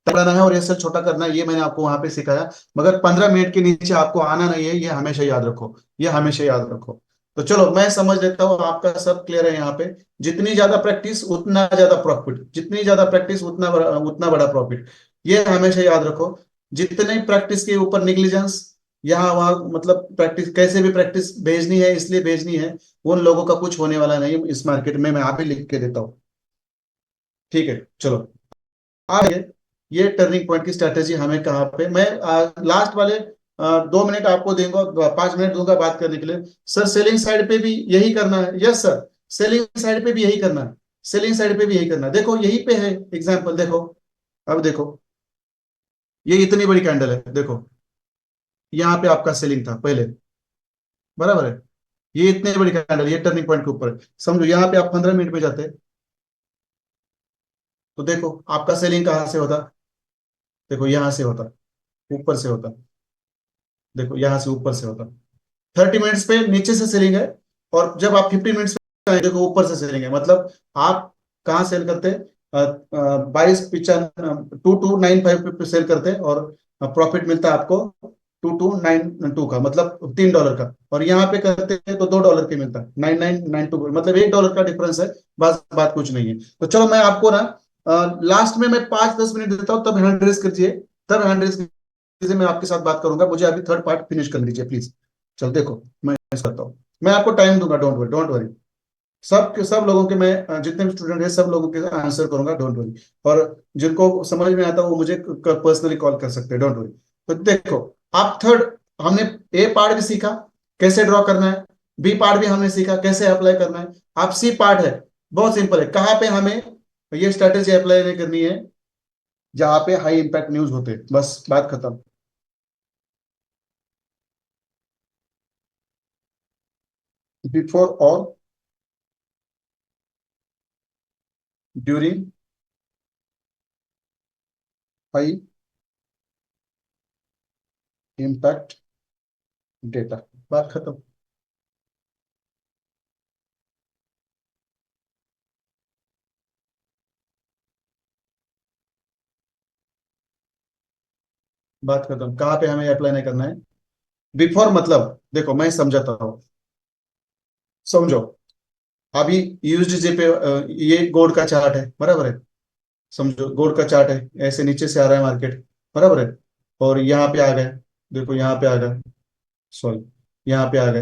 बढ़ाना है और एसएल छोटा करना है, ये मैंने आपको वहां पे सिखाया। मगर 15 मिनट के नीचे आपको आना नहीं है, ये हमेशा याद रखो, ये हमेशा याद रखो। तो चलो मैं समझ लेता हूँ, आपका सब क्लियर है यहाँ पे। जितनी ज्यादा प्रैक्टिस उतना ज्यादा प्रॉफिट, जितनी ज्यादा प्रैक्टिस उतना बड़ा प्रॉफिट, ये हमेशा याद रखो। जितने प्रैक्टिस के ऊपर निग्लिजेंस, यहाँ वहाँ, मतलब प्रैक्टिस कैसे भी प्रैक्टिस भेजनी है इसलिए भेजनी है, उन लोगों का कुछ होने वाला नहीं इस मार्केट में, मैं आप ही लिख के देता हूँ। ठीक है चलो आगे। ये टर्निंग पॉइंट की स्ट्रैटेजी हमें कहाँ पे, मैं लास्ट वाले 2 मिनट आपको दूंगा, 5 मिनट दूंगा बात करने के लिए। सर सेलिंग साइड पे भी यही करना है? यस सर, सेलिंग साइड पे भी यही करना है, सेलिंग साइड पे भी यही करना है। देखो यही पे है एग्जाम्पल, देखो अब देखो, ये इतनी बड़ी कैंडल है, देखो यहाँ पे आपका सेलिंग था पहले, बराबर है। ये इतनी बड़ी कैंडल, ये टर्निंग पॉइंट के ऊपर है। समझो यहाँ पे आप 15 मिनट में जाते तो देखो आपका सेलिंग कहाँ से होता, देखो यहाँ से होता, ऊपर से होता, देखो यहाँ से ऊपर से होता। 30 मिनट्स पे नीचे से सेलिंग है, और जब आप 15 मिनट्स पे आए, देखो ऊपर से सेलिंग है। मतलब आप कहाँ सेल करते हैं? 2295 पे सेल करते हैं, और प्रॉफिट मिलता है आपको 2292 का, मतलब $3 का। और यहाँ पे करते हैं तो $2 के मिलता है, 9992, मतलब $1 का डिफरेंस है। बस बात कुछ नहीं है। तो चलो मैं आपको ना लास्ट में मैं 5-10 मिनट देता हूँ, तब हैंड रेस कीजिए, तब हैंड रेस कीजिए, मैं आपके साथ बात करूंगा। मुझे अभी थर्ड पार्ट फिनिश कर लीजिए प्लीज। चल देखो मैं करता हूँ, मैं आपको टाइम दूंगा, डोंट वरी, डोंट वरी। सब लोगों के मैं जितने भी स्टूडेंट हैं सब लोगों के आंसर करूंगा, डोंट वरी। और जिनको समझ में आता है वो मुझे पर्सनली कॉल कर सकते हैं, डोंट वरी। तो देखो, आप थर्ड, हमने ए पार्ट भी सीखा कैसे ड्रॉ करना है, बी पार्ट भी हमने सीखा कैसे अप्लाई करना है। आप सी पार्ट है, बहुत सिंपल है, कहाँ पे हमें ये स्ट्रेटेजी अप्लाई नहीं करनी है, जहां पे हाई इंपैक्ट न्यूज होते हैं, बस बात खत्म। बिफोर और ड्यूरिंग हाई इम्पैक्ट डेटा, बात खत्म। बात खत्म, कहाँ पे हमें अप्लाई नहीं करना है। बिफोर मतलब देखो मैं समझाता हूँ, समझो। अभी यूएसडीजे पे ये गोल्ड का चार्ट है, बराबर है। समझो गोल्ड का चार्ट है, ऐसे नीचे से आ रहा है मार्केट, बराबर है। और यहाँ पे आ गए, देखो यहाँ पे आ गए, सॉरी, यहाँ पे आ गए,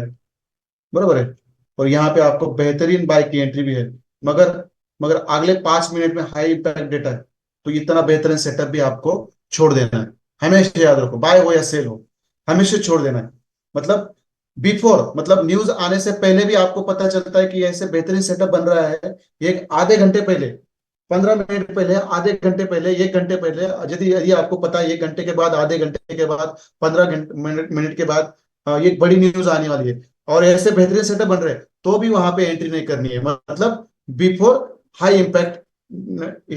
बराबर है। और यहाँ पे आपको बेहतरीन बाय की एंट्री भी है, मगर मगर अगले 5 मिनट में हाई इम्पैक्ट डेटा है, तो इतना बेहतरीन सेटअप भी आपको छोड़ देना है। हमेशा याद रखो, बाय हो या सेल हो, हमेशा छोड़ देना है। मतलब बिफोर मतलब न्यूज आने से पहले भी आपको पता चलता है कि ऐसे बेहतरीन सेटअप बन रहा है। एक आधे घंटे पहले, 15 मिनट पहले, आधे घंटे पहले, 1 घंटे पहले, यदि यदि आपको पता है 1 घंटे के बाद, आधे घंटे के बाद, 15 मिनट के बाद ये बड़ी न्यूज आने वाली है, और ऐसे बेहतरीन सेटअप बन रहे हैं, तो भी वहां पे एंट्री नहीं करनी है। मतलब before high impact,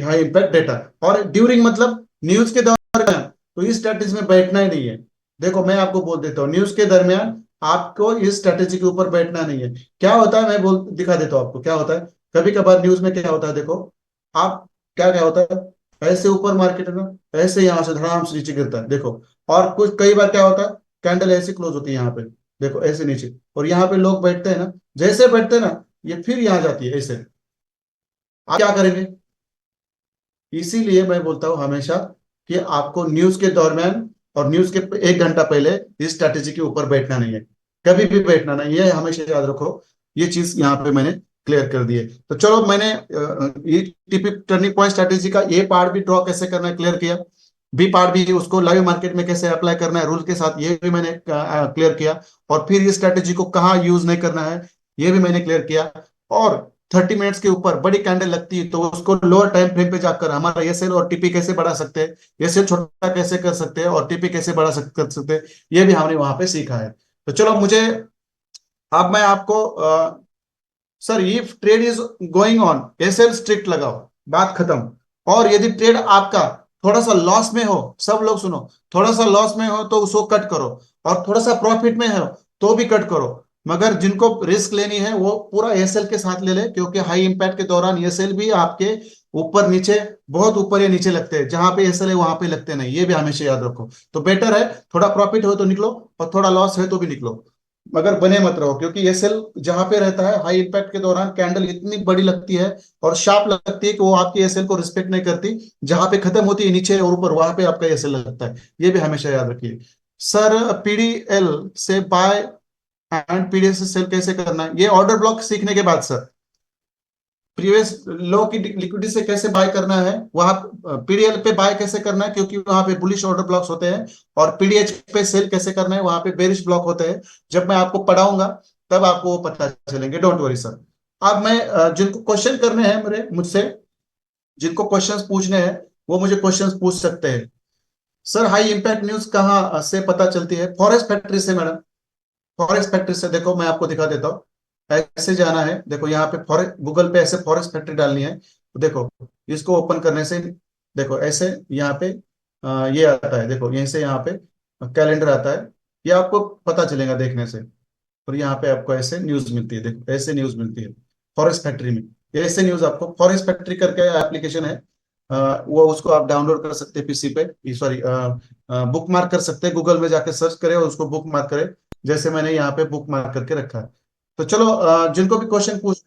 high impact data. और ड्यूरिंग मतलब न्यूज के दौरान, तो इस स्ट्रेटेजी में बैठना ही नहीं है। देखो मैं आपको बोल देता हूँ, न्यूज के दरमियान आपको इस स्ट्रेटेजी के ऊपर बैठना नहीं है। क्या होता है मैं बोल दिखा देता हूँ आपको क्या होता है। कभी कभार न्यूज में क्या होता है, देखो आप, क्या क्या होता है, ऐसे ऊपर मार्केट है ना, ऐसे यहाँ से धड़ाम से नीचे गिरता है, देखो। और कुछ कई बार क्या होता है, कैंडल ऐसे क्लोज होती है यहाँ पे, देखो ऐसे नीचे, और यहाँ पे लोग बैठते हैं ना, जैसे बैठते हैं ना, ये फिर यहाँ जाती है ऐसे। आप क्या करेंगे? इसीलिए मैं बोलता हूँ हमेशा कि आपको न्यूज के दरमियान और न्यूज के 1 घंटा पहले इस स्ट्रैटेजी के ऊपर बैठना नहीं है, कभी भी बैठना नहीं है, हमेशा याद रखो। ये चीज यहाँ पे मैंने क्लियर कर दी है। तो चलो मैंने ये टीपी टर्निंग पॉइंट स्ट्रैटेजी का ए पार्ट भी ड्रॉ कैसे करना है क्लियर किया, बी पार्ट भी उसको लाइव मार्केट में कैसे अप्लाई करना है रूल के साथ, ये भी मैंने क्लियर किया। और फिर ये स्ट्रैटेजी को कहाँ यूज नहीं करना है, ये भी मैंने क्लियर किया। और 30 मिनट्स के ऊपर बड़ी कैंडल लगती है तो उसको लोअर टाइम फ्रेम पे जाकर हमारा एसएल और टीपी कैसे बढ़ा सकते हैं, एसएल छोटा कैसे कर सकते हैं और टीपी कैसे कर सकते हैं, ये भी हमने वहां पे सीखा है। तो चलो मुझे, अब मैं आपको sir if trade is going on, SL strict लगाओ, बात खत्म। और यदि ट्रेड आपका थोड़ा सा लॉस में हो, सब लोग सुनो, थोड़ा सा लॉस में हो तो उसको कट करो, और थोड़ा सा प्रॉफिट में हो तो भी कट करो। मगर जिनको रिस्क लेनी है वो पूरा एसएल के साथ ले ले, क्योंकि हाई इंपैक्ट के दौरान एसएल भी आपके ऊपर नीचे, बहुत ऊपर या नीचे लगते हैं, जहां पे एसएल है वहां पे लगते नहीं, ये भी हमेशा याद रखो। तो बेटर है थोड़ा प्रॉफिट हो तो निकलो, और थोड़ा लॉस है तो भी निकलो। मगर बने मत रहो, क्योंकि ये सेल जहां पे रहता है हाई इम्पैक्ट के दौरान कैंडल इतनी बड़ी लगती है और शार्प लगती है कि वो आपकी एसएल को रिस्पेक्ट नहीं करती। जहां पे खत्म होती है नीचे और ऊपर, वहां पे आपका एसएल लगता है। ये भी हमेशा याद रखिए। सर, पीडीएल से बाय एंड पीडीएल से सेल कैसे करना है, ये ऑर्डर ब्लॉक सीखने के बाद सर। प्रीवियस लो की लिक्विडिटी से कैसे बाय करना है, वहां पीडीएल पे बाय कैसे करना है, क्योंकि वहां पे बुलिश ऑर्डर ब्लॉक्स होते हैं। और पीडीएच पे सेल कैसे करना है, वहां पे बेरिश ब्लॉक होते हैं। जब मैं आपको पढ़ाऊंगा तब आपको वो पता चलेंगे, डोंट वरी सर। अब मैं जिनको क्वेश्चन करने हैं मेरे मुझसे, जिनको क्वेश्चंस पूछने हैं, वो मुझे क्वेश्चंस पूछ सकते हैं। सर, हाई इंपैक्ट न्यूज कहाँ से पता चलती है? फॉरेस्ट फैक्ट्री से मैडम। फॉरेस्ट फैक्ट्री से, देखो मैं आपको दिखा देता हूँ। ऐसे जाना है, देखो यहाँ पे फॉरेस्ट, गूगल पे ऐसे फॉरेस्ट फैक्ट्री डालनी है तो देखो, इसको ओपन करने से, देखो ऐसे यहाँ पे ये आता है, देखो यहीं से यहाँ पे कैलेंडर आता है। ये आपको पता चलेगा देखने से। और यहाँ पे आपको ऐसे न्यूज मिलती है, देखो ऐसे न्यूज मिलती है फॉरेस्ट फैक्ट्री में। ये ऐसे न्यूज आपको फॉरेस्ट फैक्ट्री करके एप्लीकेशन है, वो उसको आप डाउनलोड कर सकते हैं पीसी पे, सॉरी बुक मार्क कर सकते हैं, गूगल में जाके सर्च करें और उसको बुक मार्क करें, जैसे मैंने यहाँ पे बुक मार्क करके रखा है। तो चलो, जिनको भी क्वेश्चन पूछ,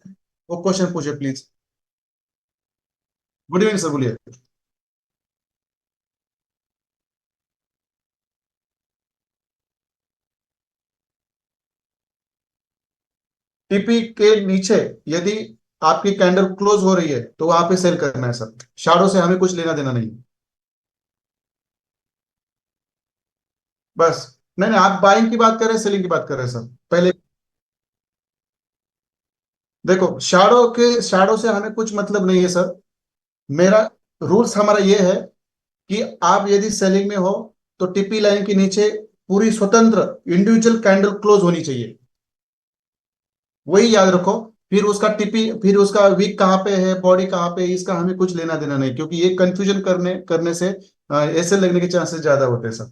वो क्वेश्चन पूछे प्लीज। गुड इवनिंग सर, बोलिए। टीपी के नीचे यदि आपकी कैंडल क्लोज हो रही है तो वहां पे सेल करना है सर। शाडो से हमें कुछ लेना देना नहीं। बस। नहीं नहीं, आप बाइंग की बात कर रहे हैं, सेलिंग की बात कर रहे हैं सर पहले? देखो, शैडो से हमें कुछ मतलब नहीं है सर। मेरा रूल्स हमारा ये है कि आप यदि सेलिंग में हो तो टीपी लाइन के नीचे पूरी स्वतंत्र इंडिविजुअल कैंडल क्लोज होनी चाहिए। वही याद रखो। फिर उसका टीपी, फिर उसका वीक कहाँ पे है, बॉडी कहाँ पे है, इसका हमें कुछ लेना देना नहीं, क्योंकि ये कंफ्यूजन करने करने से ऐसे लगने के चांसेस ज्यादा होते हैं सर।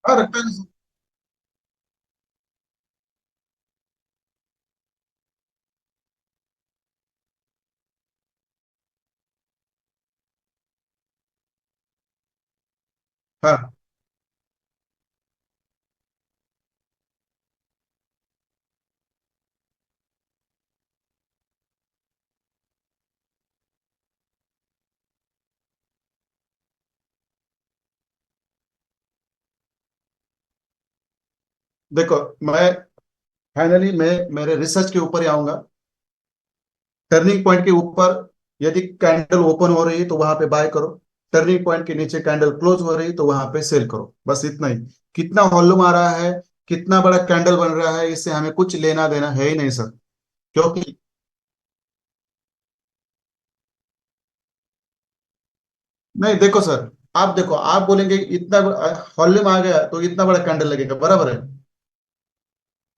हाँ, रखता है। हाँ, देखो, मैं फाइनली मैं मेरे रिसर्च के ऊपर ही आऊंगा। टर्निंग पॉइंट के ऊपर यदि कैंडल ओपन हो रही है तो वहां पे बाय करो। टर्निंग पॉइंट के नीचे कैंडल क्लोज हो रही है तो वहां पे सेल करो, बस इतना ही। कितना वॉल्यूम आ रहा है, कितना बड़ा कैंडल बन रहा है, इससे हमें कुछ लेना देना है ही नहीं सर। क्योंकि, नहीं देखो सर, आप देखो, आप बोलेंगे इतना वॉल्यूम आ गया तो इतना बड़ा कैंडल लगेगा, बराबर है।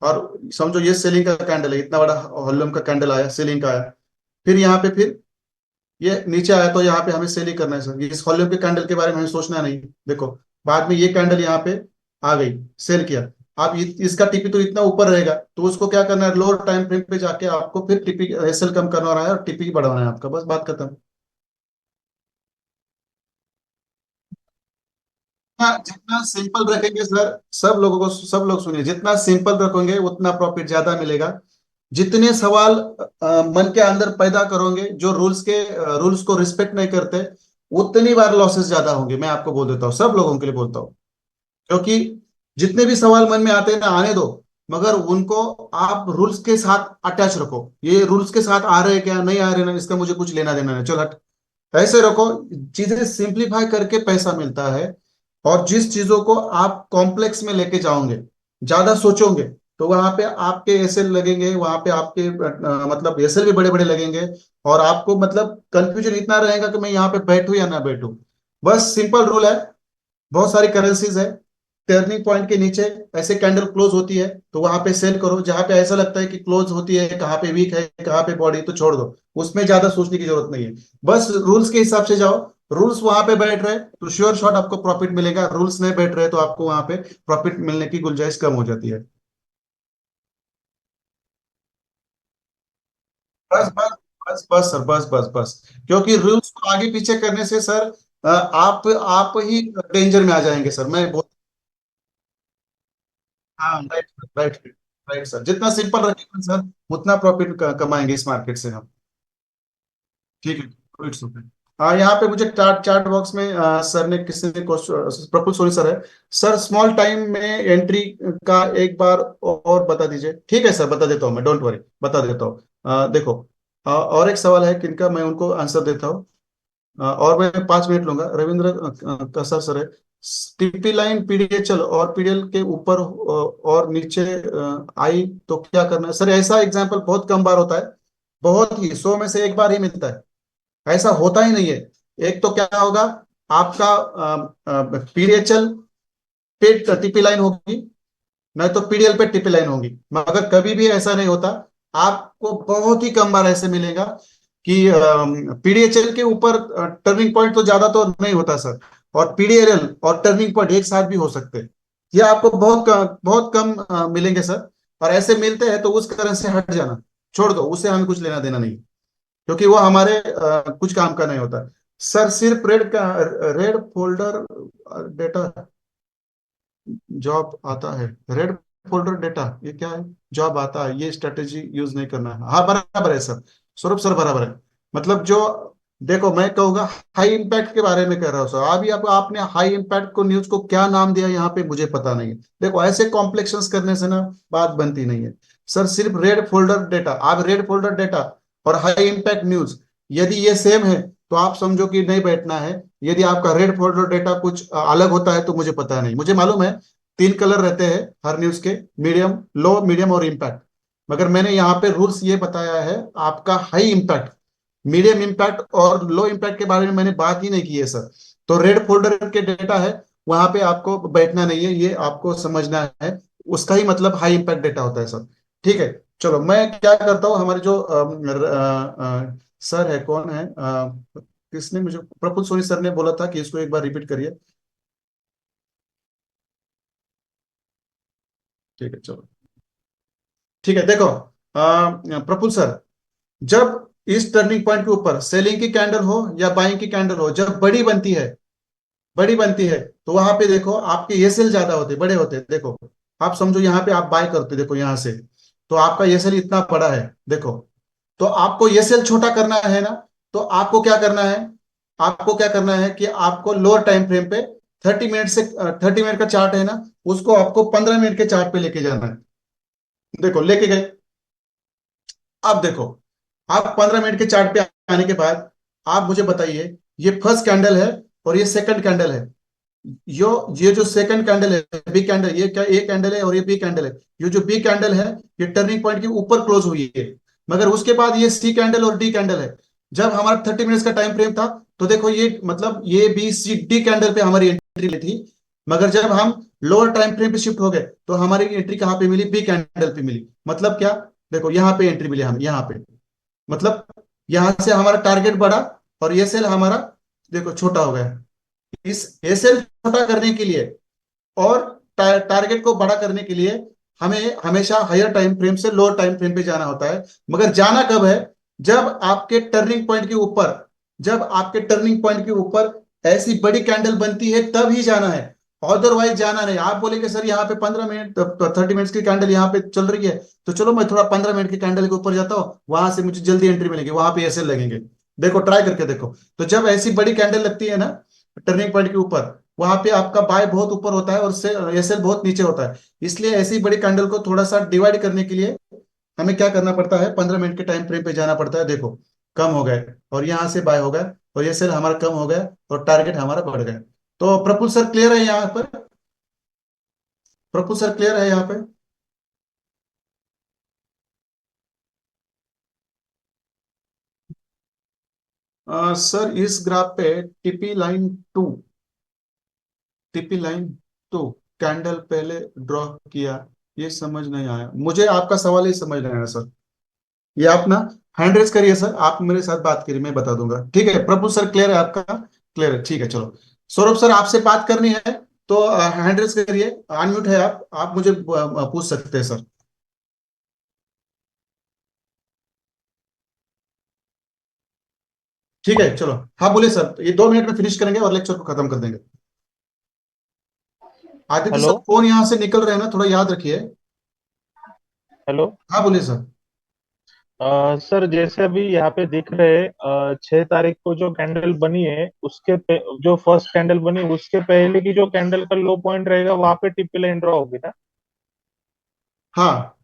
और समझो ये सेलिंग का कैंडल है, इतना बड़ा वॉल्यूम का कैंडल आया, सेलिंग का आया। फिर यहाँ पे, फिर ये नीचे आया तो यहाँ पे हमें सेल ही करना है सर। ये इस वॉल्यूम के कैंडल के बारे में हमें सोचना नहीं। देखो, बाद में ये कैंडल यहाँ पे आ गई, सेल किया। आप इसका टीपी तो इतना ऊपर रहेगा, तो उसको क्या करना है, लोअर टाइम फ्रेम पे जाके आपको फिर टीपी एसएल कम करना है और टीपी बढ़ाना है आपका, बस बात खत्म। जितना सिंपल रखेंगे सर, सब लोग सुनिए, जितना सिंपल रखेंगे उतना प्रॉफिट ज्यादा मिलेगा। जितने सवाल मन के अंदर पैदा करोगे जो रूल्स को रिस्पेक्ट नहीं करते, उतनी बार लॉसेस ज्यादा होंगे, मैं आपको बोल देता हूँ, सब लोगों के लिए बोलता हूँ। क्योंकि जितने भी सवाल मन में आते हैं ना, आने दो, मगर उनको आप रूल्स के साथ अटैच रखो। ये रूल्स के साथ आ रहे हैं क्या, नहीं आ रहे ना, इसका मुझे कुछ लेना देना नहीं, चल हट। ऐसे रखो। चीजें सिंप्लीफाई करके पैसा मिलता है। और जिस चीजों को आप कॉम्प्लेक्स में लेके जाओगे, ज्यादा सोचोगे, तो वहां पे आपके एसएल लगेंगे, वहां पे आपके मतलब एसएल भी बड़े बड़े लगेंगे। और आपको मतलब कंफ्यूजन इतना रहेगा कि मैं यहाँ पे बैठूं या ना बैठूं। बस सिंपल रूल है। बहुत सारी करेंसीज है। टर्निंग पॉइंट के नीचे ऐसे कैंडल क्लोज होती है तो वहां पे सेल करो, जहां पे ऐसा लगता है कि क्लोज होती है, कहाँ पे वीक है, कहाँ पे बॉडी, तो छोड़ दो। उसमें ज्यादा सोचने की जरूरत नहीं है। बस रूल्स के हिसाब से जाओ। रूल्स वहां पे बैठ रहे तो श्योर शॉट आपको प्रॉफिट मिलेगा, रूल्स नहीं बैठ रहे तो आपको वहां पे प्रॉफिट मिलने की गुंजाइश कम हो जाती है। बस बस बस बस सर, बस बस बस। क्योंकि रूल्स को आगे पीछे करने से सर आप ही डेंजर में आ जाएंगे सर, मैं बहुत। हाँ, राइट। राइट। राइट सर, जितना सिंपल रखेंगे सर उतना प्रॉफिट कमाएंगे इस मार्केट से हम। ठीक है, इट्स ओके। हाँ, यहाँ पे मुझे चार्ट चार्ट बॉक्स में सर ने किसी ने प्रफुल सोनी सर है। सर स्मॉल टाइम में एंट्री का एक बार और बता दीजिए। ठीक है सर, बता देता हूँ मैं, डोंट वरी, बता देता हूँ। देखो, और एक सवाल है किनका, मैं उनको आंसर देता हूँ। और मैं 5 मिनट लूंगा। रविंद्र कसा सर है। टीपी लाइन पीडीएचएल और पीडीएल के ऊपर और नीचे आई तो क्या करना है सर? ऐसा एग्जाम्पल बहुत कम बार होता है, बहुत ही 100 में से 1 बार ही मिलता है। ऐसा होता ही नहीं है। एक तो क्या होगा, आपका पीडीएचएल पे टीपी लाइन होगी, नहीं तो पीडीएल पे टीपी लाइन होगी, मगर कभी भी ऐसा नहीं होता। आपको बहुत ही कम बार ऐसे मिलेगा कि पीडीएचएल के ऊपर टर्निंग पॉइंट तो ज्यादा तो नहीं होता सर, और पीडीएल और टर्निंग पॉइंट एक साथ भी हो सकते हैं। ये आपको बहुत कम मिलेंगे सर। और ऐसे मिलते हैं तो उस कारण से हट जाना, छोड़ दो, उससे हमें कुछ लेना देना नहीं, क्योंकि वो हमारे कुछ काम का नहीं होता सर। सिर्फ रेड फोल्डर डेटा जॉब आता है। रेड फोल्डर डेटा ये क्या है? जॉब आता है, ये स्ट्रेटेजी यूज नहीं करना है। हाँ, बराबर है सर, स्वरूप सर बराबर है। मतलब जो, देखो मैं कहूँगा हाई इम्पैक्ट के बारे में कह रहा हूँ सर। अभी आपने हाई इम्पैक्ट को न्यूज को क्या नाम दिया यहाँ पे मुझे पता नहीं है। देखो, ऐसे कॉम्प्लेक्शंस करने से ना बात बनती नहीं है सर। सिर्फ रेड फोल्डर डेटा, आप रेड फोल्डर डेटा और हाई इम्पैक्ट न्यूज, यदि ये सेम है तो आप समझो कि नहीं बैठना है। यदि आपका रेड फोल्डर डेटा कुछ अलग होता है तो मुझे पता नहीं। मुझे मालूम है 3 कलर रहते हैं हर न्यूज के, मीडियम, लो, मीडियम और इम्पैक्ट। मगर मैंने यहाँ पे रूल्स ये बताया है, आपका हाई इम्पैक्ट, मीडियम इम्पैक्ट और लो इम्पैक्ट के बारे में मैंने बात ही नहीं की है सर। तो रेड फोल्डर के डेटा है, वहां पे आपको बैठना नहीं है, ये आपको समझना है। उसका ही मतलब हाई इम्पैक्ट डेटा होता है सर। ठीक है, चलो मैं क्या करता हूँ, हमारे जो सर है, कौन है, किसने मुझे, प्रफुल्ल सोनी सर ने बोला था कि इसको एक बार रिपीट करिए। ठीक है, चलो। ठीक है, देखो, प्रफुल्ल सर, जब इस टर्निंग पॉइंट के ऊपर सेलिंग की कैंडल हो या बाइंग की कैंडल हो, जब बड़ी बनती है, बड़ी बनती है, तो वहां पे देखो आपके ये सेल ज्यादा होते, बड़े होते, देखो। आप समझो यहाँ पे आप बाय करते, देखो यहाँ से, तो आपका ये सेल इतना बड़ा है, देखो। तो आपको ये सेल छोटा करना है ना, तो आपको क्या करना है, आपको क्या करना है कि आपको लोअर टाइम फ्रेम पे 30 मिनट से 30 मिनट का चार्ट है ना, उसको आपको 15 मिनट के चार्ट पे लेके जाना है। देखो, लेके गए। अब देखो, आप 15 मिनट के चार्ट पे आने के बाद आप मुझे बताइए, ये फर्स्ट कैंडल है और ये सेकंड कैंडल है। ये जो सेकंड कैंडल है, बी कैंडल, ये क्या, ए कैंडल है और ये बी कैंडल है। ये जो बी कैंडल है, ये टर्निंग पॉइंट के ऊपर क्लोज हुई है। मगर उसके बाद ये सी कैंडल और डी कैंडल है। जब हमारा 30 मिनट्स का टाइम फ्रेम था, तो देखो ये मतलब ये बी सी डी कैंडल पे हमारी एंट्री ली थी। मगर जब हम लोअर टाइम फ्रेम पे शिफ्ट हो गए, तो हमारी एंट्री कहाँ पे मिली? बी कैंडल पे मिली। मतलब क्या? देखो यहाँ पे एंट्री मिली हम, यहाँ पे, मतलब यहां से हमारा टारगेट बढ़ा और ये सेल हमारा, देखो, छोटा हो गया। इस एसएल छोटा करने के लिए और टारगेट को बड़ा करने के लिए हमें हमेशा हायर टाइम फ्रेम से लोअर टाइम फ्रेम पे जाना होता है। मगर जाना कब है? जब आपके टर्निंग पॉइंट के ऊपर, जब आपके टर्निंग पॉइंट के ऊपर ऐसी बड़ी कैंडल बनती है तब ही जाना है। अदरवाइज जाना नहीं। आप बोलेंगे सर यहाँ पे 15 मिनट, 30 मिनट की कैंडल यहाँ पे चल रही है, तो चलो मैं थोड़ा 15 मिनट की कैंडल के ऊपर जाता हूँ, वहां से मुझे जल्दी एंट्री मिलेगी, वहां पे ऐसे लगेंगे। देखो, ट्राई करके देखो। तो जब ऐसी बड़ी कैंडल लगती है ना टर्निंग पॉइंट के ऊपर, वहां पे आपका बाय बहुत ऊपर होता है और से एसएल बहुत नीचे होता है। इसलिए ऐसी बड़ी कैंडल को थोड़ा सा डिवाइड करने के लिए हमें क्या करना पड़ता है? 15 मिनट के टाइम फ्रेम पे जाना पड़ता है। देखो, कम हो गए और यहाँ से बाय हो गया और ये सेल हमारा कम हो गया और टारगेट हमारा बढ़ गया। तो प्रफुल सर क्लियर है यहाँ पर? प्रफुल सर क्लियर है यहाँ पे? सर इस ग्राफ पे TP line 2, TP line 2 candle पहले ड्रॉ किया, ये समझ नहीं आया मुझे, आपका सवाल ही समझ नहीं आया सर। ये आप ना हैंड रेस करिए सर, आप मेरे साथ बात करिए, मैं बता दूंगा। ठीक है, प्रभु सर क्लियर है आपका? क्लियर है, ठीक है, चलो। सौरभ सर, आपसे बात करनी है तो हैंड रेस करिए, अनम्यूट है आप मुझे पूछ सकते हैं सर। ठीक है चलो। हाँ बोलिए सर, ये 2 मिनट में फिनिश करेंगे और लेक्चर को खत्म कर देंगे। आदित्य हेलो। सर फोन यहाँ से निकल रहे हैं ना, थोड़ा याद रखिए। हेलो। हाँ बोलिए सर। सर जैसे अभी यहाँ पे दिख रहे 6 तारीख को जो कैंडल बनी है जो फर्स्ट कैंडल बनी उसके पहले की जो कैंडल का लो पॉइंट रहेगा वहां पे टिप्पी लाइन ड्रॉ होगी ना। हाँ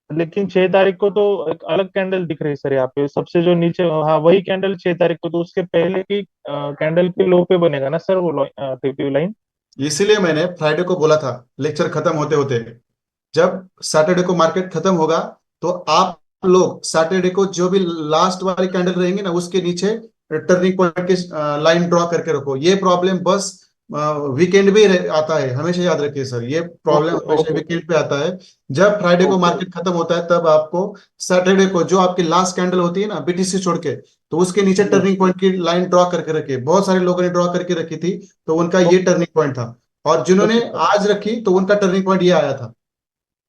लेकिन 6 तारीख को तो एक अलग कैंडल दिख रही है सर यहाँ पे सबसे जो नीचे, हाँ वही कैंडल 6 तारीख को, तो उसके पहले की कैंडल के लो पे बनेगा ना सर वो टिप्पी लाइन। इसीलिए मैंने फ्राइडे को बोला था, लेक्चर खत्म होते होते, जब सैटरडे को मार्केट खत्म होगा तो आप लोग सैटरडे को जो भी लास्ट वाली कैंडल रहेंगे ना उसके नीचे टर्निंग पॉइंट की लाइन ड्रॉ करके रखो। ये प्रॉब्लम बस वीकेंड भी आता है, हमेशा याद रखिए सर, ये प्रॉब्लम ओके हमेशा ओके वीकेंड पे आता है। जब फ्राइडे को ओके मार्केट खत्म होता है तब आपको सैटरडे को जो आपकी लास्ट कैंडल होती है ना बीटीसी छोड़ के, तो उसके नीचे जी। टर्निंग पॉइंट की लाइन ड्रॉ करके रखिए। बहुत सारे लोगों ने ड्रॉ करके रखी थी, तो उनका ये ओके टर्निंग पॉइंट था। और जिन्होंने ओके सर। आज रखी तो उनका टर्निंग पॉइंट ये आया था।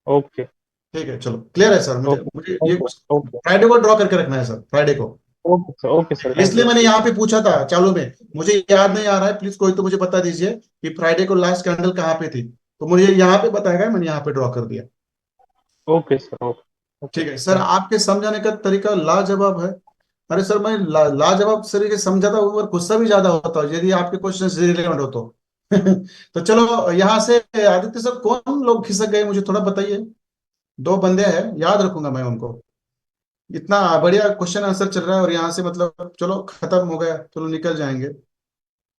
ओके ठीक है चलो, क्लियर है सर। मुझे ओके मुझे ये ओके ओके फ्राइडे को ड्रॉ करके रखना है सर, फ्राइडे को। ओके सर, थैंक इसलिए यू। मैंने यहाँ पे पूछा था चालू में, मुझे याद नहीं आ रहा है, प्लीज कोई तो मुझे बता दीजिए कि फ्राइडे को लास्ट कैंडल कहाँ पे थी, तो मुझे यहाँ पे बताएगा, मैंने यहाँ पे ड्रॉ कर दिया। ओके सर, ओके ओके, ठीक है सर, थैंक आपके समझाने का तरीका लाजवाब है। अरे सर मैं लाजवाब तरीके से समझाता हूँ और गुस्सा भी ज्यादा होता है यदि आपके क्वेश्चन रिलेवेंट हो तो। तो चलो यहाँ से आदित्य सर, कौन लोग खिसक गए मुझे थोड़ा बताइए। 2 बंदे हैं, याद रखूंगा मैं उनको। इतना बढ़िया क्वेश्चन आंसर चल रहा है और यहाँ से मतलब चलो खत्म हो गया, चलो निकल जाएंगे।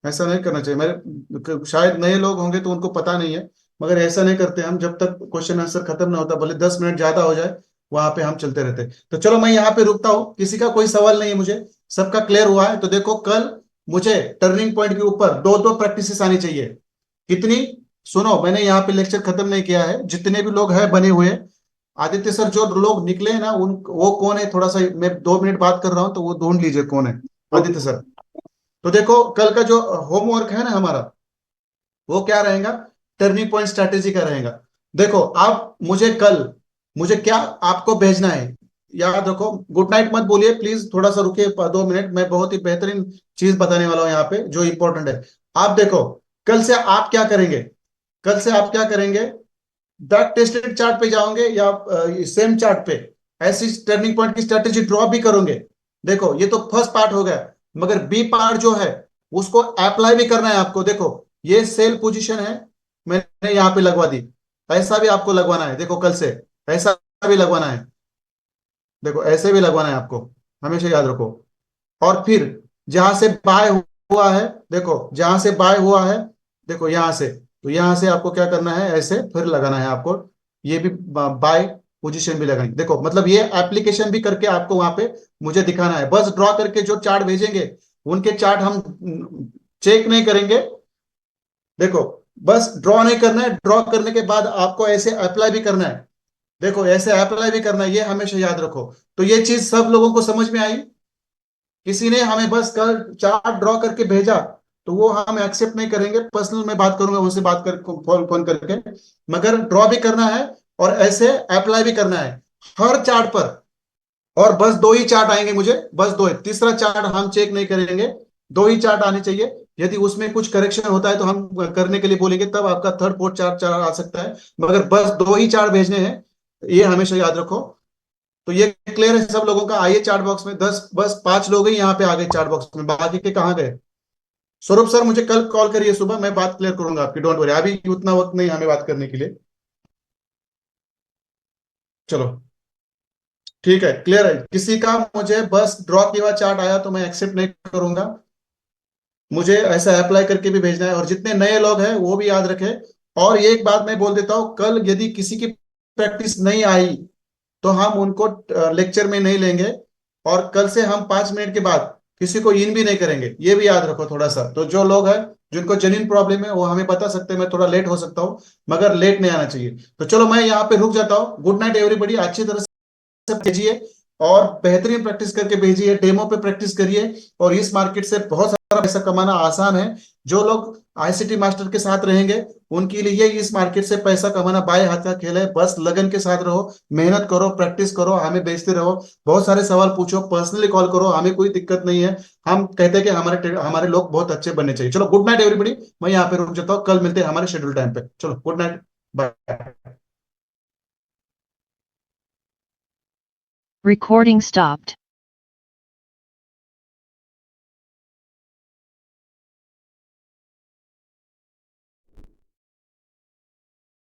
ऐसा नहीं करना चाहिए। मेरे शायद नए लोग होंगे तो उनको पता नहीं है, मगर ऐसा नहीं करते हम। जब तक क्वेश्चन आंसर खत्म ना होता, भले 10 मिनट ज्यादा हो जाए, वहां पे हम चलते रहते। तो चलो मैं यहाँ पे रुकता हूँ, किसी का कोई सवाल नहीं है मुझे, सबका क्लियर हुआ है। तो देखो कल मुझे टर्निंग पॉइंट के ऊपर दो दो प्रैक्टिसेस आनी चाहिए। कितनी? सुनो, मैंने यहाँ पे लेक्चर खत्म नहीं किया है, जितने भी लोग हैं बने हुए। आदित्य सर जो लोग निकले हैं ना, उन वो कौन है, थोड़ा सा मैं 2 मिनट बात कर रहा हूँ तो वो ढूंढ लीजिए कौन है। आदित्य ओके। सर, तो देखो कल का जो होमवर्क है ना हमारा, वो क्या रहेगा? टर्निंग पॉइंट स्ट्रेटेजी का रहेगा। देखो आप मुझे क्या आपको भेजना है, याद रखो। गुड नाइट मत बोलिए प्लीज, थोड़ा सा रुकिए 2 मिनट, मैं बहुत ही बेहतरीन चीज बताने वाला हूँ यहाँ पे जो इंपॉर्टेंट है। आप देखो, कल से आप क्या करेंगे, कल से आप क्या करेंगे, बैक टेस्टेड चार्ट पे जाओगे या सेम चार्ट पे ऐसी टर्निंग पॉइंट की स्ट्रेटेजी ड्रॉ भी करोगे। देखो ये तो फर्स्ट पार्ट हो गया, मगर बी पार्ट जो है उसको अप्लाई भी करना है आपको। देखो ये सेल पोजीशन है, मैंने यहाँ पे लगवा दी, ऐसा भी आपको लगवाना है। देखो कल से ऐसा भी लगवाना है, देखो ऐसे भी लगवाना है आपको, हमेशा याद रखो। और फिर जहां से बाय हुआ है, देखो जहां से बाय हुआ है, देखो यहां से, तो यहां से आपको क्या करना है, ऐसे फिर लगाना है आपको। ये भी बाय पोजीशन भी लगानी, देखो मतलब ये एप्लीकेशन भी करके आपको वहां पे मुझे दिखाना है। बस ड्रॉ करके जो चार्ट भेजेंगे उनके चार्ट हम चेक नहीं करेंगे। देखो बस ड्रॉ नहीं करना है, ड्रॉ करने के बाद आपको ऐसे अप्लाई भी करना है। देखो ऐसे अप्लाई भी करना है, ये हमेशा याद रखो। तो ये चीज सब लोगों को समझ में आई? किसी ने हमें बस कल चार्ट ड्रॉ करके भेजा तो वो हम एक्सेप्ट नहीं करेंगे, पर्सनल में बात करूंगा उनसे, बात कर फोन फोन करके। मगर ड्रॉ भी करना है और ऐसे अप्लाई भी करना है हर चार्ट पर। और बस 2 ही चार्ट आएंगे मुझे, बस 2 ही, तीसरा चार्ट हम चेक नहीं करेंगे। 2 ही चार्ट आने चाहिए। यदि उसमें कुछ करेक्शन होता है तो हम करने के लिए बोलेंगे, तब आपका थर्ड फोर्थ चार्ट चार्ट आ सकता है। मगर बस 2 ही चार्ट भेजने हैं, ये हमेशा याद रखो। तो ये क्लियर है सब लोगों का? आइए चार्ट बॉक्स में, 10 बस 5 लोग ही यहाँ पे आ गए चार्ट बॉक्स में, बाकी के कहाँ गए? स्वरूप सर मुझे कल कॉल करिए सुबह, मैं बात क्लियर करूंगा आपकी, डोंट वरी, अभी उतना वक्त नहीं हमें बात करने के लिए। चलो ठीक है, क्लियर है किसी का? मुझे बस ड्रॉ किया हुआ चार्ट आया तो मैं एक्सेप्ट नहीं करूंगा, मुझे ऐसा अप्लाई करके भी भेजना है। और जितने नए लोग हैं वो भी याद रखें। और ये एक बात मैं बोल देता हूँ, कल यदि किसी की प्रैक्टिस नहीं आई तो हम उनको लेक्चर में नहीं लेंगे। और कल से हम 5 मिनट के बाद किसी को इन भी नहीं करेंगे, ये भी याद रखो थोड़ा सा। तो जो लोग हैं जिनको जेन्युइन प्रॉब्लम है वो हमें बता सकते हैं, मैं थोड़ा लेट हो सकता हूँ, मगर लेट नहीं आना चाहिए। तो चलो मैं यहाँ पे रुक जाता हूँ। गुड नाइट एवरीबॉडी, अच्छी तरह से भेजिए और बेहतरीन प्रैक्टिस करके भेजिए, डेमो पे प्रैक्टिस करिए। और इस मार्केट से बहुत सारा पैसा कमाना आसान है, जो लोग आईसीटी मास्टर के साथ रहेंगे उनके लिए इस मार्केट से पैसा कमाना बाएं हाथ का खेल है। बस लगन के साथ रहो, मेहनत करो, प्रैक्टिस करो, हमें बेचते रहो, बहुत सारे सवाल पूछो, पर्सनली कॉल करो, हमें कोई दिक्कत नहीं है। हम कहते हैं कि हमारे हमारे लोग बहुत अच्छे बनने चाहिए। चलो गुड नाइट एवरीबॉडी, मैं यहाँ पे रुक जाता हूँ, कल मिलते हैं हमारे शेड्यूल टाइम पे। चलो good night, bye. Recording stopped.